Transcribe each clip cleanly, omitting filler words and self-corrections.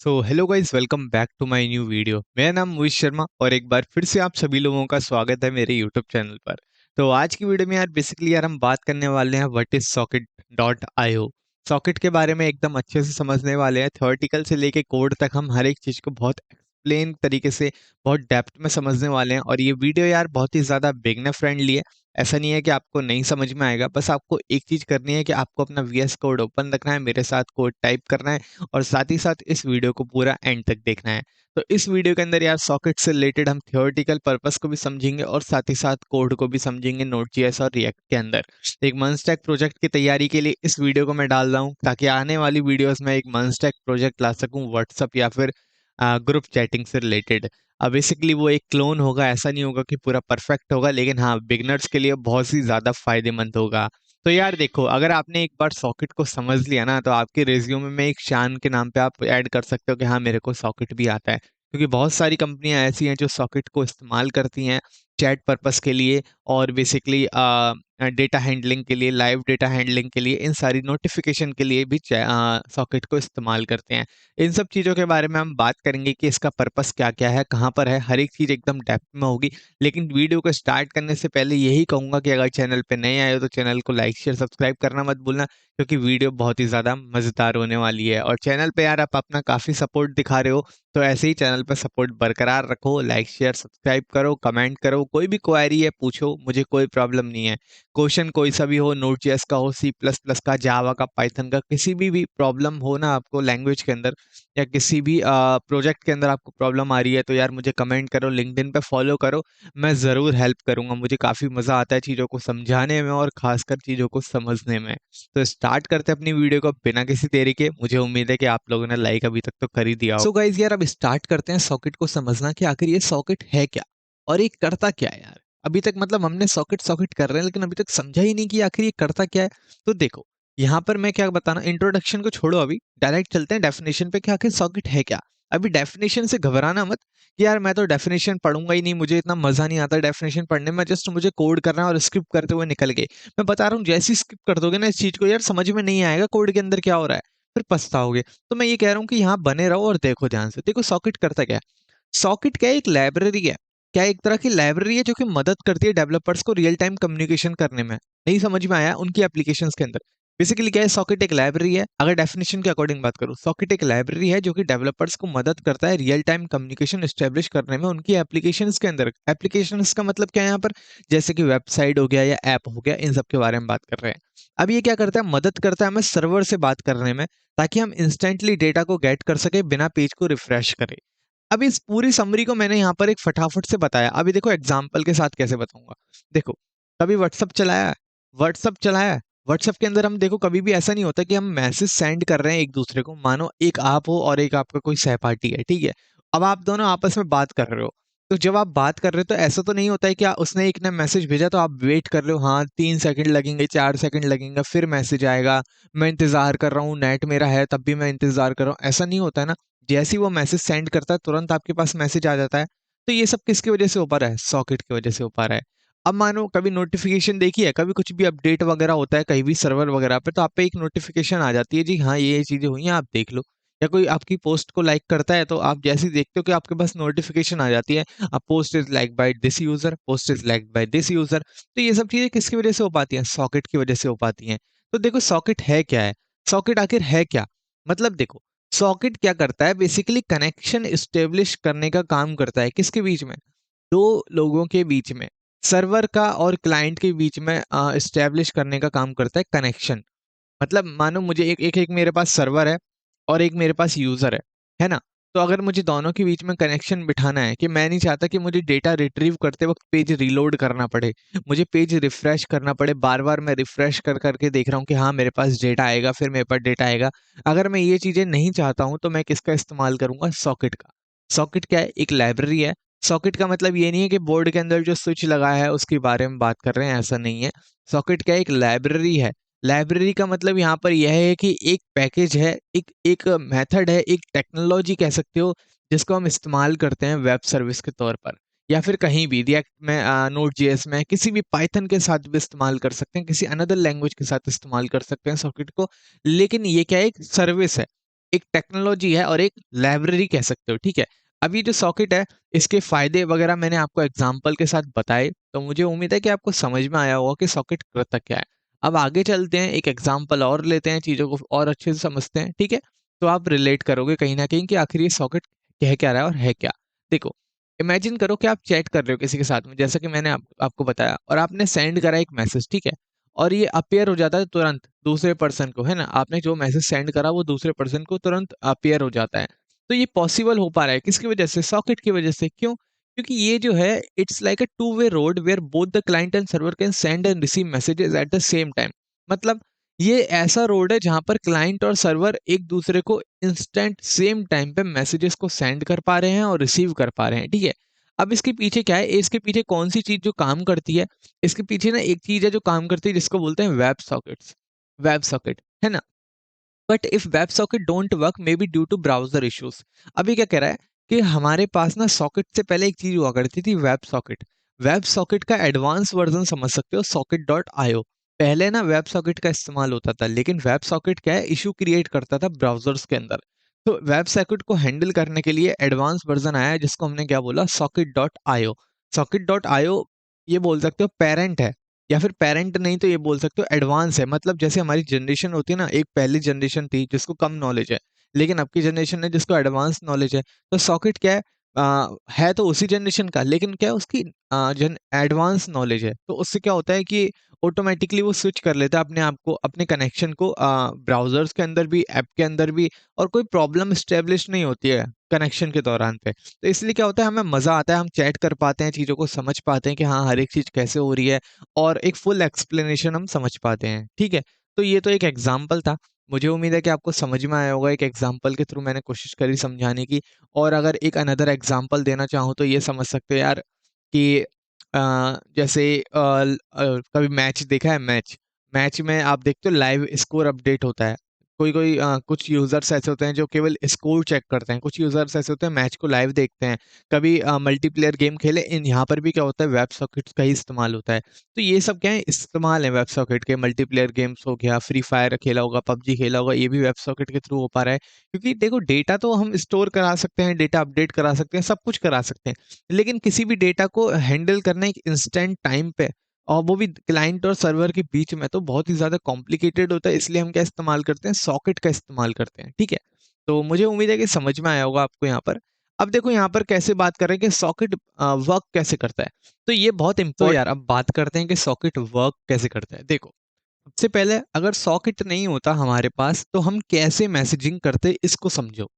Hello guys, welcome back to my new video. मेरा नाम मोहित शर्मा और एक बार फिर से आप सभी लोगों का स्वागत है मेरे यूट्यूब चैनल पर। तो आज की वीडियो में यार बेसिकली हम बात करने वाले हैं what is socket dot IO. Socket के बारे में एकदम अच्छे से समझने वाले हैं, थ्योरेटिकल से लेके कोड तक हम हर एक चीज़ को बहुत एक्सप्लेन तरीके से बहुत डेप्थ में समझने वाले हैं। और ये वीडियो यार बहुत ही ज़्यादा बिगनर फ्रेंडली है। ऐसा नहीं है कि आपको नहीं समझ में आएगा, बस आपको एक चीज़ करनी है कि आपको अपना वीएस कोड ओपन रखना है, मेरे साथ कोड टाइप करना है और साथ ही साथ इस वीडियो को पूरा एंड तक देखना है। तो इस वीडियो के अंदर यार सॉकेट से रिलेटेड हम थ्योरेटिकल पर्पस को भी समझेंगे और साथ ही साथ कोड को भी समझेंगे नोड.जेएस और रिएक्ट के अंदर। एक मंस्टैक प्रोजेक्ट की तैयारी के लिए इस वीडियो को मैं डाल रहा हूँ ताकि आने वाली वीडियोस में एक मंस्टैक प्रोजेक्ट ला सकूँ व्हाट्सअप या फिर ग्रुप चैटिंग से रिलेटेड। अब बेसिकली वो एक क्लोन होगा, ऐसा नहीं होगा कि पूरा परफेक्ट होगा, लेकिन हाँ बिगनर्स के लिए बहुत ही ज़्यादा फायदेमंद होगा। तो यार देखो, अगर आपने एक बार सॉकेट को समझ लिया ना तो आपके रिज्यूमे में एक शान के नाम पे आप ऐड कर सकते हो कि हाँ मेरे को सॉकेट भी आता है। क्योंकि बहुत सारी कंपनियां ऐसी हैं जो सॉकेट को इस्तेमाल करती हैं चैट पर्पस के लिए और बेसिकली डेटा हैंडलिंग के लिए, लाइव डेटा हैंडलिंग के लिए, इन सारी नोटिफिकेशन के लिए भी सॉकेट को इस्तेमाल करते हैं। इन सब चीज़ों के बारे में हम बात करेंगे कि इसका पर्पस क्या क्या है, कहाँ पर है, हर एक चीज़ एकदम डेप्थ में होगी। लेकिन वीडियो को स्टार्ट करने से पहले यही कहूंगा कि अगर चैनल पे नए आए हो तो चैनल को लाइक शेयर सब्सक्राइब करना मत भूलना, क्योंकि वीडियो बहुत ही ज़्यादा मज़ेदार होने वाली है। और चैनल पे यार आप अपना काफ़ी सपोर्ट दिखा रहे हो, तो ऐसे ही चैनल पे सपोर्ट बरकरार रखो, लाइक शेयर सब्सक्राइब करो, कमेंट करो, कोई भी क्वेरी है पूछो, मुझे कोई प्रॉब्लम नहीं है। क्वेश्चन कोई सा भी हो, नोड.जेएस का हो, सी प्लस प्लस का, जावा का, पाइथन का, किसी भी प्रॉब्लम हो ना आपको लैंग्वेज के अंदर या किसी भी प्रोजेक्ट के अंदर आपको प्रॉब्लम आ रही है, तो यार मुझे कमेंट करो, लिंक्डइन पे फॉलो करो, मैं ज़रूर हेल्प करूंगा। मुझे काफ़ी मज़ा आता है चीज़ों को समझाने में और खासकर चीज़ों को समझने में। तो स्टार्ट करते हैं अपनी वीडियो को बिना किसी देरी के। मुझे उम्मीद है कि आप लोगों ने लाइक अभी तक तो कर ही दिया हो। सो गाइज यार अब स्टार्ट करते हैं सॉकेट को समझना कि आखिर ये सॉकेट है क्या और ये करता क्या है यार। अभी तक मतलब हमने सॉकेट सॉकेट कर रहे हैं लेकिन अभी तक समझा ही नहीं कि आखिर ये करता क्या है। तो देखो, यहाँ पर मैं क्या बताना, इंट्रोडक्शन को छोड़ो, अभी डायरेक्ट चलते हैं डेफिनेशन पे कि आखिर सॉकेट है क्या। अभी डेफिनेशन से घबराना मत कि यार मैं तो डेफिनेशन पढ़ूंगा ही नहीं, मुझे इतना मजा नहीं आता डेफिनेशन पढ़ने में, जस्ट मुझे कोड करना है और स्किप करते हुए निकल गए। मैं बता रहा हूँ, जैसे ही स्किप कर दोगे ना इस चीज को, यार समझ में नहीं आएगा कोड के अंदर क्या हो रहा है, फिर पछताओगे। तो मैं ये कह रहा हूँ कि यहाँ बने रहो और देखो ध्यान से। देखो सॉकेट करता क्या है। सॉकेट क्या है, एक लाइब्रेरी है। क्या एक तरह की लाइब्रेरी है जो कि मदद करती है डेवलपर्स को रियल टाइम कम्युनिकेशन करने में। नहीं समझ में आया उनकी एप्लीकेशंस के अंदर। बेसिकली क्या है, सॉकेट एक लाइब्रेरी है। अगर डेफिनेशन के अकॉर्डिंग बात करूं, सॉकेट एक लाइब्रेरी है जो कि डेवलपर्स को मदद करता है रियल टाइम कम्युनिकेशन एस्टेब्लिश करने में उनकी एप्लीकेशंस के अंदर। एप्लीकेशंस का मतलब क्या है यहाँ पर, जैसे कि वेबसाइट हो गया या ऐप हो गया, इन सब के बारे में बात कर रहे हैं। अब ये क्या करता है, मदद करता है हमें सर्वर से बात करने में, ताकि हम इंस्टेंटली डेटा को गेट कर सके बिना पेज को रिफ्रेश करे। अब इस पूरी समरी को मैंने यहाँ पर एक फटाफट से बताया। अभी देखो एग्जाम्पल के साथ कैसे बताऊंगा। देखो, कभी व्हाट्सअप चलाया है, व्हाट्सअप चलाया है, व्हाट्सअप के अंदर हम देखो कभी भी ऐसा नहीं होता कि हम मैसेज सेंड कर रहे हैं एक दूसरे को। मानो एक आप हो और एक आपका कोई सहपाठी है, ठीक है। अब आप दोनों आपस में बात कर रहे हो, तो जब आप बात कर रहे हो तो ऐसा तो नहीं होता है कि उसने एक ने मैसेज भेजा तो आप वेट कर रहे हो, हाँ 3 सेकंड लगेंगे, 4 सेकंड लगेंगे, फिर मैसेज आएगा, मैं इंतजार कर रहा हूँ, नेट मेरा है तब भी मैं इंतजार कर रहा हूँ, ऐसा नहीं होता है ना। जैसे ही वो मैसेज सेंड करता है तुरंत आपके पास मैसेज आ जाता है। तो ये सब किसकी वजह से हो पा रहा है, सॉकेट की वजह से हो पा रहा है। अब मानो कभी नोटिफिकेशन देखी है, कभी कुछ भी अपडेट वगैरह होता है कहीं भी सर्वर वगैरह पे, तो आप पे एक नोटिफिकेशन आ जाती है, जी हाँ ये चीजें हुई हैं आप देख लो। या कोई आपकी पोस्ट को लाइक करता है तो आप जैसे ही देखते हो कि आपके पास नोटिफिकेशन आ जाती है, post is like by this user, post is like by this user. तो ये सब चीजें किसकी वजह से हो पाती हैं, सॉकेट की वजह से हो पाती हैं। तो देखो सॉकेट है क्या है, सॉकेट आखिर है क्या। मतलब देखो, सॉकेट क्या करता है, बेसिकली कनेक्शन इस्टेब्लिश करने का काम करता है, किसके बीच में, दो लोगों के बीच में, सर्वर का और क्लाइंट के बीच में इस्टेब्लिश करने का काम करता है कनेक्शन। मतलब मानो मुझे एक मेरे पास सर्वर है और एक मेरे पास यूजर है ना। तो अगर मुझे दोनों के बीच में कनेक्शन बिठाना है कि मैं नहीं चाहता कि मुझे डेटा रिट्रीव करते वक्त पेज रीलोड करना पड़े, मुझे पेज रिफ्रेश करना पड़े, बार बार मैं रिफ्रेश कर करके देख रहा हूँ कि हाँ मेरे पास डेटा आएगा, फिर मेरे पास डेटा आएगा। अगर मैं ये चीजें नहीं चाहता हूँ तो मैं किसका इस्तेमाल करूंगा, सॉकेट का। सॉकेट क्या है, एक लाइब्रेरी है। सॉकेट का मतलब ये नहीं है कि बोर्ड के अंदर जो स्विच लगा है उसके बारे में बात कर रहे हैं, ऐसा नहीं है। सॉकेट क्या है, एक लाइब्रेरी है। लाइब्रेरी का मतलब यहाँ पर यह है कि एक पैकेज है, एक एक मेथड है, एक टेक्नोलॉजी कह सकते हो, जिसको हम इस्तेमाल करते हैं वेब सर्विस के तौर पर, या फिर कहीं भी रिएक्ट में, नोड.जेएस में, किसी भी पाइथन के साथ भी इस्तेमाल कर सकते हैं, किसी अनदर लैंग्वेज के साथ इस्तेमाल कर सकते हैं सॉकेट को। लेकिन ये क्या है, एक सर्विस है। एक टेक्नोलॉजी है और एक लाइब्रेरी कह सकते हो, ठीक है। अब ये जो सॉकेट है, इसके फायदे वगैरह मैंने आपको एग्जाम्पल के साथ बताए, तो मुझे उम्मीद है कि आपको समझ में आया होगा कि सॉकेट करता क्या है। अब आगे चलते हैं, एक एग्जाम्पल और लेते हैं, चीज़ों को और अच्छे से समझते हैं, ठीक है। तो आप रिलेट करोगे कहीं ना कहीं कि आखिर ये सॉकेट कह क्या रहा है और है क्या। देखो, इमेजिन करो कि आप चैट कर रहे हो किसी के साथ में, जैसा कि मैंने आपको बताया, और आपने सेंड करा एक मैसेज, ठीक है। और ये अपीयर हो जाता है तुरंत दूसरे पर्सन को, है ना। आपने जो मैसेज सेंड करा वो दूसरे पर्सन को तुरंत अपीयर हो जाता है। तो ये पॉसिबल हो पा रहा है किसकी वजह से? सॉकेट की वजह से। क्यों? क्योंकि ये जो है, it's like a two way road where both the client and server can send and receive messages at the same time. मतलब ये ऐसा रोड है जहां पर क्लाइंट और सर्वर एक दूसरे को इंस्टेंट सेम टाइम पे मैसेजेस को सेंड कर पा रहे हैं और रिसीव कर पा रहे हैं, ठीक है। अब इसके पीछे क्या है? इसके पीछे कौन सी चीज जो काम करती है? इसके पीछे ना एक चीज है जो काम करती है, जिसको बोलते हैं वेब सॉकेट्स। वेब सॉकेट, है ना। But if web socket don't work may be due to browser issues. अभी क्या कह रहा है कि हमारे पास ना सॉकेट से पहले एक चीज हुआ करती थी, वेब सॉकेट। वेब सॉकेट का एडवांस वर्जन समझ सकते हो, सॉकेट डॉट आईओ। पहले ना वेब सॉकेट का इस्तेमाल होता था, लेकिन वेब सॉकेट क्या है, इशू क्रिएट करता था ब्राउजर्स के अंदर। तो वेब सॉकेट को हैंडल करने के लिए एडवांस वर्जन आया है, जिसको हमने क्या बोला, socket dot IO. Socket dot IO, ये बोल सकते हो पेरेंट है, या फिर पेरेंट नहीं तो ये बोल सकते हो एडवांस है। मतलब जैसे हमारी जनरेशन होती है ना, एक पहली जनरेशन थी जिसको कम नॉलेज है, लेकिन अब की जनरेशन है जिसको एडवांस नॉलेज है। तो सॉकेट क्या है, है तो उसी जनरेशन का, लेकिन क्या है, उसकी जन एडवांस नॉलेज है। तो उससे क्या होता है कि ऑटोमेटिकली वो स्विच कर लेता है अपने आप को, अपने कनेक्शन को, ब्राउजर्स के अंदर भी, ऐप के अंदर भी, और कोई प्रॉब्लम स्टेब्लिश नहीं होती है कनेक्शन के दौरान पे। तो इसलिए क्या होता है, हमें मजा आता है, हम चैट कर पाते हैं, चीजों को समझ पाते हैं कि हाँ, हर एक चीज कैसे हो रही है, और एक फुल एक्सप्लेनेशन हम समझ पाते हैं, ठीक है। तो ये तो एक एग्जाम्पल था। मुझे उम्मीद है कि आपको समझ में आया होगा, एक एग्जाम्पल के थ्रू मैंने कोशिश करी समझाने की। और अगर एक अनदर एग्जाम्पल देना चाहूँ तो ये समझ सकते हो यार कि जैसे कभी मैच देखा है, मैच मैच में आप देखते हो लाइव स्कोर अपडेट होता है। कोई कोई कुछ यूजर्स ऐसे होते हैं जो केवल स्कोर चेक करते हैं, कुछ यूजर्स ऐसे होते हैं मैच को लाइव देखते हैं। कभी मल्टीप्लेयर गेम खेले, इन यहाँ पर भी क्या होता है, वेब सॉकेट्स का ही इस्तेमाल होता है। तो ये सब क्या है, इस्तेमाल है वेब सॉकेट के। मल्टीप्लेयर गेम्स हो गया, फ्री फायर खेला होगा, पबजी खेला होगा, ये भी वेब सॉकेट के थ्रू हो पा रहा है। क्योंकि देखो, डेटा तो हम स्टोर करा सकते हैं, डेटा अपडेट करा सकते हैं, सब कुछ करा सकते हैं, लेकिन किसी भी डेटा को हैंडल करना एक इंस्टेंट टाइम पे, और वो भी क्लाइंट और सर्वर के बीच में, तो बहुत ही ज्यादा कॉम्प्लिकेटेड होता है। इसलिए हम क्या इस्तेमाल करते हैं, सॉकेट का इस्तेमाल करते हैं, ठीक है। तो मुझे उम्मीद है कि समझ में आया होगा आपको यहाँ पर। अब देखो यहाँ पर कैसे बात कर रहे हैं कि सॉकेट वर्क कैसे करता है। तो ये बहुत इम्पोर्टेंट। यार अब बात करते हैं कि सॉकेट वर्क कैसे करता है। देखो, सबसे पहले अगर सॉकेट नहीं होता हमारे पास, तो हम कैसे मैसेजिंग करते इसको समझो।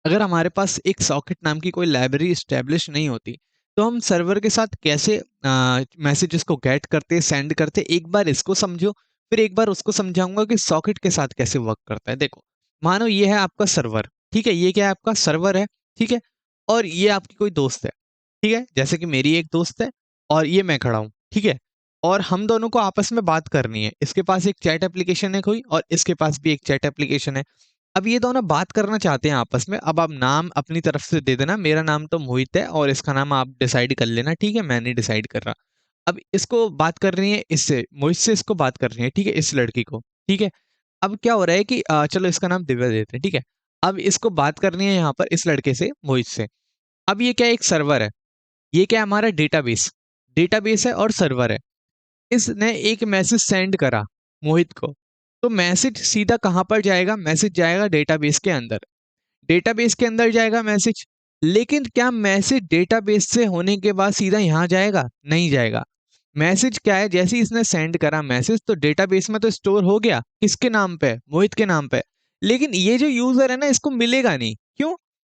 अगर हमारे पास एक सॉकेट नाम की कोई लाइब्रेरी स्टैब्लिश नहीं होती, तो हम सर्वर के साथ कैसे मैसेजेस को गेट करते, सेंड करते, एक बार इसको समझो, फिर एक बार उसको समझाऊंगा कि सॉकेट के साथ कैसे वर्क करता है। देखो, मानो ये है आपका सर्वर, ठीक है, ये क्या है, आपका सर्वर है, ठीक है। और ये आपकी कोई दोस्त है, ठीक है, जैसे कि मेरी एक दोस्त है, और ये मैं खड़ा हूँ, ठीक है। और हम दोनों को आपस में बात करनी है, इसके पास एक चैट एप्लीकेशन है कोई, और इसके पास भी एक चैट एप्लीकेशन है। अब ये दोनों बात करना चाहते हैं आपस में। अब आप नाम अपनी तरफ से दे देना, मेरा नाम तो मोहित है, और इसका नाम आप डिसाइड कर लेना, ठीक है, मैं नहीं डिसाइड कर रहा। अब इसको बात करनी है, इससे मोहित से इसको बात करनी है, ठीक है, इस लड़की को, ठीक है। अब क्या हो रहा है कि चलो इसका नाम दिव्या देते हैं, ठीक है। अब इसको बात करनी है यहाँ पर इस लड़के से, मोहित से। अब ये क्या है, एक सर्वर है, ये क्या है, हमारा डेटाबेस। डेटाबेस है और सर्वर है। इसने एक मैसेज सेंड करा मोहित को, तो मैसेज सीधा कहां पर जाएगा, मैसेज जाएगा डेटाबेस के अंदर। डेटाबेस के अंदर जाएगा मैसेज। लेकिन क्या मैसेज डेटाबेस से होने के बाद सीधा यहां जाएगा? नहीं जाएगा। मैसेज क्या है, जैसे ही इसने सेंड करा मैसेज, तो डेटाबेस में तो स्टोर हो गया, किसके नाम पे, मोहित के नाम पे। लेकिन ये जो यूजर है ना, इसको मिलेगा नहीं। क्यों?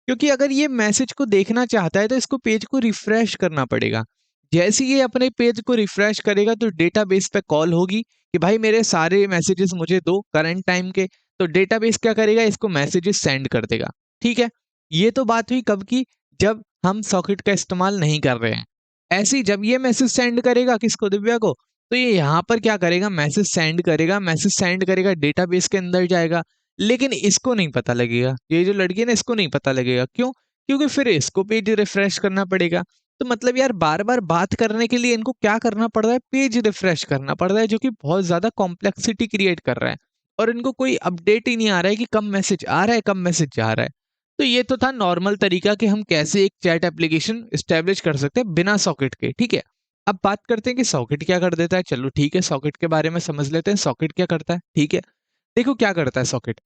क्योंकि अगर ये मैसेज को देखना चाहता है, तो इसको पेज को रिफ्रेश करना पड़ेगा। जैसे ही ये अपने पेज को रिफ्रेश करेगा, तो डेटाबेस पे कॉल होगी कि भाई मेरे सारे मैसेजेस मुझे दो करंट टाइम के। तो डेटाबेस क्या करेगा, इसको मैसेजेस सेंड कर देगा, ठीक है। ये तो बात हुई कब की, जब हम सॉकेट का इस्तेमाल नहीं कर रहे हैं। ऐसे ही जब ये मैसेज सेंड करेगा किसको, दिव्या को, तो ये यहाँ पर क्या करेगा, मैसेज सेंड करेगा, मैसेज सेंड करेगा, डेटाबेस के अंदर जाएगा। लेकिन इसको नहीं पता लगेगा, ये जो लड़की है ना, इसको नहीं पता लगेगा। क्यों? क्योंकि फिर इसको पेज रिफ्रेश करना पड़ेगा। तो मतलब यार, बार बार बात करने के लिए इनको क्या करना पड़ रहा है, पेज रिफ्रेश करना पड़ रहा है, जो कि बहुत ज्यादा कॉम्प्लेक्सिटी क्रिएट कर रहा है। और इनको कोई अपडेट ही नहीं आ रहा है कि कब मैसेज आ रहा है, कब मैसेज जा रहा है। तो ये तो था नॉर्मल तरीका कि हम कैसे एक चैट एप्लीकेशन एस्टेब्लिश कर सकते हैं बिना सॉकेट के, ठीक है। अब बात करते हैं कि सॉकेट क्या कर देता है। चलो ठीक है, सॉकेट के बारे में समझ लेते हैं, सॉकेट क्या करता है, ठीक है। देखो क्या करता है सॉकेट।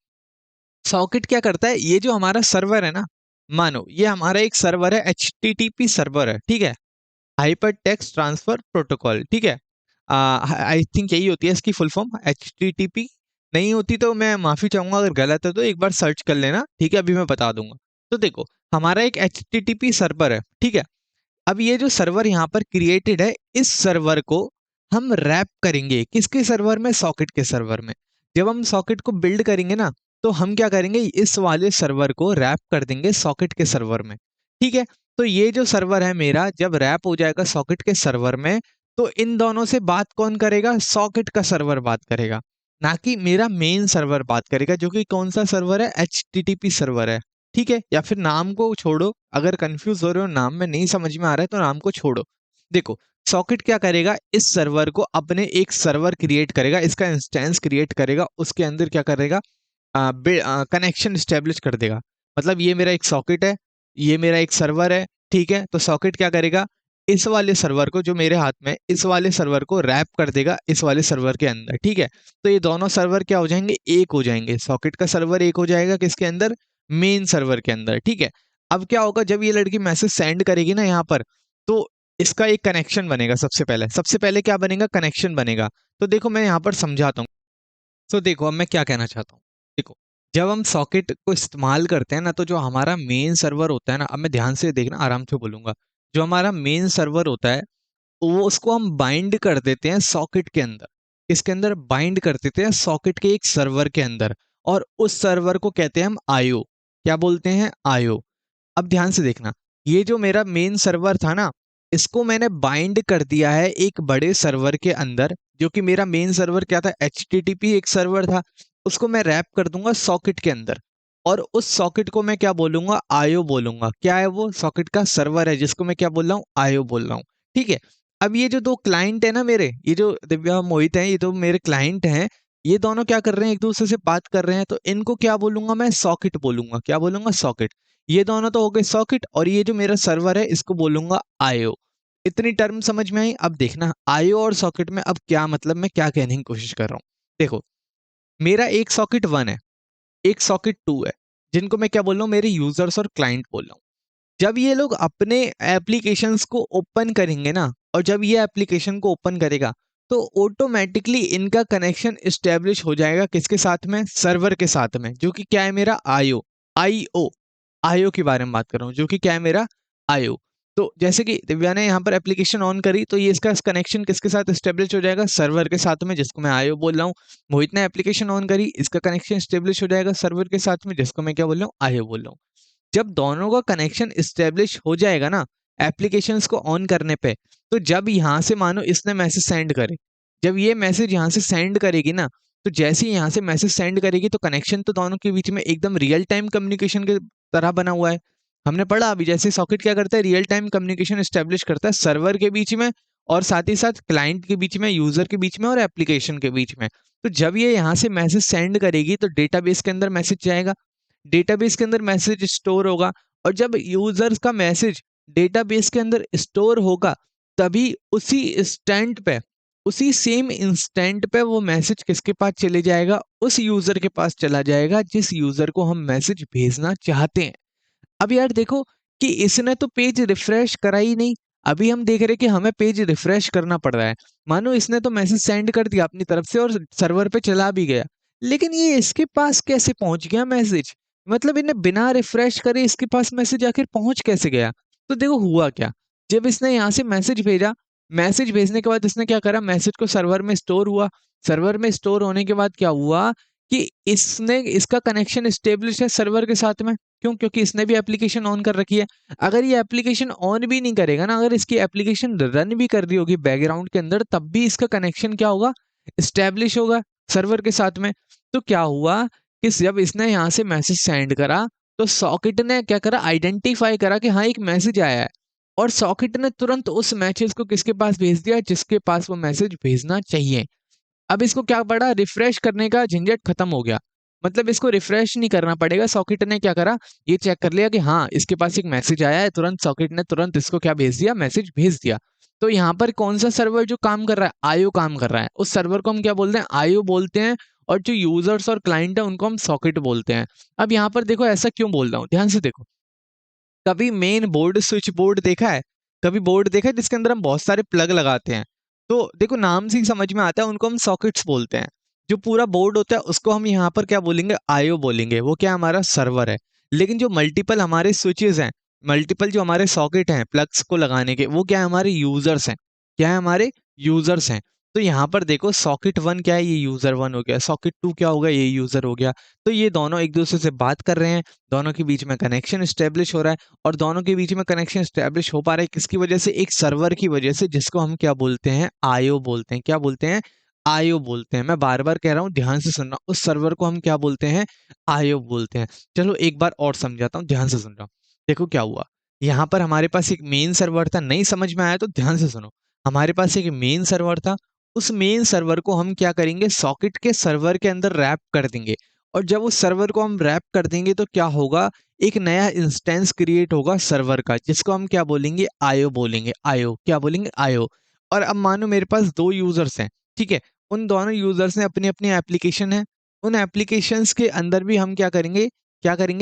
सॉकेट क्या करता है, ये जो हमारा सर्वर है ना, मानो ये हमारा एक सर्वर है, HTTP सर्वर है, ठीक है, हाइपर टेक्स्ट ट्रांसफर प्रोटोकॉल, ठीक है। आई थिंक यही होती है इसकी फुल फॉर्म, HTTP। नहीं होती तो मैं माफी चाहूंगा, अगर गलत है तो एक बार सर्च कर लेना, ठीक है, अभी मैं बता दूंगा। तो देखो हमारा एक HTTP सर्वर है, ठीक है। अब ये जो सर्वर यहाँ पर क्रिएटेड है, इस सर्वर को हम रैप करेंगे किसके सर्वर में, सॉकेट के सर्वर में। जब हम सॉकेट को बिल्ड करेंगे ना, तो हम क्या करेंगे, इस वाले सर्वर को रैप कर देंगे सॉकेट के सर्वर में, ठीक है। तो ये जो सर्वर है मेरा, जब रैप हो जाएगा सॉकेट के सर्वर में, तो इन दोनों से बात कौन करेगा, सॉकेट का सर्वर बात करेगा, ना कि मेरा मेन सर्वर बात करेगा, जो कि कौन सा सर्वर है, HTTP सर्वर है, ठीक है। या फिर नाम को छोड़ो, अगर कंफ्यूज हो रहे हो, नाम में नहीं समझ में आ रहा है तो नाम को छोड़ो। देखो सॉकेट क्या करेगा, इस सर्वर को अपने एक सर्वर क्रिएट करेगा, इसका इंस्टेंस क्रिएट करेगा, उसके अंदर क्या करेगा, कनेक्शन स्टेब्लिश कर देगा। मतलब ये मेरा एक सॉकेट है, ये मेरा एक सर्वर है, ठीक है। तो सॉकेट क्या करेगा, इस वाले सर्वर को, जो मेरे हाथ में, इस वाले सर्वर को रैप कर देगा इस वाले सर्वर के अंदर, ठीक है। तो ये दोनों सर्वर क्या हो जाएंगे, एक हो जाएंगे। सॉकेट का सर्वर एक हो जाएगा किसके अंदर, मेन सर्वर के अंदर, ठीक है। अब क्या होगा, जब ये लड़की मैसेज सेंड करेगी ना यहाँ पर, तो इसका एक कनेक्शन बनेगा। सबसे पहले क्या बनेगा, कनेक्शन बनेगा। तो देखो मैं यहाँ पर समझाता हूँ। तो देखो अब मैं क्या कहना चाहता हूँ। देखो जब हम सॉकेट को इस्तेमाल करते हैं ना, तो जो हमारा मेन सर्वर होता है ना, अब मैं ध्यान से देखना, आराम से बोलूंगा। जो हमारा मेन सर्वर होता है, वो उसको हम बाइंड कर देते हैं सॉकेट के अंदर। इसके अंदर बाइंड कर देते हैं सॉकेट के एक सर्वर के अंदर, और उस सर्वर को कहते हैं हम आईओ। क्या बोलते हैं, आईओ। अब ध्यान से देखना, ये जो मेरा मेन सर्वर था ना, इसको मैंने बाइंड कर दिया है एक बड़े सर्वर के अंदर। जो कि मेरा मेन सर्वर क्या था, HTTP एक सर्वर था, उसको मैं रैप कर दूंगा सॉकेट के अंदर। और उस सॉकेट को मैं क्या बोलूंगा, आईओ बोलूंगा। क्या है वो, सॉकेट का सर्वर है, जिसको मैं क्या बोल रहा हूँ, आईओ बोल रहा हूँ, ठीक है। अब ये जो दो क्लाइंट है ना मेरे, ये जो दिव्या मोहित है, ये तो मेरे क्लाइंट हैं। ये दोनों क्या कर रहे हैं, एक दूसरे से बात कर रहे हैं, तो इनको क्या बोलूंगा, मैं सॉकेट बोलूंगा। क्या बोलूंगा, सॉकेट। ये दोनों तो हो गए सॉकेट, और ये जो मेरा सर्वर है, इसको बोलूंगा आईओ। इतनी टर्म समझ में आई। अब देखना आईओ और सॉकेट में अब क्या मतलब, मैं क्या कहने की कोशिश कर रहा हूँ। देखो मेरा एक सॉकेट 1 है, एक सॉकेट 2 है, जिनको मैं क्या बोल रहा हूँ, मेरे यूजर्स और क्लाइंट बोल रहा हूँ। जब ये लोग अपने एप्लीकेशंस को ओपन करेंगे ना, और जब ये एप्लीकेशन को ओपन करेगा, तो ऑटोमेटिकली इनका कनेक्शन इस्टेब्लिश हो जाएगा किसके साथ में, सर्वर के साथ में, जो कि क्या है मेरा आईओ। आईओ, आईओ के बारे में बात कर रहा हूँ, जो कि क्या है मेरा आईओ। तो जैसे कि दिव्या ने यहाँ पर एप्लीकेशन ऑन करी, तो ये इसका कनेक्शन किसके साथ स्टेब्लिश हो जाएगा, सर्वर के साथ में, जिसको मैं आईओ बोल रहा हूँ। मोहित ने एप्लीकेशन ऑन करी, इसका कनेक्शन स्टेब्लिश हो जाएगा सर्वर के साथ में, जिसको मैं क्या बोल रहा हूँ, आईओ बोल रहा हूँ। जब दोनों का कनेक्शन स्टेब्लिश हो जाएगा ना, एप्लीकेशंस को ऑन करने पे, तो जब यहाँ से मानो इसने मैसेज सेंड करे, जब ये मैसेज यहाँ से सेंड करेगी ना, तो जैसे ही यहाँ से मैसेज सेंड करेगी, तो कनेक्शन तो दोनों के बीच में एकदम रियल टाइम कम्युनिकेशन के तरह बना हुआ है। हमने पढ़ा अभी, जैसे सॉकेट क्या करता है, रियल टाइम कम्युनिकेशन स्टेब्लिश करता है सर्वर के बीच में, और साथ ही साथ क्लाइंट के बीच में, यूजर के बीच में, और एप्लीकेशन के बीच में। तो जब ये यहाँ से मैसेज सेंड करेगी, तो डेटाबेस के अंदर मैसेज जाएगा, डेटाबेस के अंदर मैसेज स्टोर होगा, और जब यूजर्स का मैसेज डेटाबेस के अंदर स्टोर होगा, तभी उसी इंस्टेंट पे, उसी सेम इंस्टेंट पे वो मैसेज किसके पास चले जाएगा, उस यूजर के पास चला जाएगा जिस यूजर को हम मैसेज भेजना चाहते हैं। अब यार देखो कि इसने तो पेज रिफ्रेश करा ही नहीं। अभी हम देख रहे हैं कि हमें पेज रिफ्रेश करना पड़ रहा है। मानो इसने तो मैसेज सेंड कर दिया अपनी तरफ से, और सर्वर पे चला भी गया, लेकिन ये इसके पास कैसे पहुंच गया मैसेज, मतलब इन्हें बिना रिफ्रेश करे इसके पास मैसेज आखिर पहुंच कैसे गया। तो देखो हुआ क्या, जब इसने यहाँ से मैसेज भेजा, मैसेज भेजने के बाद इसने क्या करा, मैसेज को सर्वर में स्टोर हुआ, सर्वर में स्टोर होने के बाद क्या हुआ कि इसने, इसका कनेक्शन स्टेब्लिश है सर्वर के साथ में। क्यों, क्योंकि इसने भी एप्लीकेशन ऑन कर रखी है। अगर ये एप्लीकेशन ऑन भी नहीं करेगा ना, अगर इसकी एप्लीकेशन रन भी कर रही होगी बैकग्राउंड के अंदर, तब भी इसका कनेक्शन क्या होगा, स्टैब्लिश होगा सर्वर के साथ में। तो क्या हुआ कि जब इसने यहाँ से मैसेज सेंड करा, तो सॉकेट ने क्या करा, आइडेंटिफाई करा कि हाँ एक मैसेज आया है, और सॉकेट ने तुरंत उस मैसेज को किसके पास भेज दिया, जिसके पास वो मैसेज भेजना चाहिए। अब इसको क्या पड़ा, रिफ्रेश करने का झंझट खत्म हो गया। मतलब इसको रिफ्रेश नहीं करना पड़ेगा। सॉकेट ने क्या करा, ये चेक कर लिया कि हाँ इसके पास एक मैसेज आया है, तुरंत सॉकेट ने तुरंत इसको क्या भेज दिया, मैसेज भेज दिया। तो यहाँ पर कौन सा सर्वर जो काम कर रहा है, आईओ काम कर रहा है, उस सर्वर को हम क्या बोलते हैं, आईओ बोलते हैं। और जो यूजर्स और क्लाइंट है उनको हम सॉकेट बोलते हैं। अब यहाँ पर देखो ऐसा क्यों बोल रहा हूँ, ध्यान से देखो। कभी मेन बोर्ड, स्विच बोर्ड देखा है, कभी बोर्ड देखा है जिसके अंदर हम बहुत सारे प्लग लगाते हैं। तो देखो नाम से ही समझ में आता है, उनको हम सॉकेट्स बोलते हैं। जो पूरा बोर्ड होता है उसको हम यहाँ पर क्या बोलेंगे, आईओ बोलेंगे, वो क्या हमारा सर्वर है। लेकिन जो मल्टीपल हमारे स्विचेस हैं, मल्टीपल जो हमारे सॉकेट हैं प्लग्स को लगाने के, वो क्या है, हमारे यूजर्स हैं। क्या है, हमारे यूजर्स हैं। तो यहाँ पर देखो सॉकेट वन क्या है, ये यूजर वन हो गया, सॉकेट टू क्या होगा, ये यूजर हो गया। तो ये दोनों एक दूसरे से बात कर रहे हैं, दोनों के बीच में कनेक्शन स्टेब्लिश हो रहा है। और दोनों के बीच में कनेक्शन स्टैब्लिश हो पा रहा है किसकी वजह से, एक सर्वर की वजह से, जिसको हम क्या बोलते हैं, आईओ बोलते हैं। क्या बोलते हैं, आईओ बोलते हैं। मैं बार बार कह रहा हूँ, ध्यान से सुनना, उस सर्वर को हम क्या बोलते हैं, आईओ बोलते हैं। चलो एक बार और समझाता हूँ, ध्यान से सुन रहा हूँ। देखो क्या हुआ, यहाँ पर हमारे पास एक मेन सर्वर था, नहीं समझ में आया तो ध्यान से सुनो। हमारे पास एक मेन सर्वर था, उस मेन सर्वर को हम क्या करेंगे, सॉकेट के सर्वर के अंदर रैप कर देंगे। और जब उस सर्वर को हम रैप कर देंगे तो क्या होगा, एक नया इंस्टेंस क्रिएट होगा सर्वर का, जिसको हम क्या बोलेंगे, आईओ बोलेंगे। आईओ क्या बोलेंगे, आईओ। और अब मानो मेरे पास दो यूजर्स हैं, ठीक है। उन दोनों यूजर्स ने अपनी अपनी एप्लीकेशन है, उन एप्लीकेशंस के अंदर भी हम क्या करेंगे,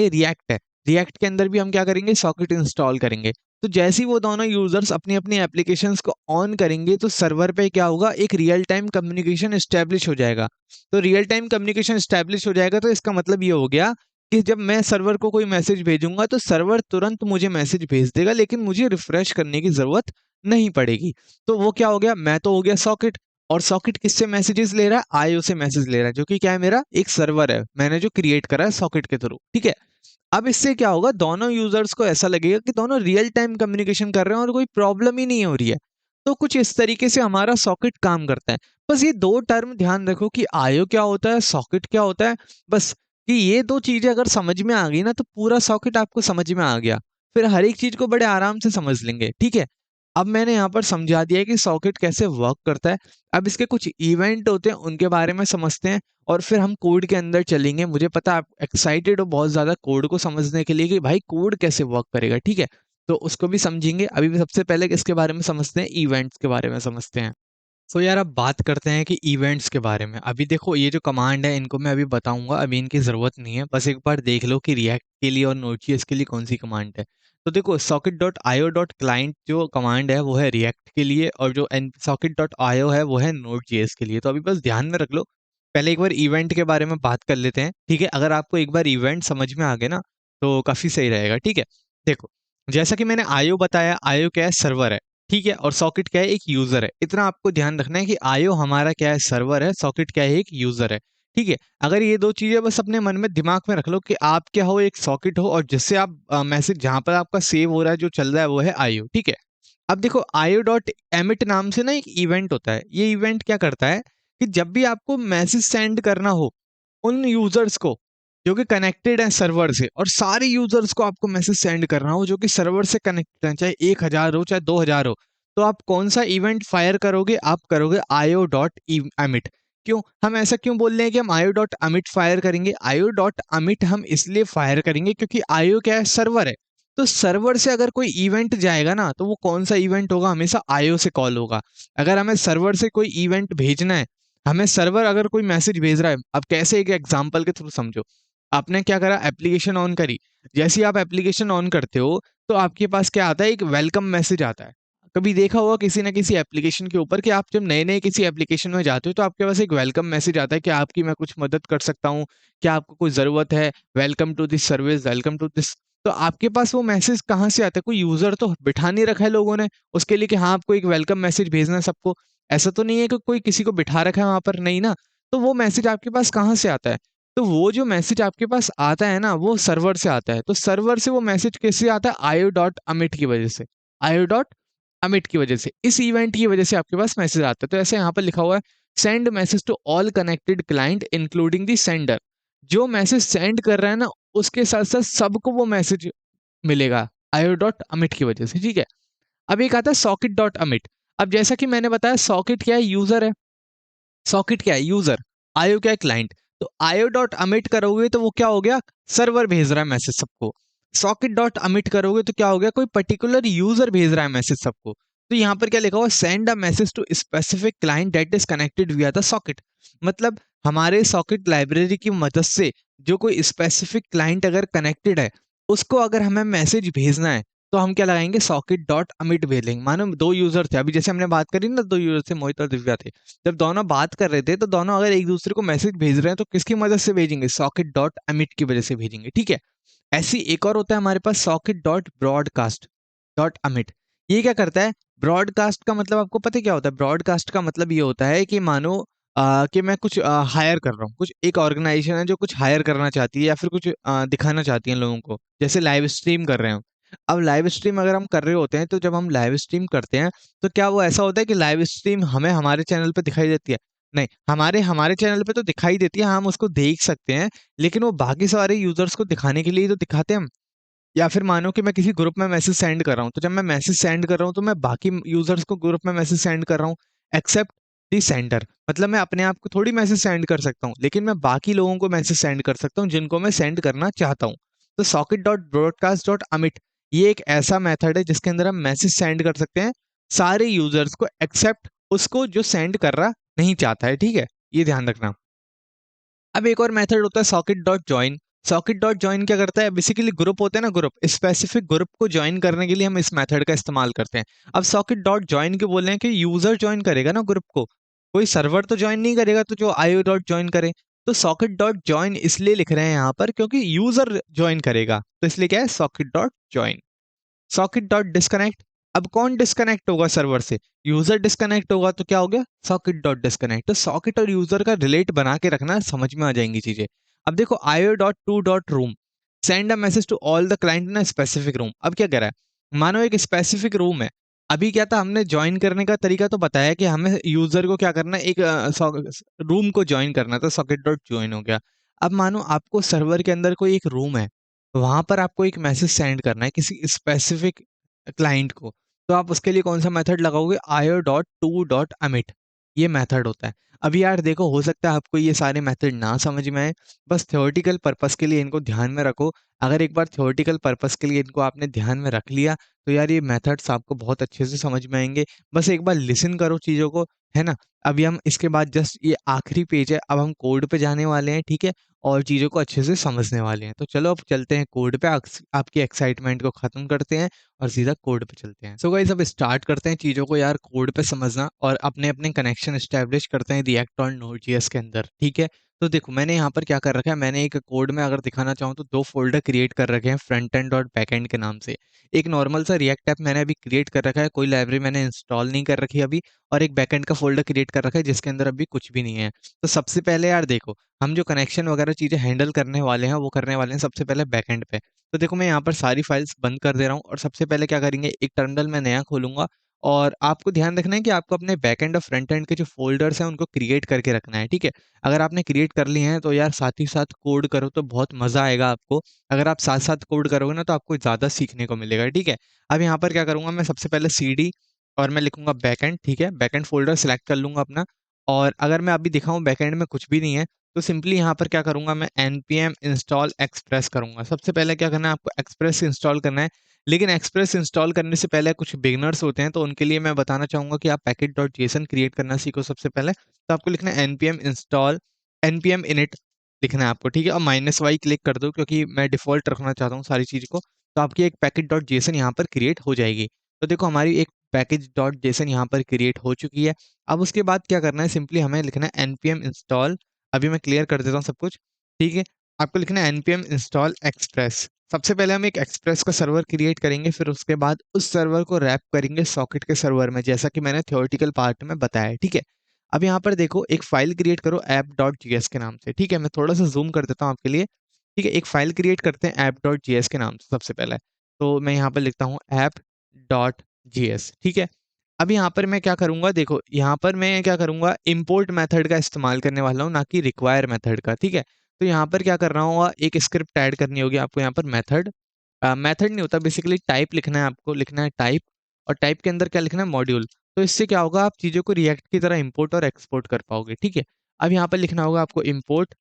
रिएक्ट है, रिएक्ट के अंदर भी हम क्या करेंगे, सॉकेट इंस्टॉल करेंगे। तो जैसे ही वो दोनों यूजर्स अपनी अपनी एप्लीकेशंस को ऑन करेंगे तो सर्वर पे क्या होगा, एक रियल टाइम कम्युनिकेशन एस्टेब्लिश हो जाएगा। तो रियल टाइम कम्युनिकेशन एस्टेब्लिश हो जाएगा तो इसका मतलब ये हो गया कि जब मैं सर्वर को कोई मैसेज भेजूंगा तो सर्वर तुरंत मुझे मैसेज भेज देगा, लेकिन मुझे रिफ्रेश करने की जरूरत नहीं पड़ेगी। तो वो क्या हो गया, मैं तो हो गया सॉकेट। और सॉकेट किससे मैसेजेस ले रहा है, आईओ से मैसेज ले रहा है, जो कि क्या है, मेरा एक सर्वर है, मैंने जो क्रिएट करा है सॉकेट के थ्रू, ठीक है। अब इससे क्या होगा, दोनों यूजर्स को ऐसा लगेगा कि दोनों रियल टाइम कम्युनिकेशन कर रहे हैं और कोई प्रॉब्लम ही नहीं हो रही है। तो कुछ इस तरीके से हमारा सॉकेट काम करता है। बस ये दो टर्म ध्यान रखो कि आईओ क्या होता है, सॉकेट क्या होता है। बस कि ये दो चीजें अगर समझ में आ गई ना तो पूरा सॉकेट आपको समझ में आ गया। फिर हर एक चीज को बड़े आराम से समझ लेंगे, ठीक है। अब मैंने यहाँ पर समझा दिया कि सॉकेट कैसे वर्क करता है। अब इसके कुछ इवेंट होते हैं, उनके बारे में समझते हैं। और फिर हम कोड के अंदर चलेंगे। मुझे पता आप एक्साइटेड हो बहुत ज्यादा कोड को समझने के लिए कि भाई कोड कैसे वर्क करेगा, ठीक है। तो उसको भी समझेंगे। अभी भी सबसे पहले किसके बारे में समझते हैं, इवेंट्स के बारे में समझते हैं। तो यार अब बात करते हैं कि इवेंट्स के बारे में। अभी देखो ये जो कमांड है इनको मैं अभी बताऊंगा, अभी इनकी ज़रूरत नहीं है, बस एक बार देख लो कि रिएक्ट के लिए और नोड.js के लिए कौन सी कमांड है। तो देखो socket.io.client जो कमांड है वो है रिएक्ट के लिए, और जो socket.io है वो है नोड.js के लिए। तो अभी बस ध्यान में रख लो। पहले एक बार इवेंट के बारे में बात कर लेते हैं, ठीक है। अगर आपको एक बार इवेंट समझ में आ गए ना तो काफ़ी सही रहेगा, ठीक है। देखो जैसा कि मैंने आईओ बताया, आईओ क्या है, सर्वर है, ठीक है। और सॉकेट क्या है, एक यूजर है। इतना आपको ध्यान रखना है कि आईओ हमारा क्या है, सर्वर है, सॉकेट क्या है, एक यूजर है, ठीक है। अगर ये दो चीजें बस अपने मन में दिमाग में रख लो कि आप क्या हो, एक सॉकेट हो, और जिससे आप मैसेज जहां पर आपका सेव हो रहा है, जो चल रहा है वो है आईओ, ठीक है। अब देखो आईओ डॉट एमिट नाम से ना एक इवेंट होता है। ये इवेंट क्या करता है कि जब भी आपको मैसेज सेंड करना हो उन यूजर्स को जो कि कनेक्टेड है सर्वर से, और सारे यूजर्स को आपको मैसेज सेंड करना हो जो कि सर्वर से कनेक्टेड है, चाहे 1,000 हो चाहे 2,000 हो, तो आप कौन सा इवेंट फायर करोगे, आप करोगे आईओ डॉट अमिट। क्यों, हम ऐसा क्यों बोल रहे हैं कि हम आईओ डॉट अमिट फायर करेंगे, आईओ डॉट अमिट हम इसलिए फायर करेंगे क्योंकि आईओ क्या है, सर्वर है। तो सर्वर से अगर कोई इवेंट जाएगा ना तो वो कौन सा इवेंट होगा, हमेशा आईओ से कॉल होगा। अगर हमें सर्वर से कोई इवेंट भेजना है, हमें सर्वर अगर कोई मैसेज भेज रहा है, अब कैसे, एक एग्जांपल के थ्रू समझो। आपने क्या करा, एप्लीकेशन ऑन करी। जैसे ही आप एप्लीकेशन ऑन करते हो तो आपके पास क्या आता है, एक वेलकम मैसेज आता है। कभी देखा होगा किसी ना किसी एप्लीकेशन के ऊपर कि आप जब नए नए किसी एप्लीकेशन में जाते हो तो आपके पास एक वेलकम मैसेज आता है कि आपकी मैं कुछ मदद कर सकता हूँ, क्या आपको कोई ज़रूरत है, welcome to this service, welcome to this. तो आपके पास वो मैसेज कहाँ से आता है, कोई यूजर तो बिठा नहीं रखा है लोगों ने उसके लिए कि हाँ आपको एक वेलकम मैसेज भेजना है सबको। ऐसा तो नहीं है कि कोई किसी को बिठा रखा है वहां पर, नहीं ना। तो वो मैसेज आपके पास कहाँ से आता है, तो वो जो मैसेज आपके पास आता है ना वो सर्वर से आता है। तो सर्वर से वो मैसेज कैसे आता है, आईओ डॉट अमिट की वजह से, आईओ डॉट अमिट की वजह से, इस इवेंट की वजह से आपके पास मैसेज आता है। तो ऐसे यहाँ पर लिखा हुआ है, send message to all connected client including the sender. जो मैसेज सेंड कर रहा है ना उसके साथ साथ सबको वो मैसेज मिलेगा आईओ डॉट अमिट की वजह से, ठीक है। अब एक आता है सॉकेट डॉट अमिट। अब जैसा कि मैंने बताया सॉकेट क्या है, यूजर है, सॉकेट क्या है? यूजर। आयो क्या है? क्लाइंट। तो आयो डॉट अमिट करोगे तो वो क्या हो गया? सर्वर भेज रहा है मैसेज सबको। सॉकेट डॉट अमिट करोगे तो क्या हो गया? कोई पर्टिकुलर यूजर भेज रहा है मैसेज सबको। तो यहाँ पर क्या लिखा हुआ? Send a message to specific client that is connected via the socket. मतलब हमारे सॉकेट लाइब्रेरी की मदद से जो कोई स्पेसिफिक क्लाइंट अगर कनेक्टेड है, उसको अगर हमें मैसेज भेजना है तो हम क्या लगाएंगे? सॉकेट डॉट अमिट भेजेंगे। मानो दो यूजर थे, अभी जैसे हमने बात करी ना, दो यूजर थे, मोहित और दिव्या थे। जब दोनों बात कर रहे थे तो दोनों अगर एक दूसरे को मैसेज भेज रहे हैं तो किसकी मदद से भेजेंगे? सॉकेट डॉट अमिट की वजह से भेजेंगे, ठीक है। ऐसी एक और होता है हमारे पास, सॉकेट डॉट ब्रॉडकास्ट डॉट अमिट। ये क्या करता है? ब्रॉडकास्ट का मतलब आपको पता है क्या होता है? ब्रॉडकास्ट का मतलब ये होता है कि मानो कि मैं कुछ हायर कर रहा हूँ, कुछ एक ऑर्गेनाइजेशन है जो कुछ हायर करना चाहती है या फिर कुछ दिखाना चाहती है लोगों को, जैसे लाइव स्ट्रीम कर रहे हो। अब लाइव स्ट्रीम अगर हम कर रहे होते हैं तो जब हम लाइव स्ट्रीम करते हैं तो क्या वो ऐसा होता है कि लाइव स्ट्रीम हमें हमारे चैनल पे दिखाई देती है? नहीं, हमारे हमारे चैनल पे तो दिखाई देती है, हम उसको देख सकते हैं, लेकिन वो बाकी सारे यूजर्स को दिखाने के लिए तो दिखाते हैं हम। या फिर मानो कि मैं किसी ग्रुप में मैसेज सेंड कर रहा हूँ, तो जब मैं मैसेज सेंड कर रहा हूँ तो मैं बाकी यूजर्स को ग्रुप में मैसेज सेंड कर रहा हूँ, एक्सेप्ट दी सेंडर। मतलब मैं अपने आप को थोड़ी मैसेज सेंड कर सकता हूँ, लेकिन मैं बाकी लोगों को मैसेज सेंड कर सकता हूँ जिनको मैं सेंड करना चाहता हूँ। तो सॉकेट डॉट ब्रॉडकास्ट डॉट अमिट ये एक ऐसा मेथड है जिसके अंदर हम मैसेज सेंड कर सकते हैं सारे यूजर्स को, एक्सेप्ट उसको जो सेंड कर रहा नहीं चाहता है, ठीक है। ये ध्यान रखना। अब एक और मेथड होता है socket dot join. Socket dot join क्या करता है? बेसिकली ग्रुप होते हैं ना, ग्रुप, स्पेसिफिक ग्रुप को ज्वाइन करने के लिए हम इस मेथड का इस्तेमाल करते हैं। अब सॉकेट डॉट ज्वाइन के बोल रहे हैं कि यूजर ज्वाइन करेगा ना ग्रुप को, कोई सर्वर तो ज्वाइन नहीं करेगा, तो जो आईओ डॉट ज्वाइन करे। तो सॉकेट डॉट ज्वाइन इसलिए लिख रहे हैं यहाँ पर क्योंकि यूजर ज्वाइन करेगा, तो इसलिए क्या है? Socket dot join. Socket dot disconnect. अब कौन डिस्कनेक्ट होगा सर्वर से? यूजर डिस्कनेक्ट होगा, तो क्या हो गया? Socket dot disconnect. तो सॉकेट और यूजर का रिलेट बना के रखना, समझ में आ जाएंगी चीजें। अब देखो, IO dot to dot room, send a message to all the client in a specific room. अब क्या कह रहा है? मानो एक स्पेसिफिक रूम है। अभी क्या था, हमने ज्वाइन करने का तरीका तो बताया कि हमें यूजर को क्या करना है, एक रूम को ज्वाइन करना था, सॉकेट डॉट ज्वाइन हो गया। अब मानो आपको सर्वर के अंदर कोई एक रूम है, वहां पर आपको एक मैसेज सेंड करना है किसी स्पेसिफिक क्लाइंट को, तो आप उसके लिए कौन सा मेथड लगाओगे? आयो डॉट टू डॉट अमिट, ये मेथड होता है। अभी यार देखो, हो सकता है आपको ये सारे मेथड ना समझ में आए, बस थ्योरेटिकल पर्पस के लिए इनको ध्यान में रखो। अगर एक बार थ्योरेटिकल पर्पस के लिए इनको आपने ध्यान में रख लिया तो यार ये मेथड्स आपको बहुत अच्छे से समझ में आएंगे। बस एक बार लिसन करो चीज़ों को, है ना। अभी हम इसके बाद जस्ट ये आखिरी पेज है, अब हम कोड पे जाने वाले हैं, ठीक है, और चीज़ों को अच्छे से समझने वाले हैं। तो चलो अब चलते हैं कोड पे, आपकी एक्साइटमेंट को ख़त्म करते हैं और सीधा कोड पे चलते हैं। सो गाइस, अब स्टार्ट करते हैं चीज़ों को यार कोड पे समझना, और अपने अपने कनेक्शन एस्टेब्लिश करते हैं रिएक्ट और नोड.जेएस के अंदर, ठीक है। तो देखो, मैंने यहाँ पर क्या कर रखा है, मैंने एक कोड में अगर दिखाना चाहूँ तो दो फोल्डर क्रिएट कर रखे हैं, फ्रंट एंड और बैक एंड के नाम से। एक नॉर्मल सा रिएक्ट ऐप मैंने अभी क्रिएट कर रखा है, कोई लाइब्रेरी मैंने इंस्टॉल नहीं कर रखी अभी, और एक बैक एंड का फोल्डर क्रिएट कर रखा है जिसके अंदर अभी कुछ भी नहीं है। तो सबसे पहले यार देखो, हम जो कनेक्शन वगैरह चीज़ें हैंडल करने वाले हैं वो करने वाले हैं सबसे पहले बैकएंड पे। तो देखो, मैं यहाँ पर सारी फाइल्स बंद कर दे रहा हूँ, और सबसे पहले क्या करेंगे, एक टर्मिनल में नया खोलूंगा। और आपको ध्यान रखना है कि आपको अपने बैकएंड और फ्रंट एंड के जो फोल्डर्स हैं उनको क्रिएट करके रखना है, ठीक है। अगर आपने क्रिएट कर लिए हैं तो यार साथ ही साथ कोड करो तो बहुत मज़ा आएगा आपको। अगर आप साथ साथ कोड करोगे ना तो आपको ज़्यादा सीखने को मिलेगा, ठीक है। अब यहाँ पर क्या करूँगा, मैं सबसे पहले CD और मैं लिखूंगा बैकएंड, ठीक है। बैकएंड फोल्डर सेलेक्ट कर लूंगा अपना। और अगर मैं अभी दिखाऊं बैकएंड में कुछ भी नहीं है, तो सिंपली यहाँ पर क्या करूंगा, मैं npm इंस्टॉल एक्सप्रेस करूंगा। सबसे पहले क्या करना है, आपको एक्सप्रेस इंस्टॉल करना है। लेकिन एक्सप्रेस इंस्टॉल करने से पहले कुछ बिगनर्स होते हैं, तो उनके लिए मैं बताना चाहूंगा कि आप पैकेट डॉट जेसन क्रिएट करना सीखो सबसे पहले। तो आपको लिखना है npm इंस्टॉल npm init लिखना है आपको, ठीक है। और -y क्लिक कर दो क्योंकि मैं डिफॉल्ट रखना चाहता हूँ सारी चीज़ को। तो आपकी एक पैकेट डॉट जेसन यहाँ पर क्रिएट हो जाएगी। तो देखो, हमारी एक पैकेज डॉट जेसन यहाँ पर क्रिएट हो चुकी है। अब उसके बाद क्या करना है, सिंपली हमें लिखना है npm इंस्टॉल। अभी मैं क्लियर कर देता हूँ सब कुछ, ठीक है। आपको लिखना है npm इंस्टॉल एक्सप्रेस। सबसे पहले हम एक एक्सप्रेस का सर्वर क्रिएट करेंगे, फिर उसके बाद उस सर्वर को रैप करेंगे सॉकेट के सर्वर में, जैसा कि मैंने थ्योरेटिकल पार्ट में बताया है, ठीक है। अब यहाँ पर देखो, एक फाइल क्रिएट करो app.js के नाम से, ठीक है। मैं थोड़ा सा जूम कर देता हूँ आपके लिए, ठीक है। एक फाइल क्रिएट करते हैं app.js के नाम से सबसे पहले। तो मैं यहाँ पर लिखता हूँ app.js, ठीक है। अब यहाँ पर मैं क्या करूँगा, देखो यहाँ पर मैं क्या करूँगा, इंपोर्ट मेथड का इस्तेमाल करने वाला हूँ, ना कि रिक्वायर मेथड का, ठीक है। तो यहाँ पर क्या कर रहा हूँ, एक स्क्रिप्ट ऐड करनी होगी आपको यहाँ पर। मेथड नहीं होता, बेसिकली टाइप लिखना है, आपको लिखना है टाइप, और टाइप के अंदर क्या लिखना है, मॉड्यूल। तो इससे क्या होगा, आप चीज़ों को रिएक्ट की तरह इंपोर्ट और एक्सपोर्ट कर पाओगे, ठीक है। अब यहाँ पर लिखना होगा आपको इंपोर्ट,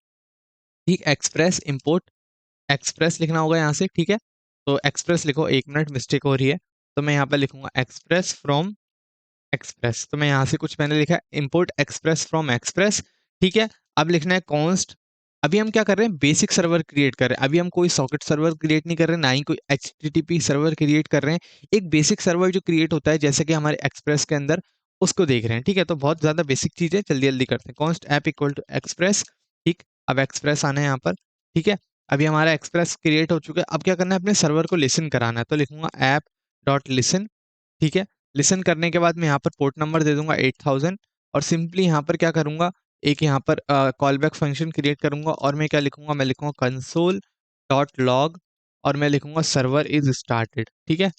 ठीक, एक्सप्रेस, इंपोर्ट एक्सप्रेस लिखना होगा यहाँ से, ठीक है। तो एक्सप्रेस लिखो, 1 मिनट मिस्टेक हो रही है। तो मैं यहाँ पर लिखूंगा एक्सप्रेस फ्रॉम एक्सप्रेस। तो मैं यहाँ से कुछ मैंने लिखा है इंपोर्ट एक्सप्रेस फ्रॉम एक्सप्रेस, ठीक है। अब लिखना है कॉन्स्ट। अभी हम क्या कर रहे हैं, बेसिक सर्वर क्रिएट कर रहे हैं। अभी हम कोई सॉकेट सर्वर क्रिएट नहीं कर रहे हैं, ना ही कोई HTTP सर्वर क्रिएट कर रहे हैं। एक बेसिक सर्वर जो क्रिएट होता है जैसे कि हमारे एक्सप्रेस के अंदर, उसको देख रहे हैं, ठीक है। तो बहुत ज्यादा बेसिक चीज है, जल्दी जल्दी करते हैं। Const app equal to express, ठीक। अब एक्सप्रेस आना है यहाँ पर, ठीक है। अभी हमारा एक्सप्रेस क्रिएट हो चुका है। अब क्या करना है, अपने सर्वर को लिसन कराना है। तो लिखूंगा ऐप डॉट लिसन, ठीक है। लिसन करने के बाद मैं यहाँ पर पोर्ट नंबर दे दूंगा 8000, और सिंपली यहाँ पर क्या करूंगा, एक यहाँ पर कॉल बैक फंक्शन क्रिएट करूंगा, और मैं क्या लिखूंगा, मैं लिखूंगा कंसोल डॉट लॉग, और मैं लिखूंगा सर्वर इज स्टार्टेड, ठीक है।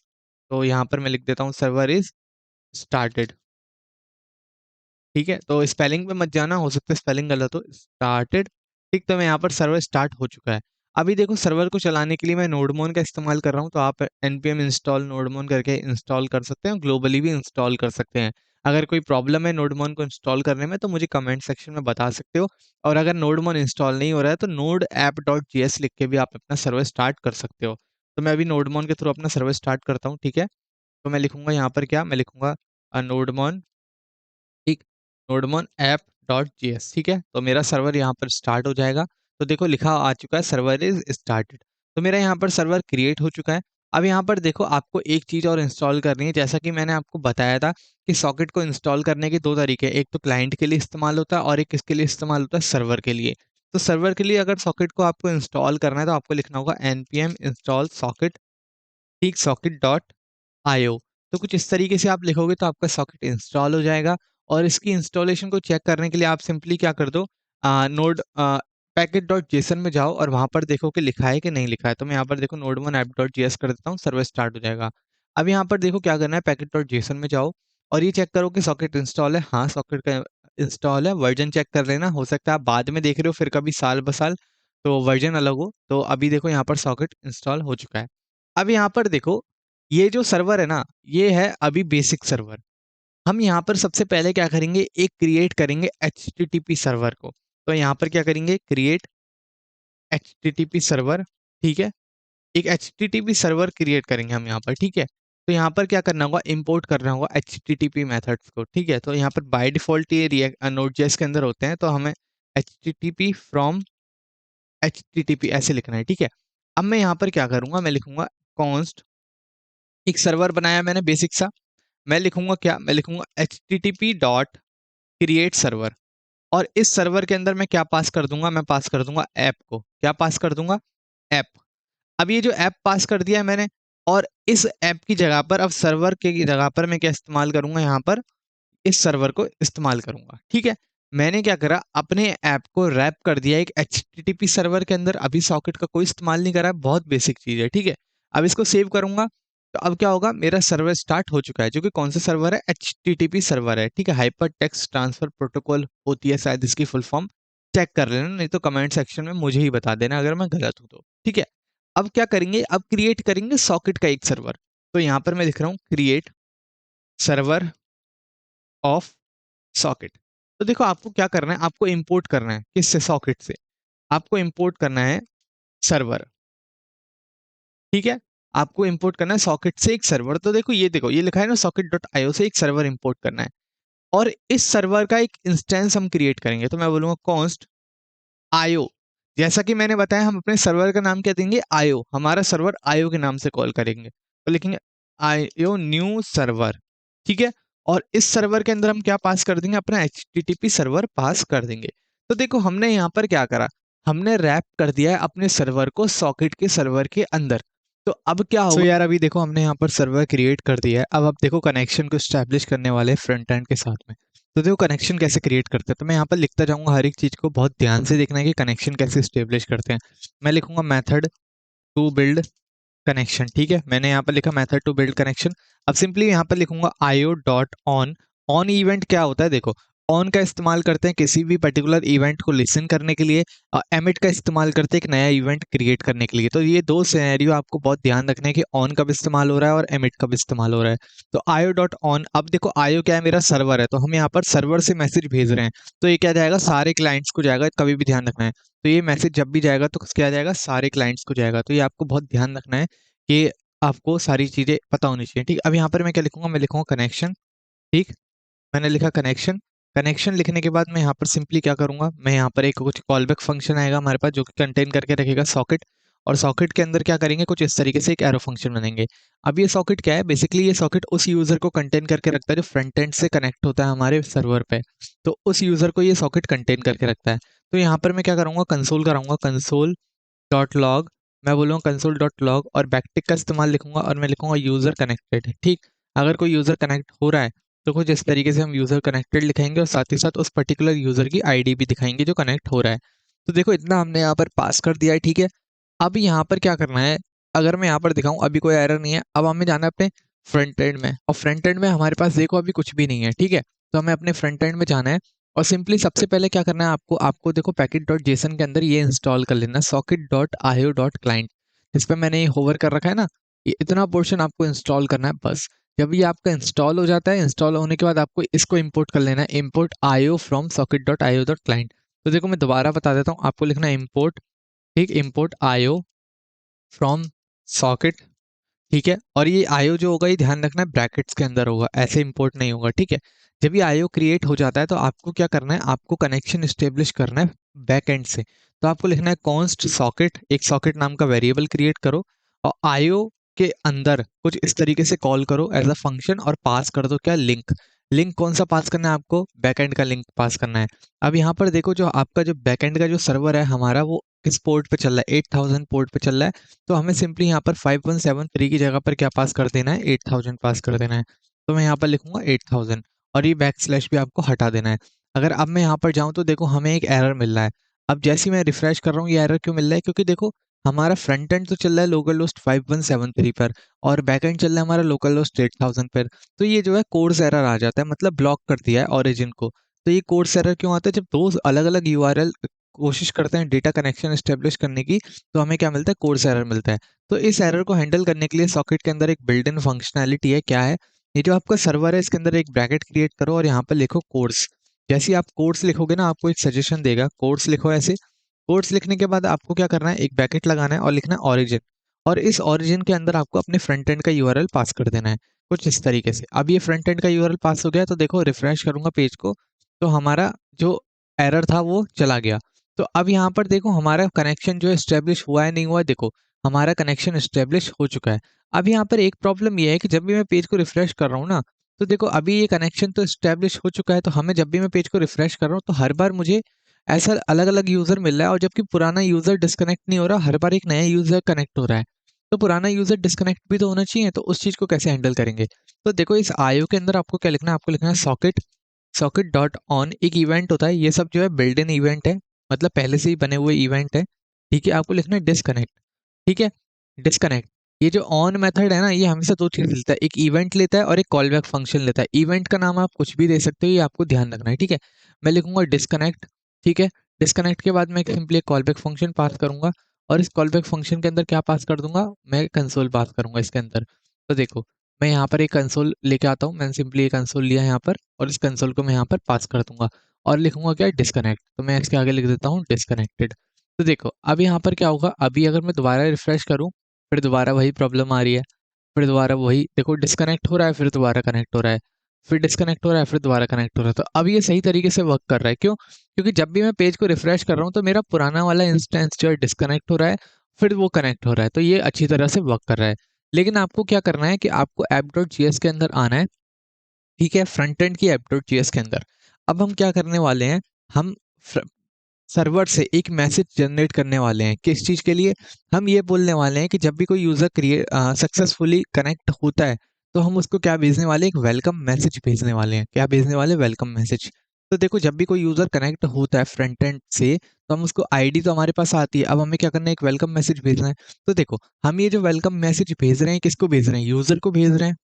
तो यहाँ पर मैं लिख देता हूँ सर्वर इज स्टार्टेड, ठीक है। तो स्पेलिंग पे मत जाना, हो सकता है स्पेलिंग गलत हो, स्टार्टेड, ठीक। तो मैं यहाँ पर सर्वर स्टार्ट हो चुका है। अभी देखो सर्वर को चलाने के लिए मैं नोडमोन का इस्तेमाल कर रहा हूँ, तो आप npm इंस्टॉल नोडमोन करके इंस्टॉल कर सकते हैं, ग्लोबली भी इंस्टॉल कर सकते हैं। अगर कोई प्रॉब्लम है नोडमोन को इंस्टॉल करने में तो मुझे कमेंट सेक्शन में बता सकते हो। और अगर नोडमोन इंस्टॉल नहीं हो रहा है तो नोड ऐप डॉट जीएस लिख के भी आप अपना सर्वर स्टार्ट कर सकते हो। तो मैं अभी नोडमोन के थ्रू अपना सर्वर स्टार्ट करता हूँ, ठीक है। तो मैं लिखूंगा यहाँ पर क्या, मैं लिखूंगा नोडमोन, ठीक, नोडमोन ऐप डॉट जीएस, ठीक है। तो मेरा सर्वर यहाँ पर स्टार्ट हो जाएगा। तो देखो लिखा आ चुका है सर्वर इज स्टार्टेड। तो मेरा यहाँ पर सर्वर क्रिएट हो चुका है। अब यहाँ पर देखो आपको एक चीज़ और इंस्टॉल करनी है, जैसा कि मैंने आपको बताया था कि सॉकेट को इंस्टॉल करने के दो तरीके हैं, एक तो क्लाइंट के लिए इस्तेमाल होता है और एक किसके लिए इस्तेमाल होता है, सर्वर के लिए। तो सर्वर के लिए अगर सॉकेट को आपको इंस्टॉल करना है तो आपको लिखना होगा npm इंस्टॉल सॉकेट, ठीक, सॉकेट डॉट आईओ। तो कुछ इस तरीके से आप लिखोगे तो आपका सॉकेट इंस्टॉल हो जाएगा। और इसकी इंस्टॉलेशन को चेक करने के लिए आप सिंपली क्या कर दो, नोड पैकेट डॉट जेसन में जाओ और वहां पर देखो कि लिखा है कि नहीं लिखा है। तो मैं यहाँ पर देखो node one app dot JS कर देता हूँ, सर्वर स्टार्ट हो जाएगा। अब यहाँ पर देखो क्या करना है, पैकेट डॉट जेसन में जाओ और ये चेक करो कि सॉकेट इंस्टॉल है। हाँ, सॉकेट का इंस्टॉल है। वर्जन चेक कर लेना, हो सकता है आप बाद में देख रहे हो फिर कभी साल बसाल तो वर्जन अलग हो। तो अभी देखो यहाँ पर सॉकेट इंस्टॉल हो चुका है। अब यहाँ पर देखो ये जो सर्वर है ना, ये है अभी बेसिक सर्वर। हम यहाँ पर सबसे पहले क्या करेंगे, एक क्रिएट करेंगे HTTP सर्वर को। तो यहाँ पर क्या करेंगे, क्रिएट HTTP सर्वर, ठीक है। एक HTTP सर्वर क्रिएट करेंगे हम यहाँ पर, ठीक है। तो यहाँ पर क्या करना होगा, इंपोर्ट करना होगा HTTP मेथड्स को, ठीक है। तो यहाँ पर बाय डिफॉल्ट ये रिएक्ट नोड.js के अंदर होते हैं, तो हमें HTTP फ्रॉम HTTP ऐसे लिखना है, ठीक है। अब मैं यहाँ पर क्या करूंगा, मैं लिखूंगा कॉन्स्ट, एक सर्वर बनाया मैंने बेसिक सा। मैं लिखूंगा क्या, मैं लिखूंगा HTTP डॉट क्रिएट सर्वर, और इस सर्वर के अंदर मैं क्या पास कर दूंगा, मैं पास कर दूंगा ऐप को। क्या पास कर दूंगा, ऐप। अब ये जो ऐप पास कर दिया है मैंने, और इस ऐप की जगह पर, अब सर्वर के जगह पर मैं क्या इस्तेमाल करूंगा, यहाँ पर इस सर्वर को इस्तेमाल करूंगा, ठीक है। मैंने क्या करा, अपने ऐप को रैप कर दिया एक HTTP सर्वर के अंदर। अभी सॉकेट का कोई इस्तेमाल नहीं करा, बहुत बेसिक चीज है, ठीक है। अब इसको सेव करूंगा तो अब क्या होगा, मेरा सर्वर स्टार्ट हो चुका है, जो कि कौन सा सर्वर है, HTTP सर्वर है, ठीक है। हाइपर टेक्स्ट ट्रांसफर प्रोटोकॉल होती है शायद इसकी फुल फॉर्म, चेक कर लेना, नहीं तो कमेंट सेक्शन में मुझे ही बता देना अगर मैं गलत हूं तो, ठीक है। अब क्या करेंगे, अब क्रिएट करेंगे सॉकेट का एक सर्वर। तो यहाँ पर मैं लिख रहा हूँ क्रिएट सर्वर ऑफ सॉकेट। तो देखो आपको क्या करना है, आपको इंपोर्ट करना है, किससे, सॉकेट से। आपको इंपोर्ट करना है सर्वर, ठीक है। आपको इंपोर्ट करना है सॉकेट से एक सर्वर। तो देखो ये लिखा है ना, सॉकेट डॉट आईओ से एक सर्वर इंपोर्ट करना है, और इस सर्वर का एक इंस्टेंस हम क्रिएट करेंगे। तो मैं बोलूंगा कॉन्स्ट आईओ। जैसा कि मैंने बताया, हम अपने सर्वर का नाम क्या देंगे, आईओ। हमारा सर्वर आईओ के नाम से कॉल करेंगे, तो लिखेंगे आईओ न्यू सर्वर, ठीक है। और इस सर्वर के अंदर हम क्या पास कर देंगे, अपना HTTP सर्वर पास कर देंगे। तो देखो हमने यहाँ पर क्या करा, हमने रैप कर दिया है अपने सर्वर को सॉकेट के सर्वर के अंदर। तो अब क्या होगा, यार अभी देखो हमने यहाँ पर सर्वर क्रिएट कर दिया है। अब आप देखो कनेक्शन को स्टैब्लिश करने वाले फ्रंट एंड के साथ में। तो देखो कनेक्शन कैसे क्रिएट करते हैं, तो मैं यहाँ पर लिखता जाऊंगा, हर एक चीज को बहुत ध्यान से देखना है कि कनेक्शन कैसे स्टेब्लिश करते हैं। मैं लिखूंगा मेथड टू बिल्ड कनेक्शन, ठीक है। मैंने यहाँ पर लिखा मेथड टू बिल्ड कनेक्शन। अब सिंपली यहाँ पर लिखूंगा IO dot on. On event क्या होता है, देखो ऑन का इस्तेमाल करते हैं किसी भी पर्टिकुलर इवेंट को लिसन करने के लिए, और एमिट का इस्तेमाल करते हैं एक नया इवेंट क्रिएट करने के लिए। तो ये दो सिनेरियो आपको बहुत ध्यान रखना है कि ऑन कब इस्तेमाल हो रहा है और एमिट कब इस्तेमाल हो रहा है। तो आयो डॉट ऑन, अब देखो आयो क्या है, मेरा सर्वर है, तो हम यहाँ पर सर्वर से मैसेज भेज रहे हैं, तो ये क्या जाएगा, सारे क्लाइंट्स को जाएगा, कभी भी ध्यान रखना है। तो ये मैसेज जब भी जाएगा तो क्या जाएगा, सारे क्लाइंट्स को जाएगा। तो ये आपको बहुत ध्यान रखना है कि आपको सारी चीज़ें पता होनी चाहिए, ठीक। अब यहाँ पर मैं क्या लिखूंगा, मैं लिखूंगा कनेक्शन, ठीक। मैंने लिखा कनेक्शन। कनेक्शन लिखने के बाद मैं यहाँ पर सिंपली क्या करूँगा, मैं यहाँ पर एक कुछ कॉलबैक फंक्शन आएगा हमारे पास जो कि कंटेन करके रखेगा सॉकेट, और सॉकेट के अंदर क्या करेंगे, कुछ इस तरीके से एक एरो फंक्शन बनेंगे। अब ये सॉकेट क्या है, बेसिकली ये सॉकेट उस यूज़र को कंटेन करके रखता है जो फ्रंट एंड से कनेक्ट होता है हमारे सर्वर पे, तो उस यूज़र को ये सॉकेट कंटेन करके रखता है। तो यहाँ पर मैं क्या करूँगा, कंसोल कराऊंगा, कंसोल डॉट लॉग, मैं बोलूँगा कंसोल डॉट लॉग, और बैकटिक का इस्तेमाल लिखूंगा और मैं लिखूंगा यूज़र कनेक्टेड, ठीक। अगर कोई यूज़र कनेक्ट हो रहा है तो कुछ इस तरीके से हम यूज़र कनेक्टेड लिखेंगे, और साथ ही साथ उस पर्टिकुलर यूज़र की आईडी भी दिखाएंगे जो कनेक्ट हो रहा है। तो देखो इतना हमने यहाँ पर पास कर दिया है, ठीक है। अब यहाँ पर क्या करना है, अगर मैं यहाँ पर दिखाऊं अभी कोई एरर नहीं है, अब हमें जाना है अपने फ्रंट एंड में, और फ्रंट एंड में हमारे पास देखो अभी कुछ भी नहीं है, ठीक है। तो हमें अपने फ्रंट एंड में जाना है, और सिंपली सबसे पहले क्या करना है आपको, आपको देखो पैकेट डॉट जेसन के अंदर ये इंस्टॉल कर लेना, socket dot IO dot client, इस पर मैंने ये होवर कर रखा है ना, ये इतना पोर्शन आपको इंस्टॉल करना है बस। जब ये आपका इंस्टॉल हो जाता है, इंस्टॉल होने के बाद आपको इसको इंपोर्ट कर लेना है, import IO from socket dot IO dot client. तो देखो मैं दोबारा बता देता हूँ, आपको लिखना है इंपोर्ट, ठीक, इंपोर्ट आईओ फ्रॉम सॉकेट, ठीक है। और ये आईओ जो होगा ये ध्यान रखना है ब्रैकेट्स के अंदर होगा, ऐसे इंपोर्ट नहीं होगा, ठीक है। जब ये आईओ क्रिएट हो जाता है तो आपको क्या करना है, आपको कनेक्शन स्टेब्लिश करना है बैक एंड से। तो आपको लिखना है कॉन्स्ट सॉकेट, एक सॉकेट नाम का वेरिएबल क्रिएट करो, और आईओ के अंदर कुछ इस तरीके से कॉल करो एज अ फंक्शन, और पास कर दो क्या, लिंक। लिंक कौन सा पास करना है आपको, बैकएंड का लिंक पास करना है। अब यहाँ पर देखो जो आपका जो बैकएंड का जो सर्वर है हमारा, वो किस पोर्ट पे चल रहा है, 8000 पोर्ट पे चल रहा है। तो हमें सिंपली यहाँ पर 5173 की जगह पर क्या पास कर देना है, 8000 पास कर देना है। तो मैं यहाँ पर लिखूंगा 8000, और ये बैक स्लैश भी आपको हटा देना है। अगर अब मैं यहाँ पर जाऊँ तो देखो हमें एक एरर मिल रहा है। अब जैसे ही मैं रिफ्रेश कर रहा हूँ, ये एरर क्यों मिल रहा है, क्योंकि देखो हमारा फ्रंट एंड तो चल रहा है लोकल होस्ट 5173 पर, और बैक एंड चल रहा है हमारा लोकल होस्ट 8000 पर। तो ये जो है कोर्स एरर आ जाता है, मतलब ब्लॉक कर दिया है ओरिजिन को। तो ये कोर्स एरर क्यों आता है, जब दो अलग अलग यूआरएल कोशिश करते हैं डेटा कनेक्शन एस्टेब्लिश करने की, तो हमें क्या मिलता है, कोर्स एरर मिलता है। तो इस एरर को हैंडल करने के लिए सॉकेट के अंदर एक बिल्ट इन फंक्शनैलिटी है, क्या है, ये जो आपका सर्वर है इसके अंदर एक ब्रैकेट क्रिएट करो और यहाँ पर लिखो कोर्स। जैसे ही आप कोर्स लिखोगे ना, आपको एक सजेशन देगा, कोर्स लिखो ऐसे। कोर्स लिखने के बाद आपको क्या करना है, एक ब्रैकेट लगाना है और लिखना है ऑरिजिन, और इस ऑरिजिन के अंदर आपको अपने फ्रंट एंड का यूआरएल पास कर देना है कुछ इस तरीके से। अब ये फ्रंट एंड का यूआरएल पास हो गया, तो देखो रिफ्रेश करूंगा पेज को, तो हमारा जो एरर था वो चला गया। तो अब यहाँ पर देखो हमारा कनेक्शन जो एस्टेब्लिश हुआ है नहीं हुआ है, देखो हमारा कनेक्शन एस्टेब्लिश हो चुका है। अब यहाँ पर एक प्रॉब्लम ये है कि जब भी मैं पेज को रिफ्रेश कर रहा हूँ ना, तो देखो अभी ये कनेक्शन तो एस्टेब्लिश हो चुका है, तो हमें जब भी मैं पेज को रिफ्रेश कर रहा हूँ तो हर बार मुझे ऐसा अलग अलग यूजर मिल रहा है, और जबकि पुराना यूजर डिस्कनेक्ट नहीं हो रहा, हर बार एक नया यूजर कनेक्ट हो रहा है। तो पुराना यूजर डिस्कनेक्ट भी तो होना चाहिए, तो उस चीज को कैसे हैंडल करेंगे। तो देखो इस आईओ के अंदर आपको क्या लिखना है, आपको लिखना है सॉकेट, सॉकेट डॉट ऑन एक इवेंट होता है, ये सब जो है बिल्ड इन इवेंट है, मतलब पहले से ही बने हुए इवेंट है, ठीक है। आपको लिखना है डिस्कनेक्ट, ठीक है, डिस्कनेक्ट। ये जो ऑन मेथड है ना, ये हमेशा दो चीज लेता है, एक इवेंट लेता है और एक कॉल बैक फंक्शन लेता है। इवेंट का नाम आप कुछ भी दे सकते हो, ये आपको ध्यान रखना है, ठीक है। मैं लिखूंगा डिस्कनेक्ट, ठीक है। डिस्कनेक्ट के बाद मैं सिंपली एक कॉल बैक फंक्शन पास करूंगा, और इस कॉल बैक फंक्शन के अंदर क्या पास कर दूंगा, मैं कंसोल पास करूंगा इसके अंदर। तो देखो मैं यहाँ पर एक कंसोल लेके आता हूँ, मैंने सिंपली एक कंसोल लिया यहाँ पर, और इस कंसोल को मैं यहाँ पर पास कर दूंगा, और लिखूंगा क्या, डिस्कनेक्ट। तो मैं इसके आगे लिख देता हूँ डिस्कनेक्टेड। तो देखो अब यहाँ पर क्या होगा, अभी अगर मैं दोबारा रिफ्रेश करूँ, फिर दोबारा वही प्रॉब्लम आ रही है, फिर दोबारा वही देखो डिस्कनेक्ट हो रहा है, फिर दोबारा कनेक्ट हो रहा है, फिर डिस्कनेक्ट हो रहा है, फिर दोबारा कनेक्ट हो रहा है। तो अब ये सही तरीके से वर्क कर रहा है, क्यों, क्योंकि जब भी मैं पेज को रिफ्रेश कर रहा हूँ तो मेरा पुराना वाला इंस्टेंस जो है डिस्कनेक्ट हो रहा है, फिर वो कनेक्ट हो रहा है, तो ये अच्छी तरह से वर्क कर रहा है। लेकिन आपको क्या करना है कि आपको app.js के अंदर आना है, ठीक है, फ्रंट एंड की app.js के अंदर। अब हम क्या करने वाले हैं, हम सर्वर से एक मैसेज जनरेट करने वाले हैं, किस चीज़ के लिए, हम ये बोलने वाले हैं कि जब भी कोई यूज़र सक्सेसफुली कनेक्ट होता है, तो हम उसको क्या भेजने वाले हैं, एक वेलकम मैसेज भेजने वाले हैं। क्या भेजने वाले, वेलकम मैसेज। तो देखो जब भी कोई यूज़र कनेक्ट होता है फ्रंट एंड से, तो हम उसको आईडी तो हमारे पास आती है, अब हमें क्या करना है, एक वेलकम मैसेज भेजना है। तो देखो हम ये जो वेलकम मैसेज भेज रहे हैं, किसको भेज रहे हैं, यूज़र को भेज रहे हैं,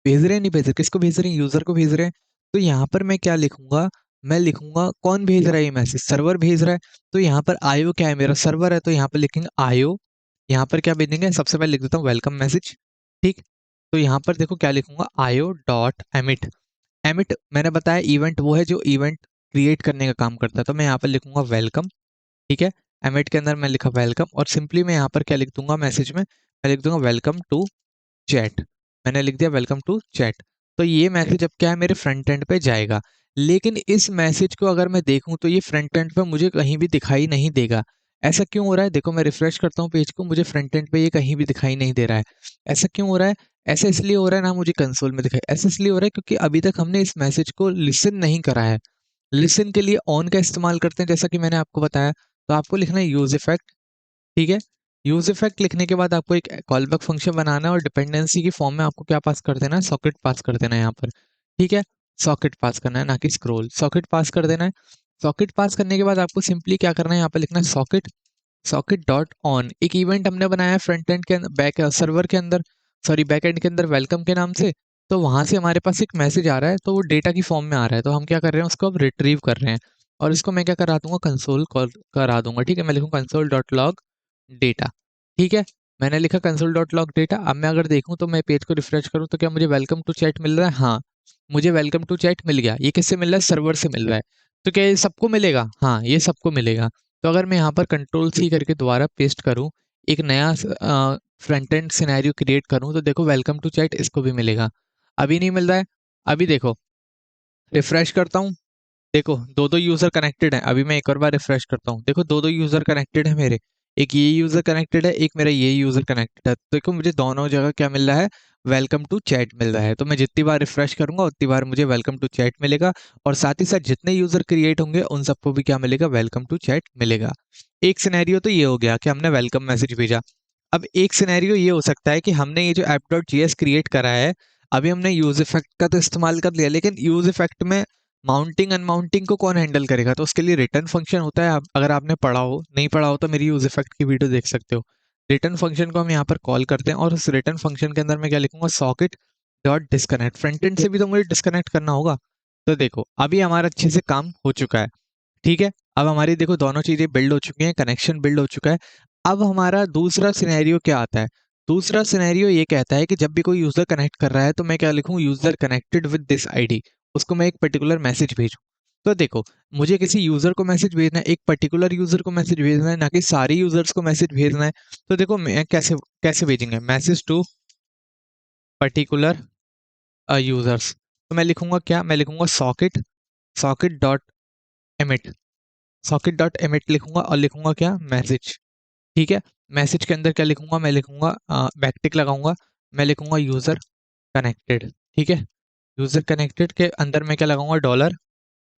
भेज रहे हैं नहीं भेज रहे, किसको भेज रहे हैं, यूज़र को भेज रहे हैं। तो यहाँ पर मैं क्या लिखूंगा, मैं लिखूंगा कौन भेज रहा है ये मैसेज, सर्वर भेज रहा है। तो यहाँ पर आयो क्या है, मेरा सर्वर है, तो यहाँ पर लिखेंगे आयो। यहाँ पर क्या भेजेंगे, सबसे पहले लिख देता हूँ वेलकम मैसेज। ठीक, तो यहाँ पर देखो क्या लिखूंगा, आयो डॉट एमिट। एमिट मैंने बताया इवेंट वो है जो इवेंट क्रिएट करने का काम करता है, तो मैं यहाँ पर लिखूंगा वेलकम। ठीक है, एमिट के अंदर मैं लिखा वेलकम, और सिंपली मैं यहाँ पर क्या लिख दूंगा मैसेज में, मैं लिख दूंगा वेलकम टू चैट। मैंने लिख दिया वेलकम टू चैट। तो ये मैसेज अब क्या है, मेरे फ्रंट एंड पे जाएगा। लेकिन इस मैसेज को अगर मैं देखूं तो ये फ्रंट एंड पे मुझे कहीं भी दिखाई नहीं देगा। ऐसा क्यों हो रहा है, देखो मैं रिफ्रेश करता हूँ पेज को, मुझे फ्रंट एंड पे ये कहीं भी दिखाई नहीं दे रहा है। ऐसा क्यों हो रहा है, ऐसा इसलिए हो रहा है ना मुझे कंसोल में दिखाई, ऐसा इसलिए हो रहा है क्योंकि अभी तक हमने इस मैसेज को लिसन नहीं करा है। लिसन के लिए ऑन का इस्तेमाल करते हैं, जैसा कि मैंने आपको बताया। तो आपको लिखना है यूज इफेक्ट। ठीक है, यूज इफेक्ट लिखने के बाद आपको एक कॉल बैक फंक्शन बनाना है, और डिपेंडेंसी की फॉर्म में आपको क्या पास कर देना है, सॉकेट पास कर देना है यहाँ पर। ठीक है, सॉकेट पास करना है, ना कि स्क्रोल, सॉकेट पास कर देना है। सॉकेट पास करने के बाद आपको सिंपली क्या करना है, यहाँ पर लिखना है सॉकेट, सॉकेट डॉट ऑन। एक इवेंट हमने बनाया है फ्रंट एंड के अंदर, बैक सर्वर के अंदर, सॉरी बैक एंड के अंदर, वेलकम के नाम से। तो वहां से हमारे पास एक मैसेज आ रहा है, तो वो डेटा की फॉर्म में आ रहा है, तो हम क्या कर रहे हैं, उसको अब रिट्रीव कर रहे हैं। और इसको मैं क्या करा दूंगा, कंसोल कॉल करा दूंगा। ठीक है, मैं लिखूँ कंसोल डॉट लॉग डेटा। ठीक है, मैंने लिखा कंसोल डॉट लॉग डेटा। अब मैं अगर देखूं तो मैं पेज को रिफ्रेश करूं तो क्या मुझे वेलकम टू चैट मिल रहा है, हाँ मुझे वेलकम टू चैट मिल गया। ये किससे मिल रहा है, सर्वर से मिल रहा है। तो क्या ये सबको मिलेगा, हाँ ये सबको मिलेगा। तो अगर मैं यहाँ पर कंट्रोल सी करके दोबारा पेस्ट करूँ, एक नया फ्रंट एंड सिनेरियो क्रिएट करूँ, तो देखो वेलकम टू चैट इसको भी मिलेगा। अभी नहीं मिल रहा है, अभी देखो रिफ्रेश करता हूँ, देखो दो दो यूजर कनेक्टेड है। अभी मैं एक और बार रिफ्रेश करता हूँ, देखो दो दो यूजर कनेक्टेड है मेरे, एक ये यूजर कनेक्टेड है, एक मेरा ये यूजर कनेक्टेड है। तो देखो मुझे दोनों जगह क्या मिल रहा है, वेलकम टू चैट मिल रहा है। तो मैं जितनी बार रिफ्रेश करूंगा उतनी बार मुझे वेलकम टू चैट मिलेगा, और साथ ही साथ जितने यूजर क्रिएट होंगे उन सबको भी क्या मिलेगा, वेलकम टू चैट मिलेगा। एक सिनेरियो तो ये हो गया कि हमने वेलकम मैसेज भेजा। अब एक सिनेरियो ये हो सकता है कि हमने ये जो app dot G S create करा है, अभी हमने यूज इफेक्ट का तो इस्तेमाल कर लिया, लेकिन यूज इफेक्ट में माउंटिंग अनमाउंटिंग को कौन हैंडल करेगा, तो उसके लिए रिटर्न फंक्शन होता है। अगर आपने पढ़ा हो, नहीं पढ़ा हो तो मेरी यूज इफेक्ट की वीडियो देख सकते हो। रिटर्न फंक्शन को हम यहाँ पर कॉल करते हैं, और उस रिटर्न फंक्शन के अंदर मैं क्या लिखूंगा, socket dot disconnect. Front end से भी तो मुझे डिस्कनेक्ट करना होगा। तो देखो अभी हमारा अच्छे से काम हो चुका है। ठीक है, अब हमारी देखो दोनों चीजें बिल्ड हो चुकी हैं, कनेक्शन बिल्ड हो चुका है। अब हमारा दूसरा सिनेरियो क्या आता है, दूसरा सिनेरियो ये कहता है कि जब भी कोई यूजर कनेक्ट कर रहा है तो मैं क्या लिखूं, user connected with this ID, उसको मैं एक पर्टिकुलर मैसेज भेजूं। तो देखो मुझे किसी यूजर को मैसेज भेजना है, एक पर्टिकुलर यूजर को मैसेज भेजना है, ना कि सारे यूजर्स को मैसेज भेजना है। तो देखो मैं कैसे कैसे भेजेंगे, मैसेज टू पर्टिकुलर यूजर्स। तो मैं लिखूंगा क्या, मैं लिखूंगा socket, socket dot emit, socket dot emit लिखूंगा, और लिखूंगा क्या, मैसेज। ठीक है, मैसेज के अंदर क्या लिखूंगा, मैं लिखूंगा बैकटिक लगाऊंगा, मैं लिखूंगा यूजर कनेक्टेड। ठीक है, यूजर कनेक्टेड के अंदर मैं क्या लगाऊंगा, डॉलर।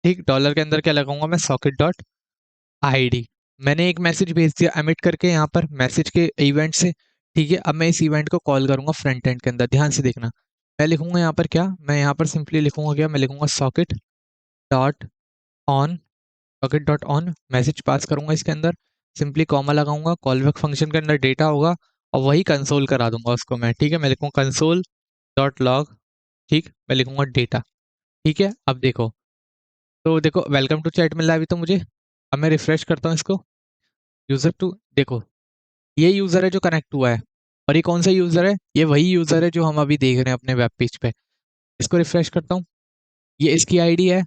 ठीक, डॉलर के अंदर क्या लगाऊंगा, मैं सॉकेट डॉट आईडी। मैंने एक मैसेज भेज दिया एमिट करके यहाँ पर मैसेज के इवेंट से। ठीक है, अब मैं इस इवेंट को कॉल करूंगा फ्रंट एंड के अंदर, ध्यान से देखना। मैं लिखूंगा यहाँ पर क्या, मैं यहाँ पर सिंपली लिखूंगा क्या, मैं लिखूंगा socket dot on, socket dot on, message pass करूंगा इसके अंदर, सिंपली कॉमा लगाऊंगा, कॉल बैक फंक्शन के अंदर डेटा होगा, और वही कंसोल करा दूंगा उसको मैं। ठीक है, मैं लिखूंगा कंसोल डॉट लॉग, ठीक मैं लिखूंगा डेटा। ठीक है, अब देखो, तो देखो वेलकम टू चैट मिल रहा है अभी तो मुझे। अब मैं रिफ्रेश करता हूँ इसको, यूजर टू, देखो ये यूजर है जो कनेक्ट हुआ है, और ये कौन सा यूजर है, ये वही यूजर है जो हम अभी देख रहे हैं अपने वेब पेज पे। इसको रिफ्रेश करता हूँ, ये इसकी आईडी है,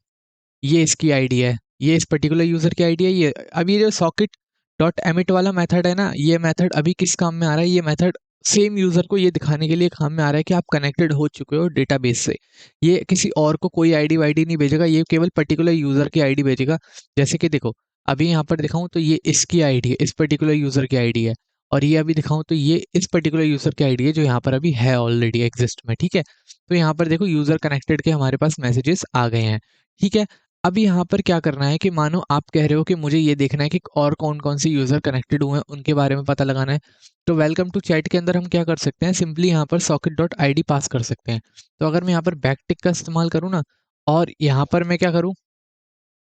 ये इसकी आईडी है, ये इस पर्टिकुलर यूजर की आईडी है। ये अब ये जो सॉकेट डॉट एमिट वाला मेथड है ना, ये मेथड अभी किस काम में आ रहा है, ये मेथड सेम यूजर को ये दिखाने के लिए काम में आ रहा है कि आप कनेक्टेड हो चुके हो डेटाबेस से। ये किसी और को कोई आईडी वाईडी नहीं भेजेगा, ये केवल पर्टिकुलर यूजर की आईडी भेजेगा। जैसे कि देखो अभी यहाँ पर दिखाऊं तो ये इसकी आईडी है, इस पर्टिकुलर यूजर की आईडी है, और ये अभी दिखाऊं तो ये इस पर्टिकुलर यूजर की आईडी है जो यहाँ पर अभी है ऑलरेडी एग्जिस्ट में। ठीक है, तो यहाँ पर देखो यूजर कनेक्टेड के हमारे पास मैसेजेस आ गए हैं। ठीक है, अब यहाँ पर क्या करना है कि मानो आप कह रहे हो कि मुझे ये देखना है कि और कौन कौन से यूजर कनेक्टेड हुए हैं, उनके बारे में पता लगाना है। तो वेलकम टू चैट के अंदर हम क्या कर सकते हैं, सिंपली यहाँ पर सॉकेट डॉट आई डी पास कर सकते हैं। तो अगर मैं यहाँ पर बैकटिक का इस्तेमाल करूँ ना, और यहाँ पर मैं क्या करूँ,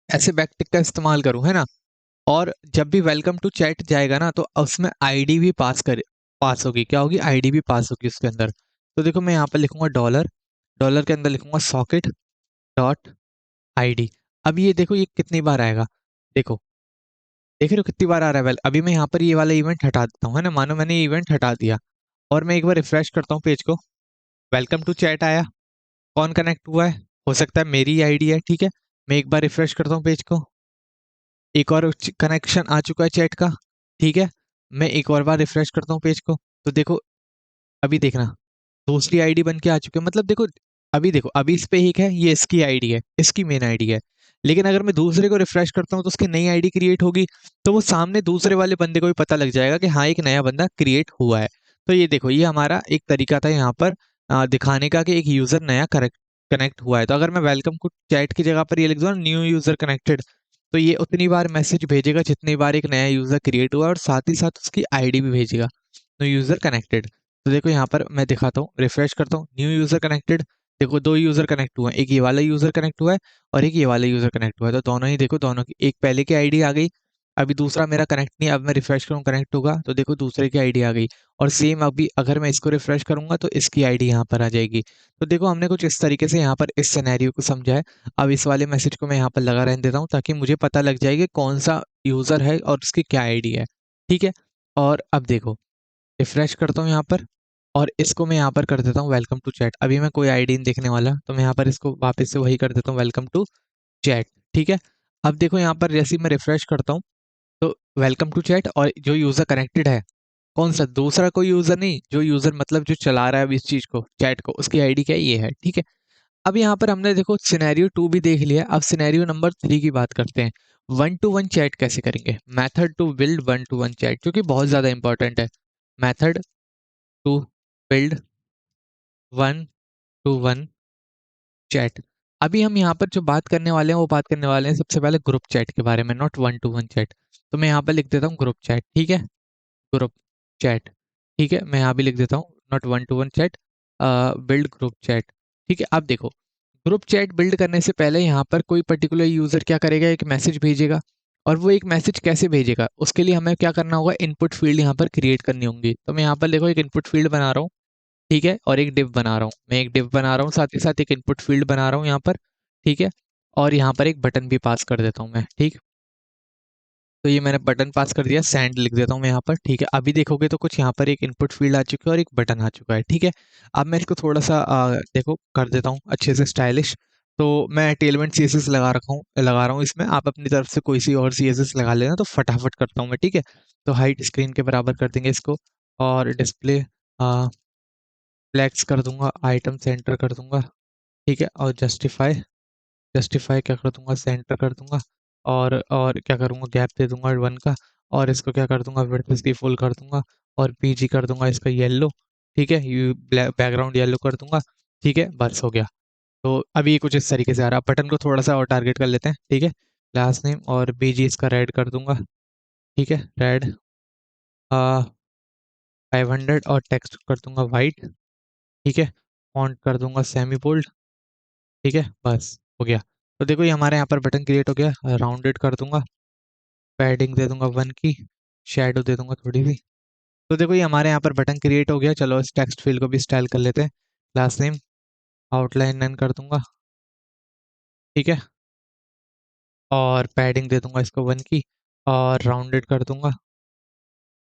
ऐसे बैकटिक का इस्तेमाल करूँ, है ना, और जब भी वेलकम टू चैट जाएगा ना, तो उसमें आईडी भी पास होगी, क्या होगी, आईडी भी पास होगी उसके अंदर। तो देखो मैं यहाँ पर लिखूंगा डॉलर, डॉलर के अंदर लिखूंगा सॉकेट डॉट आईडी। अब ये देखो ये कितनी बार आएगा, देखो देख रहे हो कितनी बार आ रहा है। वेल अभी मैं यहाँ पर ये वाला इवेंट हटा देता हूँ, है ना, मानो मैंने ये इवेंट हटा दिया और मैं एक बार रिफ्रेश करता हूँ पेज को, वेलकम टू चैट आया। कौन कनेक्ट हुआ है, हो सकता है मेरी आईडी है, ठीक है। मैं एक बार रिफ्रेश करता हूँ पेज को, एक और कनेक्शन आ चुका है चैट का, ठीक है। मैं एक और बार रिफ्रेश करता हूँ पेज को, तो देखो अभी देखना दूसरी आईडी बन के आ चुकी है। मतलब देखो अभी देखो, अभी इस पे एक है, ये इसकी आईडी है, इसकी मेन आईडी है। लेकिन अगर मैं दूसरे को रिफ्रेश करता हूँ तो उसकी नई आईडी क्रिएट होगी, तो वो सामने दूसरे वाले बंदे को भी पता लग जाएगा कि हाँ एक नया बंदा क्रिएट हुआ है। तो ये देखो ये हमारा एक तरीका था यहाँ पर दिखाने का कि एक यूजर नया करेक्ट कनेक्ट हुआ है। तो अगर मैं वेलकम को चैट की जगह पर ये लिख दूँ न्यू यूजर कनेक्टेड, तो ये उतनी बार मैसेज भेजेगा जितनी बार एक नया यूजर क्रिएट हुआ है, और साथ ही साथ उसकी आईडी भी भेजेगा, न्यू यूजर कनेक्टेड। तो देखो यहाँ पर मैं दिखाता हूँ, रिफ्रेश करता हूँ, न्यू यूजर कनेक्टेड। देखो दो यूजर कनेक्ट हुए हैं, एक ये वाला यूजर कनेक्ट हुआ है और एक ये वाला यूजर कनेक्ट हुआ है। तो दोनों ही देखो, दोनों की एक पहले की आईडी आ गई, अभी दूसरा मेरा कनेक्ट नहीं है। अब मैं रिफ्रेश करूँ कनेक्ट होगा, तो देखो दूसरे की आईडी आ गई। और सेम अभी अगर मैं इसको रिफ्रेश करूंगा तो इसकी आईडी यहाँ पर आ जाएगी। तो देखो हमने कुछ इस तरीके से यहाँ पर इस सिनेरियो को समझा है। अब इस वाले मैसेज को मैं यहाँ पर लगा रहने देता हूँ ताकि मुझे पता लग जाए कि कौन सा यूजर है और उसकी क्या आईडी है, ठीक है। और अब देखो रिफ्रेश करता हूँ यहाँ पर, और इसको मैं यहाँ पर कर देता हूँ वेलकम टू चैट। अभी मैं कोई आईडी नहीं देखने वाला, तो मैं यहाँ पर इसको वापस से वही कर देता हूँ वेलकम टू चैट, ठीक है। अब देखो यहाँ पर जैसे ही मैं रिफ्रेश करता हूँ तो वेलकम टू चैट, और जो यूजर कनेक्टेड है कौन सा, दूसरा कोई यूजर नहीं, जो यूजर मतलब जो चला रहा है अभी इस चीज को चैट को, उसकी आईडी क्या है, ये है, ठीक है। अब यहाँ पर हमने देखो सिनेरियो 2 भी देख लिया, अब सिनेरियो नंबर 3 की बात करते हैं। वन टू वन चैट कैसे करेंगे, method to build one to one chat, जो कि बहुत ज्यादा इंपॉर्टेंट है। Method to build one to one chat. अभी हम यहाँ पर जो बात करने वाले हैं वो बात करने वाले हैं सबसे पहले ग्रुप चैट के बारे में, not one to one chat. तो मैं यहाँ पर लिख देता हूँ ग्रुप चैट, ठीक है, ग्रुप चैट, ठीक है। मैं यहाँ भी लिख देता हूँ not one to one chat, build group chat, ठीक है। अब देखो ग्रुप चैट बिल्ड करने से पहले यहाँ पर कोई पर्टिकुलर यूजर क्या करेगा, एक मैसेज भेजेगा। और वो एक मैसेज कैसे भेजेगा, उसके लिए हमें क्या करना होगा, इनपुट फील्ड यहाँ पर क्रिएट करनी होंगी। तो मैं यहाँ पर देखो एक इनपुट फील्ड बना रहा हूँ, ठीक है, और एक डिव बना रहा हूँ, मैं एक डिव बना रहा हूँ, साथ ही साथ एक इनपुट फील्ड बना रहा हूँ यहाँ पर, ठीक है। और यहाँ पर एक बटन भी पास कर देता हूँ मैं, ठीक। तो ये मैंने बटन पास कर दिया, सेंड लिख देता हूँ मैं यहाँ पर, ठीक है। अभी देखोगे तो कुछ यहाँ पर एक इनपुट फील्ड आ चुका है और एक बटन आ चुका है, ठीक है। अब मैं इसको थोड़ा सा देखो कर देता हूँ अच्छे से स्टाइलिश। तो मैं टेलमेंट सीएसएस लगा रहा हूँ इसमें, आप अपनी तरफ से कोई सी और सीएसएस लगा लेना, तो फटाफट करता हूँ मैं, ठीक है। तो हाइट स्क्रीन के बराबर कर देंगे इसको, और डिस्प्ले फ्लैक्स कर दूंगा, आइटम सेंटर कर दूंगा, ठीक है। और जस्टिफाई जस्टिफाई क्या कर दूंगा, सेंटर कर दूंगा। और क्या करूंगा, गैप दे दूंगा 1 का। और इसको क्या कर दूंगा, विड्थ इसकी फुल कर दूंगा, और पीजी कर दूंगा इसका येलो, ठीक है, यू बैकग्राउंड येलो कर दूंगा, ठीक है, बस हो गया। तो अभी ये कुछ इस तरीके से आ रहा है। बटन को थोड़ा सा और टारगेट कर लेते हैं, ठीक है, लास्ट नेम और बीजी इसका रेड कर दूंगा, ठीक है, रेड 500, और टेक्स्ट कर दूंगा वाइट, ठीक है, फॉन्ट कर दूंगा सेमी बोल्ड, ठीक है, बस हो गया। तो देखो ये हमारे यहाँ पर बटन क्रिएट हो गया, राउंडेड कर दूंगा, पैडिंग दे दूंगा 1 की, शेडो दे दूंगा थोड़ी सी। तो देखो ये हमारे यहाँ पर बटन क्रिएट हो गया। चलो इस टेक्स्ट फील्ड को भी स्टाइल कर लेते हैं, लास्ट नेम आउटलाइन नन कर दूंगा, ठीक है, और पैडिंग दे दूंगा इसको 1 की, और राउंडेड कर दूंगा,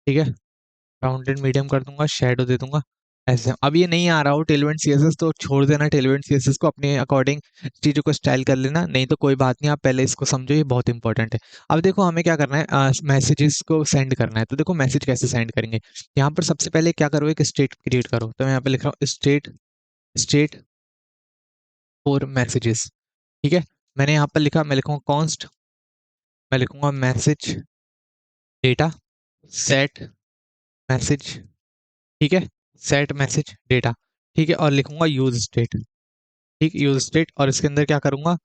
ठीक है, राउंडेड मीडियम कर दूंगा, शेडो दे दूंगा ऐसे। अब ये नहीं आ रहा हो टेलवेंट सीएसएस, तो छोड़ देना टेलवेंट सीएसएस को, अपने अकॉर्डिंग चीज़ों को स्टाइल कर लेना, नहीं तो कोई बात नहीं, आप पहले इसको समझो, ये बहुत इंपॉर्टेंट है। अब देखो हमें क्या करना है, मैसेजेस को सेंड करना है। तो देखो मैसेज कैसे सेंड करेंगे, यहाँ पर सबसे पहले क्या करो, एक स्टेट क्रिएट करो। तो मैं यहाँ पे लिख रहा हूँ स्टेट स्टेट फॉर मैसेजेस, ठीक है। मैंने यहाँ पर लिखा, मैं लिखूंगा कॉन्स्ट, मैं लिखूंगा मैसेज डेटा सेट मैसेज, ठीक है, सेट मैसेज डेटा, ठीक है, और लिखूंगा यूज स्टेट, ठीक, यूज स्टेट। और इसके अंदर क्या करूंगा,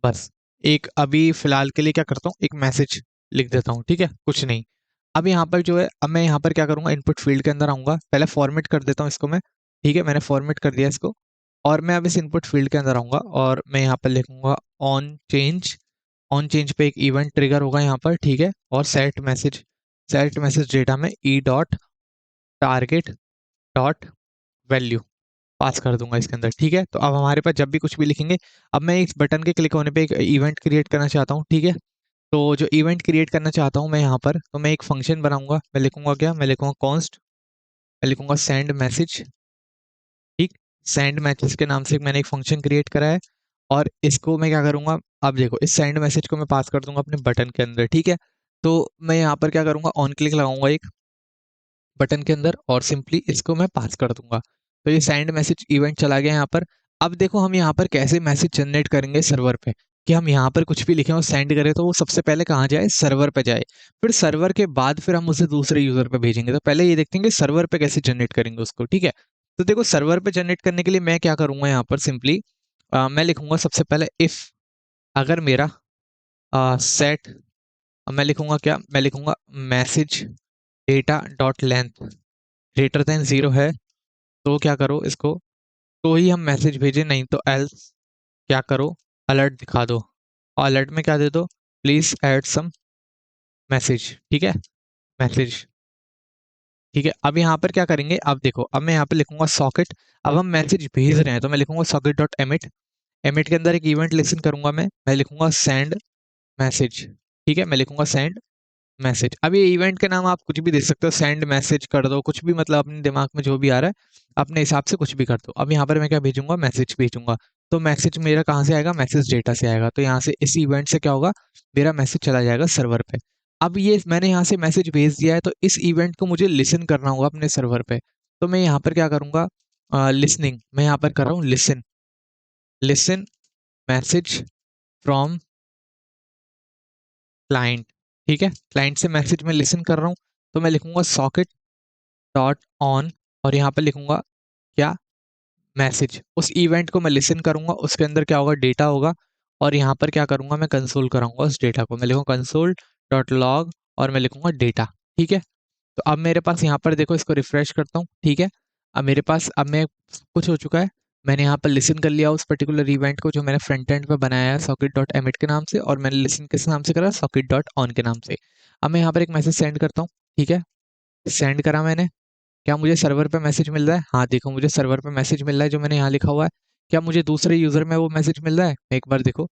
बस एक अभी फिलहाल के लिए क्या करता हूँ, एक मैसेज लिख देता हूँ, ठीक है, कुछ नहीं। अब यहाँ पर जो है, अब मैं यहाँ पर क्या करूंगा, इनपुट फील्ड के अंदर आऊंगा, पहले फॉर्मेट कर देता हूँ इसको मैं, ठीक है, मैंने फॉर्मेट कर दिया इसको। और मैं अब इस इनपुट फील्ड के अंदर आऊंगा, और मैं यहाँ पर लिखूंगा ऑन चेंज पे एक इवेंट ट्रिगर होगा यहाँ पर, ठीक है, और सेट मैसेज डेटा में e dot target dot value, pass कर दूंगा इसके अंदर, ठीक है। तो अब हमारे पास जब भी कुछ भी लिखेंगे, अब मैं इस बटन के क्लिक होने पे एक इवेंट क्रिएट करना चाहता हूँ, ठीक है। तो जो इवेंट क्रिएट करना चाहता हूँ मैं यहाँ पर, तो मैं एक फंक्शन बनाऊंगा। मैं लिखूंगा क्या, मैं लिखूंगा कॉन्स्ट, मैं लिखूंगा सेंड मैसेज, ठीक। सेंड मैसेज के नाम से मैंने एक फंक्शन क्रिएट करा है, और इसको मैं क्या करूंगा, अब देखो इस सेंड मैसेज को मैं पास कर दूंगा अपने बटन के अंदर, ठीक है। तो मैं यहाँ पर क्या करूंगा, ऑन क्लिक लगाऊंगा एक बटन के अंदर, और सिंपली इसको मैं पास कर दूंगा। तो ये सेंड मैसेज इवेंट चला गया यहाँ पर। अब देखो हम यहाँ पर कैसे मैसेज जनरेट करेंगे सर्वर पे, कि हम यहाँ पर कुछ भी लिखें और सेंड करें तो वो सबसे पहले कहाँ जाए, सर्वर पे जाए। फिर सर्वर के बाद फिर हम उसे दूसरे यूजर पे भेजेंगे। तो पहले ये देखते हैं कि सर्वर पे कैसे जनरेट करेंगे उसको, ठीक है। तो देखो सर्वर पे जनरेट करने के लिए मैं क्या करूंगा, यहाँ पर सिंपली मैं लिखूंगा सबसे पहले इफ, अगर मेरा सेट, मैं लिखूंगा क्या, मैं लिखूंगा message data dot length greater than 0 है, तो क्या करो इसको, तो ही हम मैसेज भेजें, नहीं तो एल्स क्या करो, अलर्ट दिखा दो। और अलर्ट में क्या दे दो, प्लीज ऐड सम मैसेज, ठीक है, मैसेज, ठीक है। अब यहाँ पर क्या करेंगे, अब देखो अब मैं यहाँ पे लिखूंगा सॉकेट। अब हम मैसेज भेज रहे हैं तो मैं लिखूंगा सॉकेट डॉट एमिट, एमिट के अंदर एक इवेंट लिसन करूंगा मैं लिखूंगा सेंड मैसेज, ठीक है। मैं लिखूंगा सेंड मैसेज। अब ये इवेंट के नाम आप कुछ भी दे सकते हो, सेंड मैसेज कर दो, कुछ भी, मतलब अपने दिमाग में जो भी आ रहा है अपने हिसाब से कुछ भी कर दो। अब यहाँ पर मैं क्या भेजूंगा, मैसेज भेजूंगा। तो मैसेज मेरा कहाँ से आएगा, मैसेज डेटा से आएगा। तो यहाँ से इस इवेंट से क्या होगा, मेरा मैसेज चला जाएगा सर्वर पे। अब ये मैंने यहाँ से मैसेज भेज दिया है, तो इस इवेंट को मुझे लिसन करना होगा अपने सर्वर पे। तो मैं यहाँ पर क्या करूंगा, लिसनिंग, मैं यहाँ पर कर रहा हूँ listen, listen message from client, ठीक है। क्लाइंट से मैसेज में लिसन कर रहा हूँ, तो मैं लिखूंगा सॉकेट डॉट ऑन, और यहाँ पर लिखूंगा क्या, मैसेज। उस इवेंट को मैं लिसन करूंगा, उसके अंदर क्या होगा, डेटा होगा, और यहाँ पर क्या करूंगा, मैं कंसोल कराऊंगा उस डेटा को। मैं लिखूंगा कंसोल डॉट लॉग, और मैं लिखूंगा डेटा, ठीक है। तो अब मेरे पास यहाँ पर देखो, इसको रिफ्रेश करता हूँ, ठीक है। अब मेरे पास, अब मैं कुछ हो चुका है, मैंने यहाँ पर लिसन कर लिया उस पर्टिकुलर इवेंट को जो मैंने फ्रंट एंड पे बनाया है सॉकेट डॉट एमिट के नाम से, और मैंने लिसन किस नाम से करा, सॉकेट डॉट ऑन के नाम से। अब मैं यहाँ पर एक मैसेज सेंड करता हूँ, ठीक है। सेंड करा मैंने, क्या मुझे सर्वर पे मैसेज मिल रहा है, हाँ देखो मुझे सर्वर पे मैसेज मिल रहा है जो मैंने यहाँ लिखा हुआ है। क्या मुझे दूसरे यूजर में वो मैसेज मिल रहा है, एक बार देखो।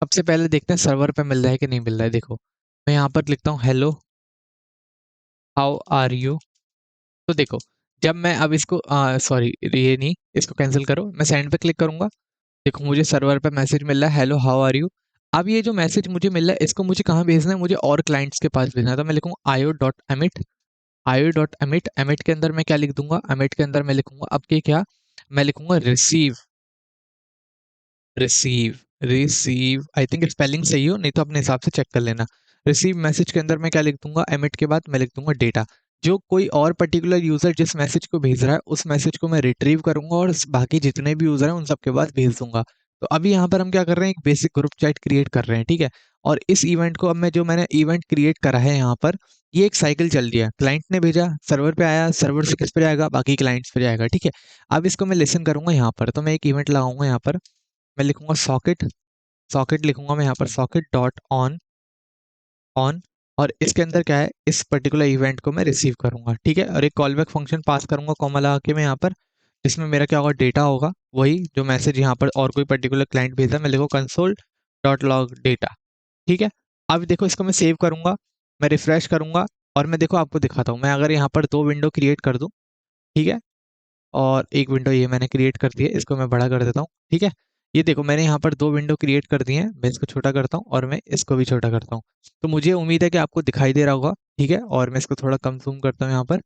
सबसे पहले देखते हैं सर्वर पे मिल रहा है कि नहीं मिल रहा है। देखो मैं यहाँ पर लिखता हूँ हेलो हाउ आर यू। तो देखो जब मैं अब इसको, सॉरी ये नहीं, इसको कैंसिल करो, मैं सेंड पे क्लिक करूंगा। देखो मुझे सर्वर पे मैसेज मिल रहा है हेलो हाउ आर यू। अब ये जो मैसेज मुझे मिल रहा है इसको मुझे कहाँ भेजना है, मुझे और क्लाइंट्स के पास भेजना है। तो मैं लिखूंगा आयो डॉट एमिट, आयो डॉट एमिट, एमिट के अंदर मैं क्या लिख दूंगा, एमिट के अंदर मैं लिखूंगा अब के क्या, मैं लिखूंगा receive, receive, receive, I think spelling सही हो, नहीं तो अपने हिसाब से चेक कर लेना। रिसीव मैसेज के अंदर मैं क्या लिख दूंगा, एमिट के बाद मैं लिख दूंगा डेटा। जो कोई और पर्टिकुलर यूजर जिस मैसेज को भेज रहा है उस मैसेज को मैं रिट्रीव करूंगा, और बाकी जितने भी यूजर हैं उन सबके पास भेज दूंगा। तो अभी यहाँ पर हम क्या कर रहे हैं, एक बेसिक ग्रुप चैट क्रिएट कर रहे हैं, ठीक है। और इस इवेंट को अब मैं, जो मैंने इवेंट क्रिएट करा है यहाँ पर, ये एक साइकिल चल रही है, क्लाइंट ने भेजा सर्वर पे आया, सर्वर से किस पे जाएगा, बाकी क्लाइंट्स पे जाएगा, ठीक है। अब इसको मैं लिसन करूंगा यहाँ पर, तो मैं एक इवेंट लगाऊंगा यहाँ पर, मैं लिखूंगा सॉकेट, सॉकेट लिखूंगा मैं यहाँ पर सॉकेट डॉट ऑन, ऑन, और इसके अंदर क्या है, इस पर्टिकुलर इवेंट को मैं रिसीव करूंगा, ठीक है। और एक कॉलबैक फंक्शन पास करूंगा कॉमा लगा के मैं यहाँ पर, जिसमें मेरा क्या होगा, डेटा होगा, वही जो मैसेज यहाँ पर और कोई पर्टिकुलर क्लाइंट भेजा, मैं लिखूँ कंसोल डॉट लॉग डेटा, ठीक है। अब देखो इसको मैं सेव करूंगा, मैं रिफ्रेश करूंगा, और मैं देखो आपको दिखाता हूँ, मैं अगर यहाँ पर दो विंडो क्रिएट कर दूँ, ठीक है। और एक विंडो ये मैंने क्रिएट कर दी है, इसको मैं बड़ा कर देता हूँ, ठीक है। ये देखो मैंने यहाँ पर दो विंडो क्रिएट कर दी हैं, मैं इसको छोटा करता हूँ और मैं इसको भी छोटा करता हूँ। तो मुझे उम्मीद है कि आपको दिखाई दे रहा होगा, ठीक है। और मैं इसको थोड़ा कम जूम करता हूँ यहाँ पर,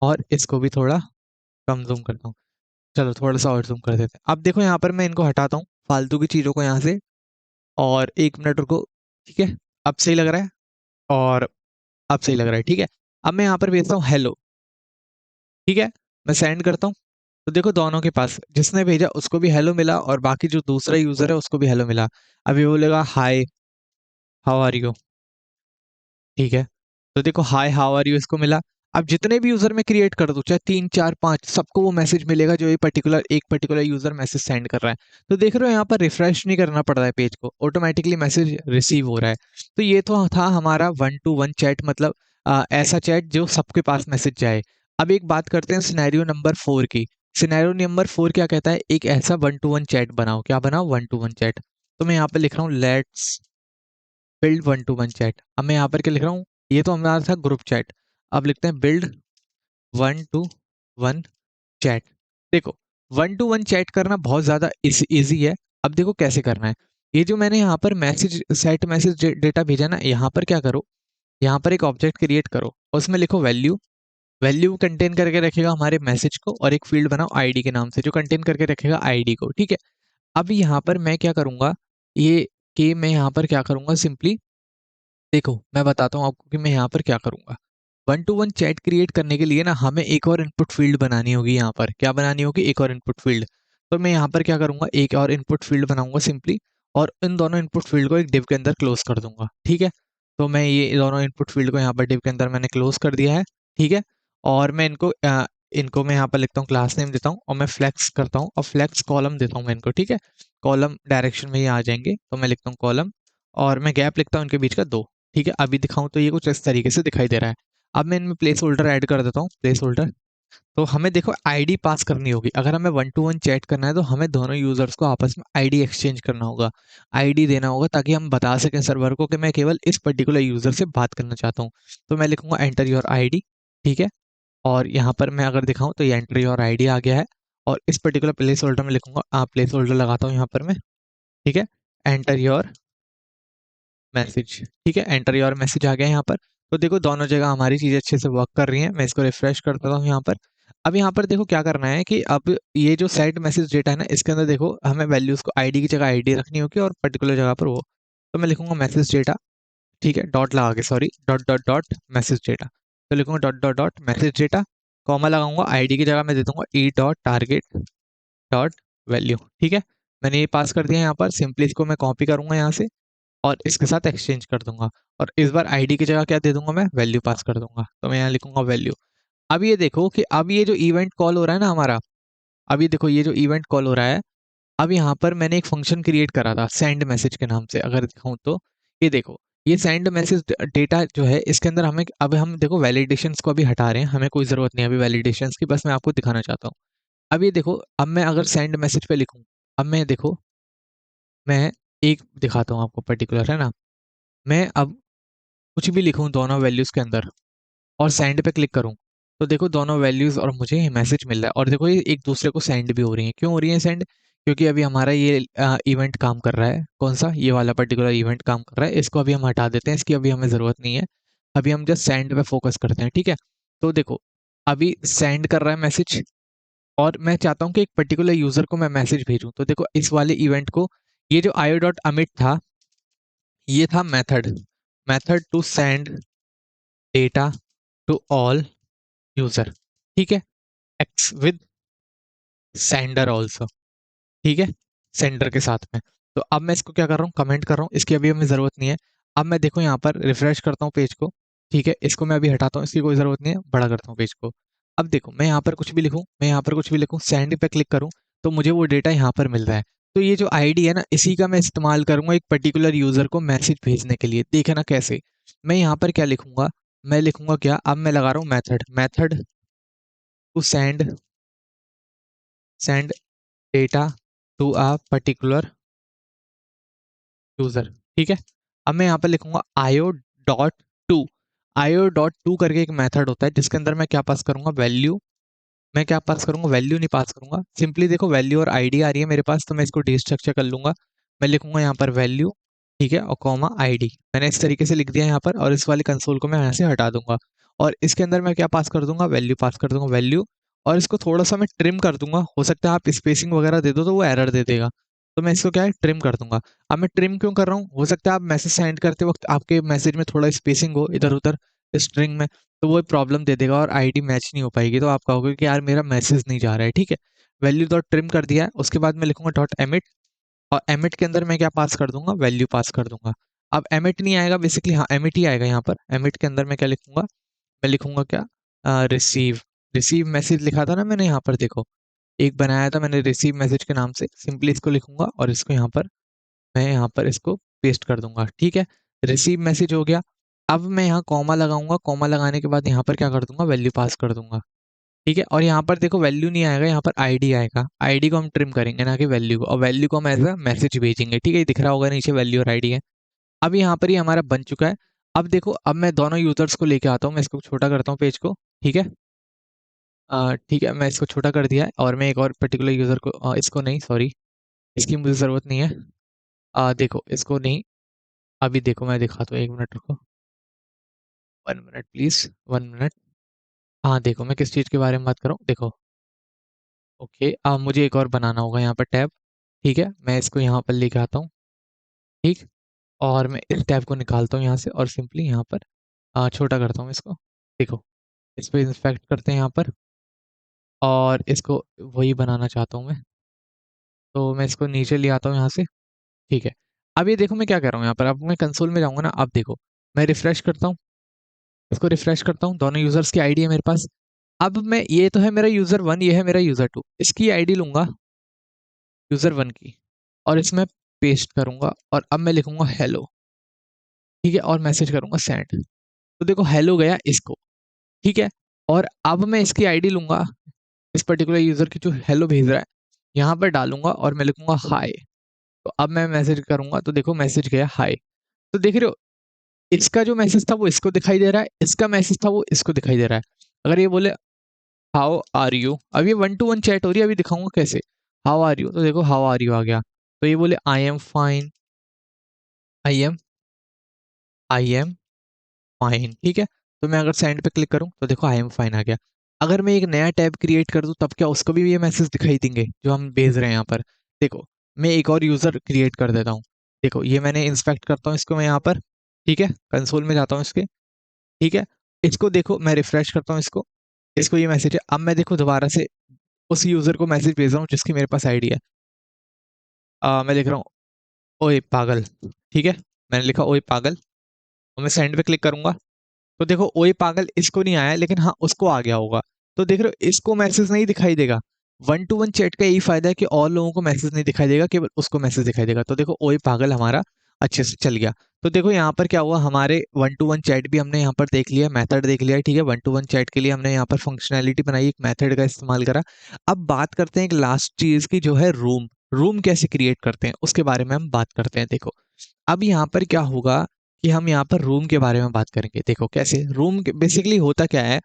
और इसको भी थोड़ा कम जूम करता हूँ। चलो थोड़ा सा और जूम कर देते हैं। अब देखो यहाँ पर मैं इनको हटाता हूँ फालतू की चीज़ों को यहाँ से, और 1 मिनट रुको, ठीक है। अब सही लग रहा है, और अब सही लग रहा है, ठीक है। अब मैं यहाँ पर भेजता हूँ हेलो, ठीक है। मैं सेंड करता हूँ, तो देखो दोनों के पास, जिसने भेजा उसको भी हेलो मिला, और बाकी जो दूसरा यूजर है उसको भी हेलो मिला। अभी बोलेगा हाय हाउ आर यू, ठीक है। तो देखो हाय हाउ आर यू इसको मिला। अब जितने भी यूजर मैं क्रिएट कर दूं, चाहे 3 4 5, सबको वो मैसेज मिलेगा जो ये पर्टिकुलर एक पर्टिकुलर यूजर मैसेज सेंड कर रहा है। तो देख रहे हो यहाँ पर रिफ्रेश नहीं करना पड़ रहा है पेज को, ऑटोमेटिकली मैसेज रिसीव हो रहा है। तो ये तो था हमारा 1 to 1 चैट, मतलब ऐसा चैट जो सबके पास मैसेज जाए। अब एक बात करते हैं सिनेरियो नंबर 4 की। सिनेरियो नंबर 4 क्या कहता है, एक ऐसा 1-to-1 चैट बनाओ। क्या बनाओ? 1-to-1 chat. तो मैं यहाँ पे लिख रहा हूँ लेट्स बिल्ड 1-to-1 चैट। अब मैं यहाँ पर क्या लिख रहा हूँ, ये तो हमारा था ग्रुप चैट, अब लिखते हैं बिल्ड 1-to-1 चैट। देखो 1-to-1 चैट करना बहुत ज़्यादा ईजी है। अब देखो कैसे करना है। ये जो मैंने यहाँ पर मैसेज सेट मैसेज डेटा भेजा ना, यहाँ पर क्या करो, यहाँ पर एक ऑब्जेक्ट क्रिएट करो और उसमें लिखो वैल्यू। वैल्यू कंटेन करके रखेगा हमारे मैसेज को, और एक फील्ड बनाओ आईडी के नाम से जो कंटेन करके रखेगा आईडी को। ठीक है, अब यहाँ पर मैं क्या करूँगा, ये कि मैं यहाँ पर क्या करूँगा, सिंपली देखो मैं बताता हूँ आपको कि मैं यहाँ पर क्या करूँगा। 1-to-1 चैट क्रिएट करने के लिए ना हमें एक और इनपुट फील्ड बनानी होगी। यहाँ पर क्या बनानी होगी? एक और इनपुट फील्ड। तो मैं यहाँ पर क्या करूँगा, एक और इनपुट फील्ड बनाऊंगा सिंपली, और इन दोनों इनपुट फील्ड को एक डिव के अंदर क्लोज कर दूंगा। ठीक है, तो मैं ये दोनों इनपुट फील्ड को यहाँ पर डिव के अंदर मैंने क्लोज कर दिया है। ठीक है, और मैं इनको मैं यहाँ पर लिखता हूँ, क्लास नेम देता हूँ, और मैं फ्लेक्स करता हूँ, और फ्लेक्स कॉलम देता हूँ मैं इनको। ठीक है, कॉलम डायरेक्शन में ये आ जाएंगे, तो मैं लिखता हूँ कॉलम, और मैं गैप लिखता हूँ इनके बीच का 2। ठीक है, अभी दिखाऊं तो ये कुछ इस तरीके से दिखाई दे रहा है। अब मैं इनमें प्लेस होल्डर ऐड कर देता हूँ, प्लेस होल्डर। तो हमें देखो आईडी पास करनी होगी। अगर हमें 1-to-1 चैट करना है तो हमें दोनों यूजर्स को आपस में आईडी एक्सचेंज करना होगा, आईडी देना होगा, ताकि हम बता सकें सर्वर को कि मैं केवल इस पर्टिकुलर यूजर से बात करना चाहता हूँ। तो मैं लिखूंगा एंटर योर आईडी। ठीक है, और यहाँ पर मैं अगर दिखाऊं तो ये एंटर योर आईडी आ गया है, और इस पर्टिकुलर प्लेस होल्डर में लिखूंगा, प्लेस होल्डर लगाता हूँ यहाँ पर मैं। ठीक है, एंटर योर मैसेज। ठीक है, एंटर योर मैसेज आ गया यहाँ पर। तो देखो दोनों जगह हमारी चीज़ें अच्छे से वर्क कर रही हैं। मैं इसको रिफ्रेश कर देता हूँ यहाँ पर। अब यहाँ पर देखो क्या करना है कि अब ये जो सेट मैसेज डेटा है ना, इसके अंदर देखो हमें वैल्यूज को आईडी की जगह आईडी रखनी होगी, और पर्टिकुलर जगह पर वो। तो मैं लिखूंगा मैसेज डेटा। ठीक है, डॉट लगा के, sorry, dot dot dot message data. तो लिखूंगा dot dot dot message data, comma लगाऊंगा, आईडी की जगह मैं दे दूंगा ई डॉट टारगेट डॉट वैल्यू। ठीक है, मैंने ये पास कर दिया यहाँ पर। सिंपली इसको मैं कॉपी करूंगा यहाँ से, और इसके साथ एक्सचेंज कर दूंगा, और इस बार आईडी की जगह क्या दे दूंगा, मैं वैल्यू पास कर दूंगा। तो मैं यहाँ लिखूंगा वैल्यू। अब ये देखो कि अब ये जो इवेंट कॉल हो रहा है ना हमारा, अब ये देखो ये जो इवेंट कॉल हो रहा है, अब यहाँ पर मैंने एक फंक्शन क्रिएट करा था सेंड मैसेज के नाम से। अगर दिखाऊं तो ये देखो, ये सेंड मैसेज डेटा जो है, इसके अंदर हमें अब हम देखो वैलिडेशंस को अभी हटा रहे हैं, हमें कोई ज़रूरत नहीं है अभी वैलिडेशंस की, बस मैं आपको दिखाना चाहता हूँ। अब ये देखो, अब मैं अगर सेंड मैसेज पे लिखूँ, अब मैं देखो, मैं एक दिखाता हूँ आपको पर्टिकुलर, है ना। मैं अब कुछ भी लिखूँ दोनों वैल्यूज़ के अंदर, और सेंड पे क्लिक करूँ, तो देखो दोनों वैल्यूज़ और मुझे मैसेज मिल रहा है, और देखो ये एक दूसरे को सेंड भी हो रही हैं। क्यों हो रही है सेंड? क्योंकि अभी हमारा ये इवेंट काम कर रहा है। कौन सा? ये वाला पर्टिकुलर इवेंट काम कर रहा है। इसको अभी हम हटा देते हैं, इसकी अभी हमें ज़रूरत नहीं है। अभी हम जस्ट सेंड पे फोकस करते हैं। ठीक है, तो देखो अभी सेंड कर रहा है मैसेज, और मैं चाहता हूँ कि एक पर्टिकुलर यूज़र को मैं मैसेज भेजूँ। तो देखो इस वाले इवेंट को, ये जो आयो डॉट अमिट था, ये था method, method to send data to all user. ठीक है, एक्स विद सेंडर ऑल्सो। ठीक है, सेंडर के साथ में। तो अब मैं इसको क्या कर रहा हूँ, कमेंट कर रहा हूँ, इसकी अभी हमें ज़रूरत नहीं है। अब मैं देखो यहाँ पर रिफ्रेश करता हूँ पेज को। ठीक है, इसको मैं अभी हटाता हूँ, इसकी कोई ज़रूरत नहीं है, बड़ा करता हूँ पेज को। अब देखो मैं यहाँ पर कुछ भी लिखूँ, मैं यहाँ पर कुछ भी लिखूँ, सेंड पे क्लिक करूँ, तो मुझे वो डेटा यहाँ पर मिल रहा है। तो ये जो आईडी है ना, इसी का मैं इस्तेमाल करूँगा एक पर्टिकुलर यूज़र को मैसेज भेजने के लिए। देखे ना कैसे। मैं यहाँ पर क्या लिखूँगा, मैं लिखूँगा क्या, अब मैं लगा रहा हूँ method, method to send data to a particular user. ठीक है, अब मैं यहाँ पर लिखूंगा io.to। io.to करके एक मेथड होता है, जिसके अंदर मैं क्या पास करूंगा, वैल्यू। मैं क्या पास करूंगा, वैल्यू नहीं पास करूंगा। सिंपली देखो वैल्यू और आईडी आ रही है मेरे पास, तो मैं इसको डिस्ट्रक्चर कर लूंगा। मैं लिखूंगा यहाँ पर वैल्यू। ठीक है, और कॉमा आईडी मैंने इस तरीके से लिख दिया यहाँ पर, और इस वाले कंसोल को मैं यहाँ से हटा दूंगा, और इसके अंदर मैं क्या पास कर दूंगा, वैल्यू पास कर दूंगा, वैल्यू। और इसको थोड़ा सा मैं ट्रिम कर दूंगा, हो सकता है आप स्पेसिंग वगैरह दे दो तो वो एरर दे देगा। तो मैं इसको क्या है, ट्रिम कर दूंगा। अब मैं ट्रिम क्यों कर रहा हूँ, हो सकता है आप मैसेज सेंड करते वक्त आपके मैसेज में थोड़ा स्पेसिंग हो इधर उधर स्ट्रिंग में, तो वो प्रॉब्लम दे देगा और आईडी मैच नहीं हो पाएगी, तो आप कहोगे कि यार मेरा मैसेज नहीं जा रहा है। ठीक है, वैल्यू डॉट ट्रिम कर दिया है। उसके बाद मैं लिखूंगा डॉट एमिट, और एमिट के अंदर मैं क्या पास कर दूंगा, वैल्यू पास कर दूंगा। अब एमिट नहीं आएगा बेसिकली, हाँ एमिट ही आएगा यहाँ पर। एमिट के अंदर मैं क्या लिखूंगा, मैं लिखूंगा क्या, रिसीव। रिसीव मैसेज लिखा था ना मैंने यहाँ पर, देखो एक बनाया था मैंने रिसीव मैसेज के नाम से। सिंपली इसको लिखूंगा, और इसको यहाँ पर मैं यहाँ पर इसको पेस्ट कर दूंगा। ठीक है, रिसीव मैसेज हो गया। अब मैं यहाँ कॉमा लगाऊंगा, कॉमा लगाने के बाद यहाँ पर क्या कर दूंगा, वैल्यू पास कर दूंगा। ठीक है। और यहाँ पर देखो वैल्यू नहीं आएगा, यहाँ पर आईडी आएगा। आईडी को हम ट्रिम करेंगे ना कि वैल्यू को, और वैल्यू को हम एज अ मैसेज भेजेंगे। ठीक है, ये दिख रहा होगा नीचे वैल्यू और आईडी है। अब यहाँ पर ही हमारा बन चुका है। अब देखो, अब मैं दोनों यूजर्स को लेके आता हूँ, मैं इसको छोटा करता हूँ पेज को। ठीक है, ठीक है, मैं इसको छोटा कर दिया है, और मैं एक और पर्टिकुलर यूजर को इसको नहीं, सॉरी, इसकी मुझे ज़रूरत नहीं है। देखो इसको नहीं, अभी देखो मैं दिखाता हूँ, 1 मिनट रुको, 1 मिनट प्लीज, 1 मिनट। हाँ देखो, मैं किस चीज़ के बारे में बात कर रहा हूँ, देखो। ओके, अब मुझे एक और बनाना होगा यहाँ पर टैब। ठीक है, मैं इसको यहाँ पर लेके आता हूँ। ठीक, और मैं इस टैब को निकालता हूँ यहाँ से, और सिंपली यहाँ पर छोटा करता हूँ इसको। देखो, इस पर इंस्पेक्ट करते हैं यहाँ पर, और इसको वही बनाना चाहता हूँ मैं, तो मैं इसको नीचे ले आता हूँ यहाँ से। ठीक है, अब ये देखो मैं क्या कर रहा हूँ यहाँ पर, अब मैं कंसोल में जाऊँगा ना, अब देखो मैं रिफ्रेश करता हूँ, इसको रिफ्रेश करता हूँ, दोनों यूजर्स की आईडी है मेरे पास। अब मैं, ये तो है मेरा यूजर 1, ये है मेरा यूजर 2, इसकी आईडी लूंगा यूजर 1 की, और इसमें पेस्ट करूंगा, और अब मैं लिखूंगा हेलो। ठीक है, और मैसेज करूंगा सेंड। तो देखो हेलो गया इसको। ठीक है, और अब मैं इसकी आईडी लूंगा, इस पर्टिकुलर यूजर की जो हेलो भेज रहा है, यहाँ पर डालूंगा, और मैं लिखूंगा हाय। तो अब मैं मैसेज करूंगा, तो देखो मैसेज गया हाय। तो देख रहे हो, इसका जो मैसेज था वो इसको दिखाई दे रहा है, इसका मैसेज था वो इसको दिखाई दे रहा है। अगर ये बोले हाउ आर यू, अब ये 1 to 1 चैट हो रही है, अभी दिखाऊंगा कैसे। हाउ आर यू, तो देखो हाउ आर यू आ गया। तो ये बोले I am fine, I am I am fine. ठीक है, तो मैं अगर सेंड पे क्लिक करूं, तो देखो आई एम फाइन आ गया। अगर मैं एक नया टैब क्रिएट कर दूं, तब क्या उसको भी ये मैसेज दिखाई देंगे जो हम भेज रहे हैं यहाँ पर। देखो, मैं एक और यूजर क्रिएट कर देता हूँ। देखो, ये मैंने इंस्पेक्ट करता हूँ इसको मैं यहाँ पर। ठीक है, कंसोल में जाता हूँ इसके। ठीक है, इसको देखो मैं रिफ्रेश करता हूँ इसको, इसको ये मैसेज है। अब मैं देखो दोबारा से उस यूजर को मैसेज भेज रहा हूँ जिसकी मेरे पास आईडी है। मैं लिख रहा हूँ ओए पागल। ठीक है, मैंने लिखा ओए पागल, और मैं सेंड पे क्लिक करूंगा। तो देखो ओए पागल इसको नहीं आया, लेकिन हाँ उसको आ गया होगा। तो देख रहे हो, इसको मैसेज नहीं दिखाई देगा। 1 to 1 चैट का यही फायदा है कि और लोगों को मैसेज नहीं दिखाई देगा, केवल उसको मैसेज दिखाई देगा। तो देखो ओए पागल हमारा अच्छे से चल गया। तो देखो यहाँ पर क्या हुआ, हमारे 1 to 1 चैट भी हमने यहाँ पर देख लिया, मेथड देख लिया। ठीक है, 1 to 1 चैट के लिए हमने यहाँ पर फंक्शनैलिटी बनाई, एक मेथड का इस्तेमाल करा। अब बात करते हैं एक लास्ट चीज की, जो है रूम। रूम कैसे क्रिएट करते हैं उसके बारे में हम बात करते हैं। देखो, अब यहाँ पर क्या होगा कि हम यहाँ पर रूम के बारे में बात करेंगे। देखो कैसे रूम बेसिकली होता क्या है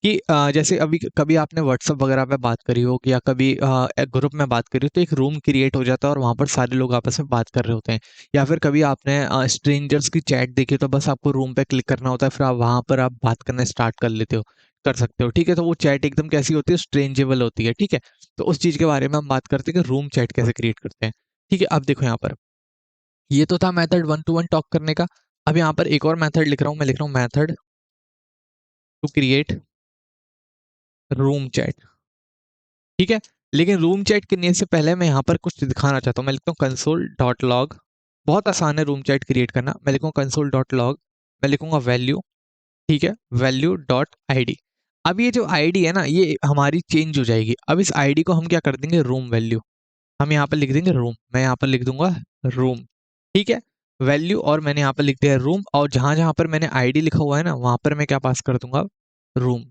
कि जैसे अभी कभी आपने व्हाट्सअप वगैरह पे बात करी हो, या कभी एक ग्रुप में बात करी हो, तो एक रूम क्रिएट हो जाता है, और वहाँ पर सारे लोग आपस में बात कर रहे होते हैं। या फिर कभी आपने स्ट्रेंजर्स की चैट देखी, तो बस आपको रूम पे क्लिक करना होता है, फिर आप वहाँ पर आप बात करना स्टार्ट कर लेते हो, कर सकते हो। ठीक है, तो वो चैट एकदम कैसी होती है, स्ट्रेंजेबल होती है। ठीक है, तो उस चीज़ के बारे में हम बात करते हैं कि रूम चैट कैसे क्रिएट करते हैं। ठीक है, अब देखो यहाँ पर, ये तो था मेथड 1 to 1 टॉक करने का। अब यहाँ पर एक और मेथड लिख रहा हूँ, मैं लिख रहा हूँ method to create room chat. ठीक है, लेकिन रूम चैट करने से पहले मैं यहाँ पर कुछ दिखाना चाहता हूँ। मैं लिखता हूँ कंसोल डॉट लॉग। बहुत आसान है रूम चैट क्रिएट करना। मैं लिखूँगा कंसोल डॉट लॉग, मैं लिखूँगा वैल्यू। ठीक है, वैल्यू डॉट आईडी। अब ये जो आईडी है ना, ये हमारी चेंज हो जाएगी। अब इस आईडी को हम क्या कर देंगे, रूम वैल्यू। हम यहाँ पर लिख देंगे रूम, मैं यहाँ पर लिख दूंगा रूम। ठीक है, वैल्यू, और मैंने यहाँ पर लिख दिया रूम, और जहां जहां पर मैंने आईडी लिखा हुआ है ना, वहां पर मैं क्या पास कर दूंगा, रूम।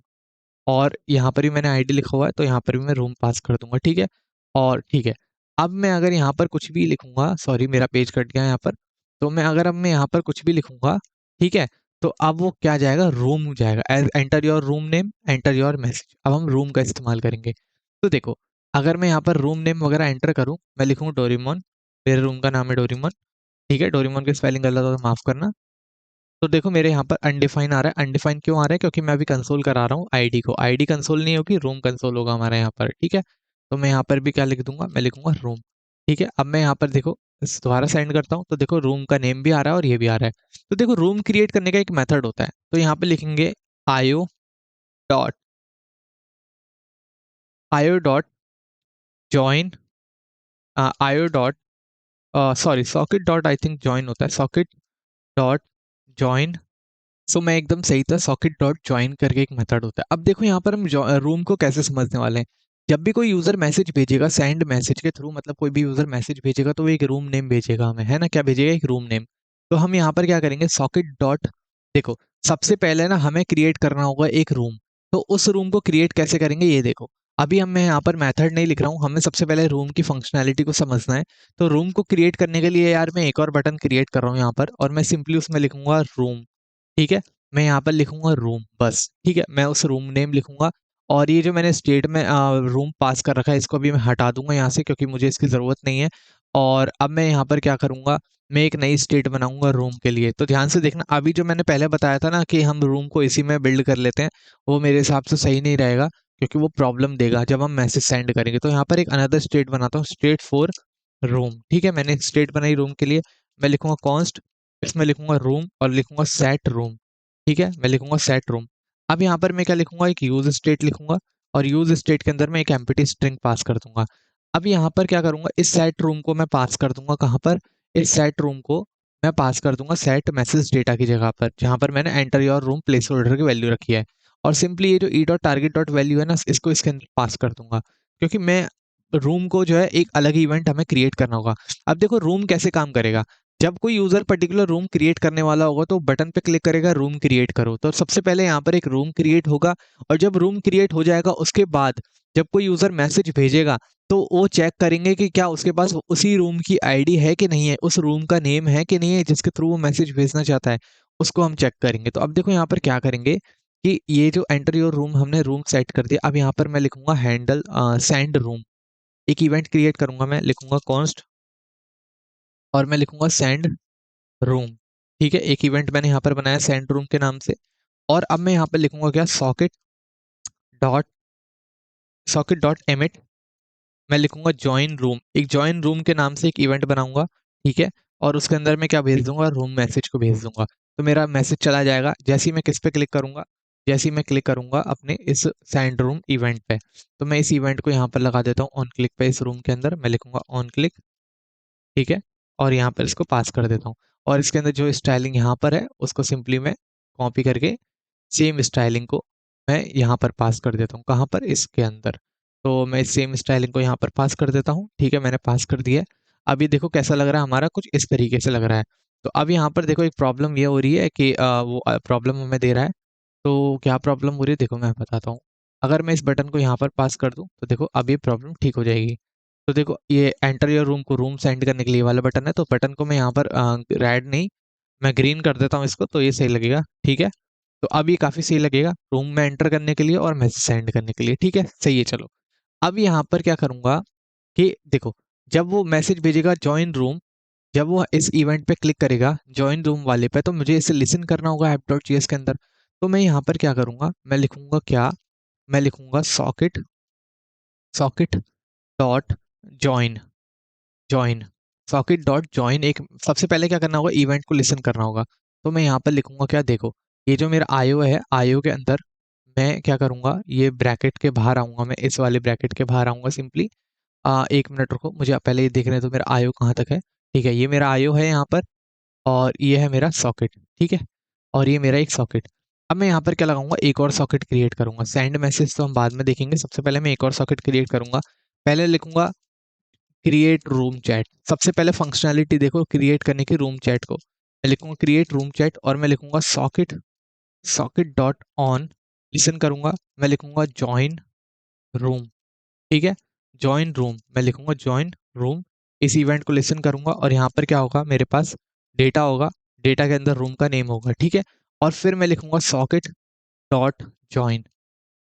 और यहाँ पर भी मैंने आईडी लिखा हुआ है, तो यहाँ पर भी मैं रूम पास कर दूंगा। ठीक है, और ठीक है, अब मैं अगर यहाँ पर कुछ भी लिखूंगा, सॉरी मेरा पेज कट गया यहाँ पर, तो मैं अगर अब मैं यहाँ पर कुछ भी लिखूंगा, ठीक है, तो अब वो क्या जाएगा, रूम जाएगा। As enter your room name, enter your message. अब हम रूम का इस्तेमाल करेंगे। तो देखो, अगर मैं यहाँ पर रूम नेम वगैरह एंटर करूँ, मैं लिखूँ डोरेमोन, मेरे रूम का नाम है डोरेमोन। ठीक है, डोरेमोन की स्पेलिंग गलत हो तो माफ करना। तो देखो मेरे यहाँ पर अनडिफाइन आ रहा है। अनडिफाइन क्यों आ रहा है, क्योंकि मैं अभी कंसोल करा रहा हूँ आईडी को। आईडी कंसोल नहीं होगी, रूम कंसोल होगा हमारे यहाँ पर। ठीक है, तो मैं यहाँ पर भी क्या लिख दूंगा, मैं लिखूंगा रूम। ठीक है, अब मैं यहाँ पर देखो दोबारा सेंड करता हूँ, तो देखो रूम का नेम भी आ रहा है और ये भी आ रहा है। तो देखो रूम क्रिएट करने का एक मेथड होता है, तो यहाँ पे लिखेंगे आयो डॉट आयो डॉट ज्वाइन, आयो dot sorry socket dot I think join होता है, सॉकेट डॉट ज्वाइन। सो मैं एकदम सही था, सॉकेट डॉट ज्वाइन करके एक मेथड होता है। अब देखो यहाँ पर हम रूम को कैसे समझने वाले हैं। जब भी कोई यूजर मैसेज भेजेगा, सेंड मैसेज के थ्रू, मतलब कोई भी यूजर मैसेज भेजेगा, तो वो एक रूम नेम भेजेगा हमें, है ना, क्या भेजेगा, एक रूम नेम। तो हम यहाँ पर क्या करेंगे, सॉकेट डॉट, देखो सबसे पहले ना हमें क्रिएट करना होगा एक रूम। तो उस रूम को क्रिएट कैसे करेंगे ये देखो। अभी मैं यहाँ पर मेथड नहीं लिख रहा हूँ, हमें सबसे पहले रूम की फंक्शनैलिटी को समझना है। तो रूम को क्रिएट करने के लिए यार मैं एक और बटन क्रिएट कर रहा हूँ यहाँ पर, और मैं सिंपली उसमें लिखूंगा रूम। ठीक है, मैं यहाँ पर लिखूंगा रूम बस। ठीक है, मैं उस रूम नेम लिखूंगा, और ये जो मैंने स्टेट में रूम पास कर रखा है इसको अभी मैं हटा दूंगा यहाँ से, क्योंकि मुझे इसकी ज़रूरत नहीं है। और अब मैं यहाँ पर क्या करूँगा, मैं एक नई स्टेट बनाऊंगा रूम के लिए। तो ध्यान से देखना, अभी जो मैंने पहले बताया था ना कि हम रूम को इसी में बिल्ड कर लेते हैं, वो मेरे हिसाब से सही नहीं रहेगा, क्योंकि वो प्रॉब्लम देगा जब हम मैसेज सेंड करेंगे। तो यहाँ पर एक अनदर स्टेट बनाता हूँ, स्टेट फॉर रूम। ठीक है, मैंने एक स्टेट बनाई रूम के लिए। मैं लिखूंगा कॉन्स्ट, इसमें लिखूंगा रूम और लिखूंगा सेट रूम। ठीक है, मैं लिखूंगा सेट रूम। अब यहाँ पर मैं क्या लिखूंगा, एक यूज स्टेट लिखूंगा, और यूज स्टेट के अंदर मैं एक एम्प्टी स्ट्रिंग पास कर दूंगा। अब यहाँ पर क्या करूंगा, इस सेट रूम को मैं पास कर दूंगा कहाँ पर, इस सेट रूम को मैं पास कर दूंगा सेट मैसेज डेटा की जगह पर, जहां पर मैंने enter your room place holder की वैल्यू रखी है। और सिंपली ये जो ई डॉट टारगेट डॉट वैल्यू है ना, इसको इसके अंदर पास कर दूंगा, क्योंकि मैं रूम को जो है एक अलग इवेंट हमें क्रिएट करना होगा। अब देखो रूम कैसे काम करेगा, जब कोई यूजर पर्टिकुलर रूम क्रिएट करने वाला होगा तो बटन पे क्लिक करेगा रूम क्रिएट करो, तो सबसे पहले यहाँ पर एक रूम क्रिएट होगा। और जब रूम क्रिएट हो जाएगा उसके बाद जब कोई यूजर मैसेज भेजेगा तो वो चेक करेंगे कि क्या उसके पास उसी रूम की आईडी है कि नहीं है, उस रूम का नेम है कि नहीं है जिसके थ्रू वो मैसेज भेजना चाहता है, उसको हम चेक करेंगे। तो अब देखो यहाँ पर क्या करेंगे कि ये जो एंटर योर रूम हमने रूम सेट कर दिया, अब यहाँ पर मैं लिखूंगा हैंडल सेंड रूम। एक इवेंट क्रिएट करूंगा, मैं लिखूंगा कॉन्स्ट और मैं लिखूंगा सेंड रूम। ठीक है, एक इवेंट मैंने यहाँ पर बनाया सेंड रूम के नाम से। और अब मैं यहाँ पर लिखूंगा क्या, डॉट सॉकेट डॉट एमिट। मैं लिखूंगा जॉइन रूम, एक जॉइन रूम के नाम से एक इवेंट बनाऊंगा। ठीक है, और उसके अंदर मैं क्या भेज दूंगा, रूम मैसेज को भेज दूंगा। तो मेरा मैसेज चला जाएगा जैसे ही मैं किस पे क्लिक करूंगा, जैसे ही मैं क्लिक करूंगा अपने इस सेंड रूम इवेंट पे। तो मैं इस इवेंट को यहाँ पर लगा देता हूँ ऑन क्लिक पे, इस रूम के अंदर मैं लिखूंगा ऑन क्लिक। ठीक है, और यहाँ पर इसको पास कर देता हूँ। और इसके अंदर जो स्टाइलिंग यहाँ पर है उसको सिंपली मैं कॉपी करके सेम स्टाइलिंग को मैं यहाँ पर पास कर देता हूँ, कहाँ पर, इसके अंदर। तो मैं सेम स्टाइलिंग को यहाँ पर पास कर देता हूँ। ठीक है, मैंने पास कर दिया है। अब ये देखो कैसा लग रहा है हमारा, कुछ इस तरीके से लग रहा है। तो अब यहाँ पर देखो एक प्रॉब्लम ये हो रही है कि वो प्रॉब्लम हमें दे रहा है। तो क्या प्रॉब्लम हो रही है देखो मैं बताता हूँ। अगर मैं इस बटन को यहाँ पर पास कर दूँ तो देखो अब ये प्रॉब्लम ठीक हो जाएगी। तो देखो ये एंटर योर रूम को रूम सेंड करने के लिए वाला बटन है, तो बटन को मैं यहाँ पर रेड नहीं, मैं ग्रीन कर देता हूँ इसको, तो ये सही लगेगा। ठीक है, तो अब ये काफ़ी सही लगेगा रूम में एंटर करने के लिए और मैसेज सेंड करने के लिए। ठीक है, सही है। चलो अब यहाँ पर क्या करूँगा कि देखो, जब वो मैसेज भेजेगा जॉइन रूम, जब वो इस इवेंट पे क्लिक करेगा जॉइन रूम वाले पे, तो मुझे इसे लिसन करना होगा ऐप डॉट जीएस के अंदर। तो मैं यहाँ पर क्या करूँगा, मैं लिखूंगा क्या, मैं लिखूंगा socket socket dot join join socket dot join. एक सबसे पहले क्या करना होगा, इवेंट को लिसन करना होगा। तो मैं यहाँ पर लिखूंगा क्या, देखो ये जो मेरा आईओ है, आईओ के अंदर मैं क्या करूंगा, ये ब्रैकेट के बाहर आऊंगा, मैं इस वाले ब्रैकेट के बाहर आऊंगा सिंपली। एक मिनट रुको, मुझे पहले ये देखने दो मेरा आईओ कहाँ तक है। ठीक है, ये मेरा आईओ है यहाँ पर, और ये है मेरा सॉकेट। ठीक है, और ये मेरा एक सॉकेट। अब मैं यहाँ पर क्या लगाऊंगा, एक और सॉकेट क्रिएट करूंगा। सेंड मैसेज तो हम बाद में देखेंगे, सबसे पहले मैं एक और सॉकेट क्रिएट करूंगा। पहले लिखूंगा क्रिएट रूम चैट। सबसे पहले फंक्शनैलिटी देखो क्रिएट करने की रूम चैट को, मैं लिखूंगा क्रिएट रूम चैट, और मैं लिखूंगा socket socket dot on, listen करूंगा, मैं लिखूंगा जॉइन रूम। ठीक है, जॉइन रूम, मैं लिखूंगा जॉइन रूम, इस इवेंट को लिसन करूंगा, और यहाँ पर क्या होगा, मेरे पास डेटा होगा, डेटा के अंदर रूम का नेम होगा। ठीक है, और फिर मैं लिखूंगा सॉकेट डॉट जॉइन,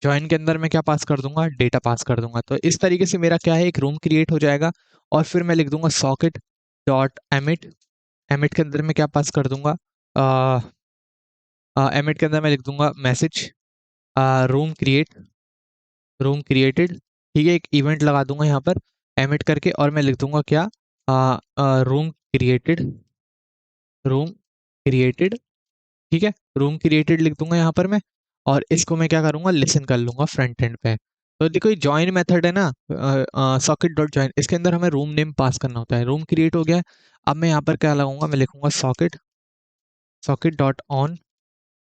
जॉइन के अंदर मैं क्या पास कर दूंगा, डेटा पास कर दूंगा। तो इस तरीके से मेरा क्या है, एक रूम क्रिएट हो जाएगा। और फिर मैं लिख दूंगा सॉकेट डॉट एमिट, एमिट के अंदर मैं क्या पास कर दूंगा, एमिट के अंदर मैं लिख दूंगा message room create, room created. ठीक है, एक इवेंट लगा दूंगा यहाँ पर एमिट करके, और मैं लिख दूंगा क्या, रूम क्रिएटेड, रूम क्रिएटेड। ठीक है, रूम क्रिएटेड लिख दूंगा यहाँ पर मैं, और इसको मैं क्या करूंगा, लिसन कर लूंगा फ्रंट एंड पे। तो देखो ये जॉइन मेथड है ना, सॉकेट डॉट जॉइन, इसके अंदर हमें रूम नेम पास करना होता है। रूम क्रिएट हो गया है। अब मैं यहाँ पर क्या लगाऊंगा, मैं लिखूंगा सॉकेट सॉकेट डॉट ऑन,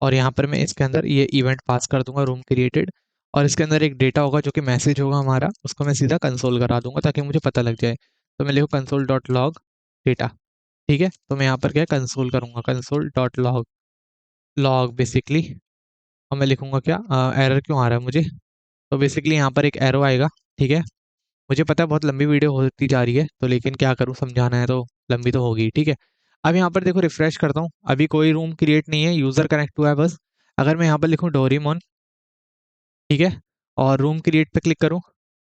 और यहाँ पर मैं इसके अंदर ये इवेंट पास कर दूंगा रूम क्रिएटेड, और इसके अंदर एक डेटा होगा जो कि मैसेज होगा हमारा, उसको मैं सीधा कंसोल करा दूंगा ताकि मुझे पता लग जाए। तो मैं लिखूँ कंसोल डॉट लॉग डेटा। ठीक है, तो मैं यहाँ पर क्या कंसोल करूँगा, console dot log, log basically और मैं लिखूंगा क्या, एरर क्यों आ रहा है मुझे। तो बेसिकली यहाँ पर एक एरो आएगा, ठीक है। मुझे पता है बहुत लंबी वीडियो होती जा रही है, तो लेकिन क्या करूँ, समझाना है तो लंबी तो होगी, ठीक है। अब यहाँ पर देखो रिफ्रेश करता हूँ, अभी कोई रूम क्रिएट नहीं है, यूज़र कनेक्ट हुआ है बस। अगर मैं यहाँ पर लिखूँ डोरेमोन, ठीक है, और रूम क्रिएट पे क्लिक करूँ,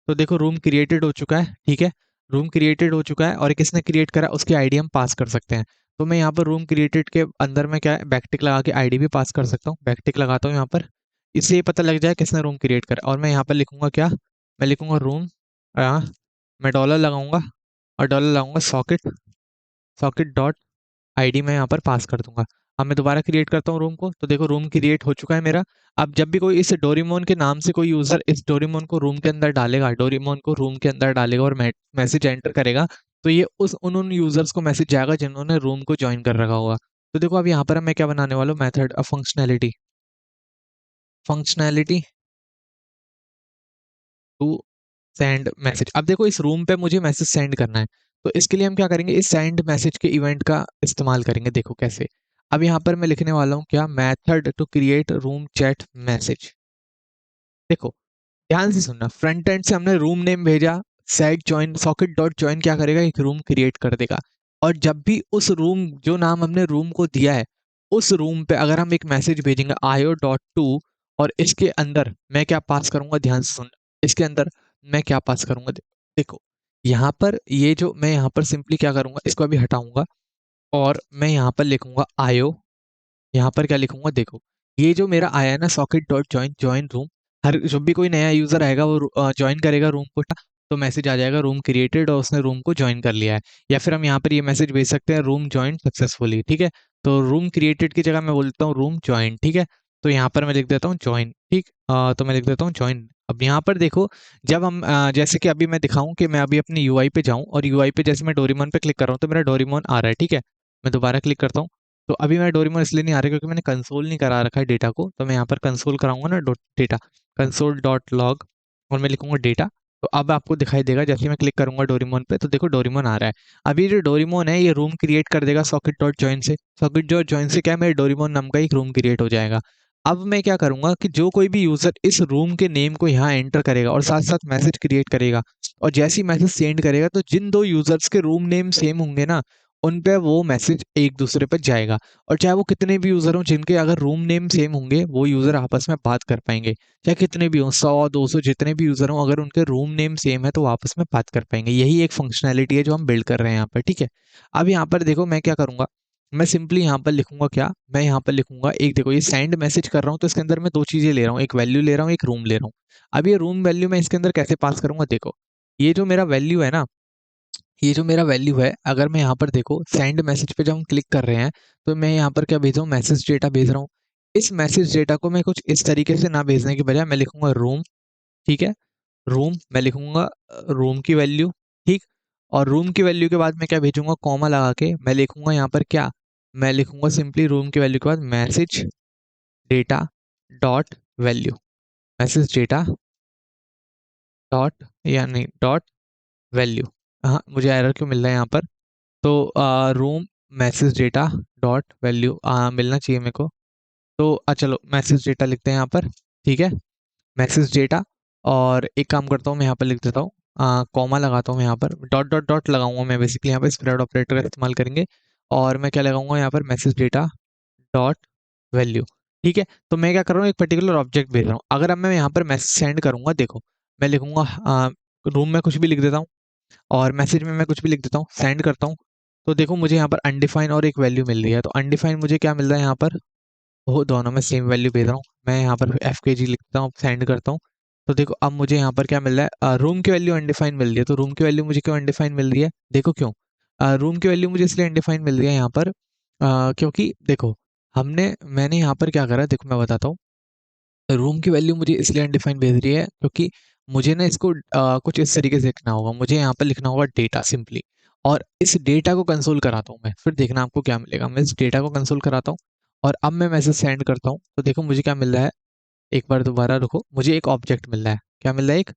तो देखो रूम क्रिएटेड हो चुका है, ठीक है। रूम क्रिएटेड हो चुका है और किसने क्रिएट करा उसकी आईडी हम पास कर सकते हैं। तो मैं यहाँ पर रूम क्रिएटेड के अंदर में क्या है, बैकटिक लगा के आईडी भी पास कर सकता हूँ। बैकटिक लगाता हूँ यहाँ पर, इससे ये पता लग जाए किसने रूम क्रिएट करा। और मैं यहाँ पर लिखूंगा क्या, मैं लिखूंगा रूम, मैं डॉलर लगाऊंगा और डॉलर लगाऊंगा सॉकेट, सॉकेट डॉट आईडी मैं यहाँ पर पास कर दूंगा। अब मैं दोबारा क्रिएट करता हूँ रूम को, तो देखो रूम क्रिएट हो चुका है मेरा। अब जब भी कोई इस डोरेमोन के नाम से कोई यूजर इस डोरेमोन को रूम के अंदर डालेगा, डोरेमोन को रूम के अंदर डालेगा और मैसेज एंटर करेगा, तो ये उस उन यूजर्स को मैसेज जाएगा जिन्होंने रूम को ज्वाइन कर रखा होगा। तो देखो अब यहाँ पर मैं क्या बनाने वाला हूँ, method functionality, functionality to send message. अब देखो इस रूम पे मुझे मैसेज सेंड करना है, तो इसके लिए हम क्या करेंगे, इस सेंड मैसेज के इवेंट का इस्तेमाल करेंगे। देखो कैसे, अब यहाँ पर मैं लिखने वाला हूँ क्या, method to create room chat message. देखो ध्यान से सुनना, फ्रंट एंड से हमने रूम नेम भेजा, set join socket dot join क्या करेगा, एक रूम क्रिएट कर देगा। और जब भी उस रूम, जो नाम हमने रूम को दिया है, उस रूम पे अगर हम एक मैसेज भेजेंगे io.to, और इसके अंदर मैं क्या पास करूंगा, ध्यान से सुन, इसके अंदर मैं क्या पास करूंगा, देखो यहाँ पर ये जो मैं यहाँ पर सिंपली क्या करूंगा, इसको अभी हटाऊंगा और मैं यहाँ पर लिखूंगा आयो, यहाँ पर क्या लिखूंगा, देखो ये जो मेरा आया है ना, socket dot join join room, हर जब भी कोई नया यूजर आएगा वो ज्वाइन करेगा रूम को, तो मैसेज आ जाएगा रूम क्रिएटेड और उसने रूम को ज्वाइन कर लिया है। या फिर हम यहाँ पर ये मैसेज भेज सकते हैं, रूम ज्वाइन सक्सेसफुली, ठीक है। तो रूम क्रिएटेड की जगह मैं बोलता हूँ रूम ज्वाइन, ठीक है। तो यहाँ पर मैं लिख देता हूँ ज्वाइन, ठीक। तो मैं लिख देता हूँ ज्वाइन। अब यहाँ पर देखो, जब हम जैसे कि अभी मैं दिखाऊं कि मैं अभी अपनी यूआई पे जाऊं, और यूआई पे जैसे मैं डोरेमोन पे क्लिक कर रहा हूँ तो मेरा डोरेमोन आ रहा है, ठीक है। मैं दोबारा क्लिक करता हूँ, तो अभी मेरा डोरेमोन इसलिए नहीं आ रहा क्योंकि मैंने कंसोल नहीं करा रखा है डेटा को। तो मैं यहाँ पर कंसोल कराऊंगा ना, डेटा, कंसोल डॉट लॉग, और मैं लिखूंगा डेटा। तो अब आपको दिखाई देगा, जैसे मैं क्लिक करूंगा डोरेमोन पे, तो देखो डोरेमोन आ रहा है। अभी जो डोरेमोन है ये रूम क्रिएट कर देगा सॉकेट डॉट जॉइन से, सॉकेट डॉट जॉइन से क्या है, मेरे डोरेमोन नाम का एक रूम क्रिएट हो जाएगा। अब मैं क्या करूंगा कि जो कोई भी यूजर इस रूम के नेम को यहाँ एंटर करेगा और साथ साथ मैसेज क्रिएट करेगा, और जैसे ही मैसेज सेंड करेगा, तो जिन दो यूजर्स के रूम नेम सेम होंगे ना, उन पे वो मैसेज एक दूसरे पर जाएगा। और चाहे वो कितने भी यूजर हों, जिनके अगर रूम नेम सेम होंगे, वो यूजर आपस में बात कर पाएंगे। चाहे कितने भी हों, 100 200 जितने भी यूजर हों, अगर उनके रूम नेम सेम है तो वो आपस में बात कर पाएंगे। यही एक फंक्शनैलिटी है जो हम बिल्ड कर रहे हैं यहाँ पर, ठीक है। अब यहाँ पर देखो मैं क्या करूंगा, मैं सिंपली यहाँ पर लिखूंगा क्या, मैं यहाँ पर लिखूंगा एक, देखो ये सेंड मैसेज कर रहा हूँ तो इसके अंदर मैं दो चीजें ले रहा हूँ, एक वैल्यू ले रहा हूँ, एक रूम ले रहा हूँ। अब ये रूम वैल्यू मैं इसके अंदर कैसे पास करूंगा, देखो ये जो मेरा वैल्यू है ना, ये जो मेरा वैल्यू है, अगर मैं यहाँ पर देखो सेंड मैसेज पे जब हम क्लिक कर रहे हैं, तो मैं यहाँ पर क्या भेज रहा हूँ, मैसेज डेटा भेज रहा हूँ। इस मैसेज डेटा को मैं कुछ इस तरीके से ना भेजने की बजाय मैं लिखूंगा रूम, ठीक है। रूम मैं लिखूंगा, रूम की वैल्यू, ठीक। और रूम की वैल्यू के बाद मैं क्या भेजूंगा, कॉमा लगा के मैं लिखूंगा यहाँ पर क्या, मैं लिखूंगा सिंपली रूम की वैल्यू के बाद message data dot value, message data dot, या नहीं डॉट वैल्यू। हाँ मुझे एरर क्यों मिल रहा है यहाँ पर, तो room message data dot value मिलना चाहिए मेरे को। तो चलो मैसेज डेटा लिखते हैं यहाँ पर, ठीक है, मैसेज डेटा। और एक काम करता हूँ, मैं यहाँ पर लिख देता हूँ, कॉमा लगाता हूँ, यहाँ पर डॉट डॉट डॉट लगाऊंगा मैं, बेसिकली यहाँ पर स्प्रेड ऑपरेटर का इस्तेमाल करेंगे। और मैं क्या लगाऊंगा यहाँ पर, मैसेज डेटा डॉट वैल्यू, ठीक है। तो मैं क्या कर रहा हूँ, एक पर्टिकुलर ऑब्जेक्ट भेज रहा हूँ। अगर अब मैं यहाँ पर मैसेज सेंड करूंगा, देखो मैं लिखूंगा रूम में कुछ भी लिख देता हूँ, और मैसेज में मैं कुछ भी लिख देता हूँ, सेंड करता हूँ। तो देखो मुझे यहाँ पर अनडिफाइन और एक वैल्यू मिल रही है। तो अनडिफाइन मुझे क्या मिल रहा है यहाँ पर, वो दोनों में सेम वैल्यू भेज रहा हूँ। मैं यहाँ पर एफ के जी लिखता हूँ, सेंड करता हूँ। तो देखो अब मुझे यहाँ पर क्या मिल रहा है, रूम की वैल्यू अनडिफाइन मिल रही है। तो रूम की वैल्यू मुझे क्यों अनडिफाइन मिल रही है, देखो क्यों, रूम की वैल्यू मुझे इसलिए अनडिफाइन मिल रही है यहाँ पर, क्योंकि देखो मैंने यहाँ पर क्या करा, देखो मैं बताता हूँ। रूम की वैल्यू मुझे इसलिए अनडिफाइंड भेज रही है क्योंकि मुझे ना इसको कुछ इस तरीके से लिखना होगा, मुझे यहाँ पर लिखना होगा डेटा सिंपली। और इस डेटा को कंसोल कराता हूँ मैं, फिर देखना आपको क्या मिलेगा। मैं इस डेटा को कंसोल कराता हूँ और अब मैं मैसेज सेंड करता हूँ, तो देखो मुझे क्या मिल रहा है, एक बार दोबारा रुको, मुझे एक ऑब्जेक्ट मिल रहा है। क्या मिल रहा है, एक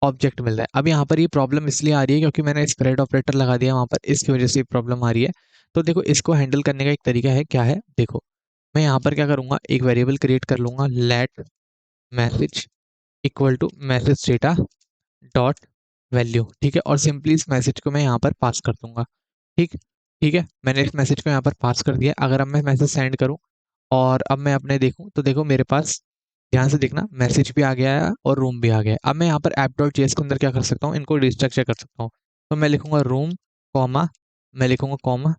ऑब्जेक्ट मिल रहा है। अब यहाँ पर ये प्रॉब्लम इसलिए आ रही है क्योंकि मैंने स्प्रेड ऑपरेटर लगा दिया वहाँ पर, इसकी वजह से प्रॉब्लम आ रही है। तो देखो इसको हैंडल करने का एक तरीका है, क्या है देखो, मैं यहाँ पर क्या करूँगा, एक वेरिएबल क्रिएट कर लूँगा, let message equal to message data dot value, ठीक है। और सिंपली इस मैसेज को मैं यहाँ पर पास कर दूंगा, ठीक ठीक है। मैंने इस मैसेज को यहाँ पर पास कर दिया। अगर अब मैं मैसेज सेंड करूँ और अब मैं अपने देखूँ तो देखो मेरे पास, ध्यान से देखना, मैसेज भी आ गया है और रूम भी आ गया है। अब मैं यहाँ पर ऐप डॉट जेएस के अंदर क्या कर सकता हूँ, इनको रिस्ट्रक्चर कर सकता हूँ। तो मैं लिखूंगा रूम कॉमा, मैं लिखूंगा कॉमा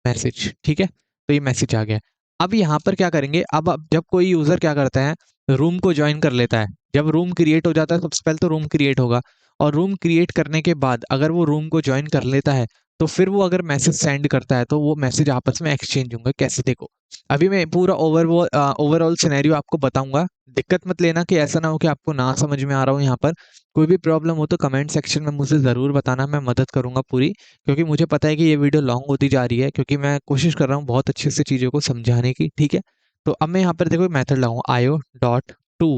मैसेज, ठीक है। तो ये मैसेज आ गया। अब यहाँ पर क्या करेंगे, अब जब कोई यूजर क्या करता है, रूम को ज्वाइन कर लेता है, जब रूम क्रिएट हो जाता है सबसे पहले तो रूम क्रिएट होगा, और रूम क्रिएट करने के बाद अगर वो रूम को ज्वाइन कर लेता है तो फिर वो अगर मैसेज सेंड करता है तो वो मैसेज आपस में एक्सचेंज होंगे। कैसे, देखो अभी मैं पूरा ओवरऑल सिनेरियो आपको बताऊंगा, दिक्कत मत लेना कि ऐसा ना हो कि आपको ना समझ में आ रहा हो। यहाँ पर कोई भी प्रॉब्लम हो तो कमेंट सेक्शन में मुझे ज़रूर बताना, मैं मदद करूंगा पूरी, क्योंकि मुझे पता है कि ये वीडियो लॉन्ग होती जा रही है, क्योंकि मैं कोशिश कर रहा हूँ बहुत अच्छे से चीज़ों को समझाने की, ठीक है। तो अब मैं यहाँ पर देखो मेथड लगाऊंगा आयो डॉट टू,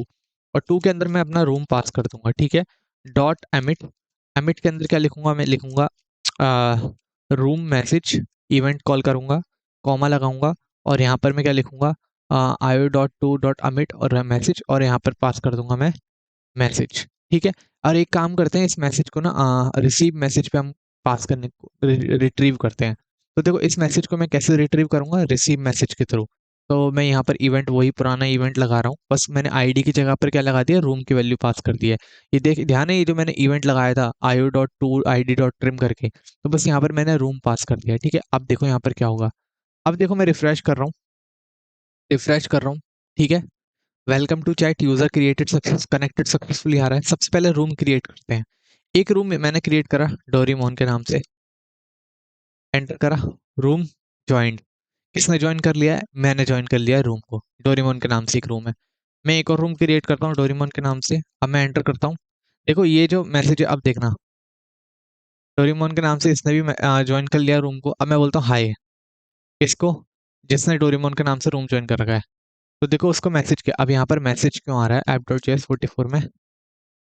और टू के अंदर मैं अपना रूम पास कर दूंगा, ठीक है। डॉट एमिट, एमिट के अंदर क्या लिखूंगा, मैं लिखूंगा रूम मैसेज, इवेंट कॉल करूंगा, कॉमा लगाऊंगा, और यहाँ पर मैं क्या लिखूंगा, आयो डॉट टू डॉट अमिट और मैसेज, और यहाँ पर पास कर दूंगा मैं मैसेज, ठीक है। और एक काम करते हैं, इस मैसेज को ना रिसीव मैसेज पे हम पास करने को रिट्रीव करते हैं। तो देखो इस मैसेज को मैं कैसे रिट्रीव करूंगा, रिसीव मैसेज के थ्रू। तो मैं यहाँ पर इवेंट, वही पुराना इवेंट लगा रहा हूँ, बस मैंने आईडी की जगह पर क्या लगा दिया, रूम की वैल्यू पास कर दी है। ये देख, ध्यान है, ये जो मैंने इवेंट लगाया था आयो dot to I D dot trim करके, तो बस यहाँ पर मैंने रूम पास कर दिया, ठीक है। अब देखो यहाँ पर क्या होगा, अब देखो मैं रिफ्रेश कर रहा हूँ, रिफ्रेश कर रहा हूँ, ठीक है। Welcome to chat, user created success, connected successfully आ रहा है। सबसे पहले रूम क्रिएट करते हैं। एक रूम मैंने क्रिएट करा डोरीमोन के नाम से, एंटर करा, रूम ज्वाइंड, किसने ज्वाइन कर लिया है, मैंने ज्वाइन कर लिया है रूम को, डोरीमोन के नाम से एक रूम है। मैं एक और रूम क्रिएट करता हूँ डोरीमोन के नाम से, अब मैं एंटर करता हूँ। देखो ये जो मैसेज है, अब देखना डोरीमोन के नाम से इसने भी ज्वाइन कर लिया रूम को। अब मैं बोलता हूँ हाय, किसको, जिसने डोरीमोन के नाम से रूम ज्वाइन कर रखा है। तो देखो उसको मैसेज किया। अब यहाँ पर मैसेज क्यों आ रहा है ऐप डॉट जेएस 44 में,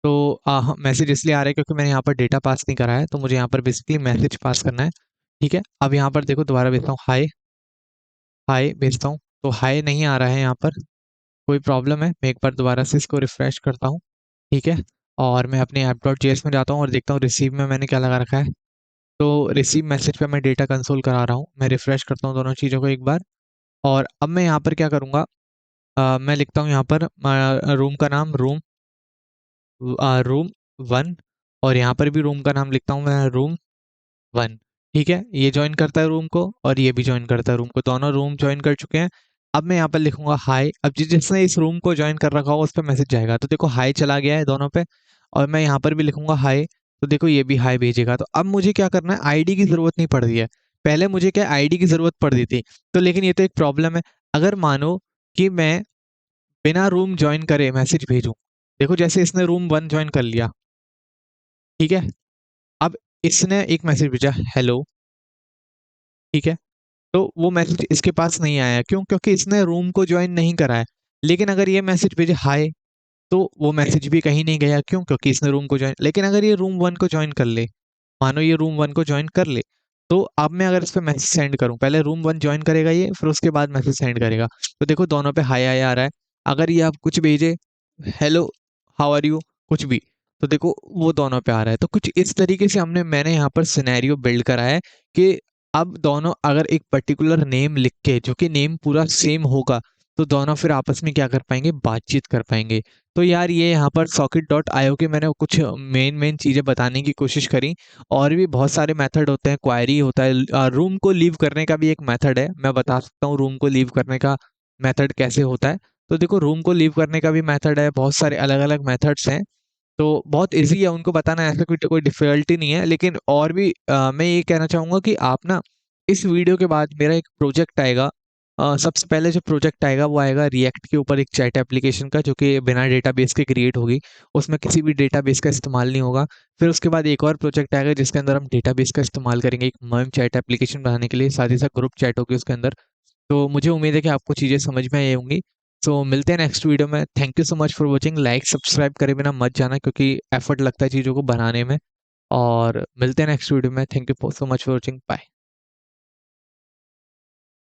तो मैसेज इसलिए आ रहा है क्योंकि मैंने यहाँ पर डेटा पास नहीं करा है, तो मुझे यहाँ पर बेसिकली मैसेज पास करना है, ठीक है। अब यहाँ पर देखो दोबारा भेजता हूँ हाय, हाय भेजता हूँ, तो हाय नहीं आ रहा है यहाँ पर, कोई प्रॉब्लम है। मैं एक बार दोबारा से इसको रिफ्रेश करता हूँ, ठीक है। और मैं अपने ऐप डॉट जेएस में जाता हूँ और देखता हूँ रिसीव में मैंने क्या लगा रखा है। तो रिसीव मैसेज पे मैं डेटा कंसोल करा रहा हूँ, मैं रिफ्रेश करता हूँ दोनों चीज़ों को एक बार। और अब मैं यहाँ पर क्या करूँगा, मैं लिखता हूँ यहाँ पर रूम का नाम रूम वन, और यहाँ पर भी रूम का नाम लिखता हूँ मैं रूम वन, ठीक है। ये ज्वाइन करता है रूम को और ये भी ज्वाइन करता है रूम को, दोनों रूम ज्वाइन कर चुके हैं। अब मैं यहाँ पर लिखूंगा हाय, अब जिसने इस रूम को ज्वाइन कर रखा होगा उस पर मैसेज जाएगा, तो देखो हाय चला गया है दोनों पे। और मैं यहाँ पर भी लिखूंगा हाय, तो देखो ये भी हाय भेजेगा। तो अब मुझे क्या करना है, आईडी की जरूरत नहीं पड़ रही है, पहले मुझे क्या आईडी की जरूरत पड़ रही थी। तो लेकिन ये तो एक प्रॉब्लम है, अगर मानो कि मैं बिना रूम ज्वाइन करे मैसेज भेजूं, देखो जैसे इसने रूम वन ज्वाइन कर लिया, ठीक है। अब इसने एक मैसेज भेजा हेलो, ठीक है। तो वो मैसेज इसके पास नहीं आया, क्यों, क्योंकि इसने रूम को ज्वाइन नहीं करा है। लेकिन अगर ये मैसेज भेजे हाय, तो वो मैसेज भी कहीं नहीं गया, क्यों, क्योंकि इसने रूम को ज्वाइन। लेकिन अगर ये रूम वन को ज्वाइन कर ले, मानो ये रूम वन को ज्वाइन कर ले, तो अब मैं अगर इस पर मैसेज सेंड करूं, पहले रूम वन ज्वाइन करेगा ये, फिर उसके बाद मैसेज सेंड करेगा। तो देखो दोनों पे हाय हाय आ रहा है। अगर ये आप कुछ भेजे, हेलो, हाउ आर यू, कुछ भी, तो देखो वो दोनों पे आ रहा है। तो कुछ इस तरीके से मैंने यहाँ पर सिनेरियो बिल्ड करा है कि अब दोनों अगर एक पर्टिकुलर नेम लिख के, जो कि नेम पूरा सेम होगा, तो दोनों फिर आपस में क्या कर पाएंगे, बातचीत कर पाएंगे। तो यार ये यहाँ पर सॉकेट डॉट आईओ के मैंने कुछ मेन मेन चीज़ें बताने की कोशिश करी। और भी बहुत सारे मेथड होते हैं, क्वायरी होता है, रूम को लीव करने का भी एक मेथड है, मैं बता सकता हूँ रूम को लीव करने का मेथड कैसे होता है। तो देखो रूम को लीव करने का भी मेथड है, बहुत सारे अलग अलग मेथड्स हैं, तो बहुत इजी है उनको बताना, ऐसा कोई डिफिकल्टी नहीं है। लेकिन और भी मैं ये कहना चाहूँगा कि आप ना इस वीडियो के बाद मेरा एक प्रोजेक्ट आएगा, सबसे पहले जो प्रोजेक्ट आएगा वो आएगा रिएक्ट के ऊपर, एक चैट एप्लीकेशन का, जो कि बिना डेटाबेस के क्रिएट होगी, उसमें किसी भी डेटाबेस का इस्तेमाल नहीं होगा। फिर उसके बाद एक और प्रोजेक्ट आएगा जिसके अंदर हम डेटाबेस का इस्तेमाल करेंगे एक मम चैट एप्लीकेशन बनाने के लिए, साथ ही साथ ग्रुप चैट होगी उसके अंदर। तो मुझे उम्मीद है कि आपको चीज़ें समझ में आई होंगी। सो मिलते हैं नेक्स्ट वीडियो में। Thank you so much for watching, like subscribe करे बिना मत जाना, क्योंकि एफर्ट लगता है चीज़ों को बनाने में। और मिलते हैं नेक्स्ट वीडियो में। Thank you so much for watching, bye.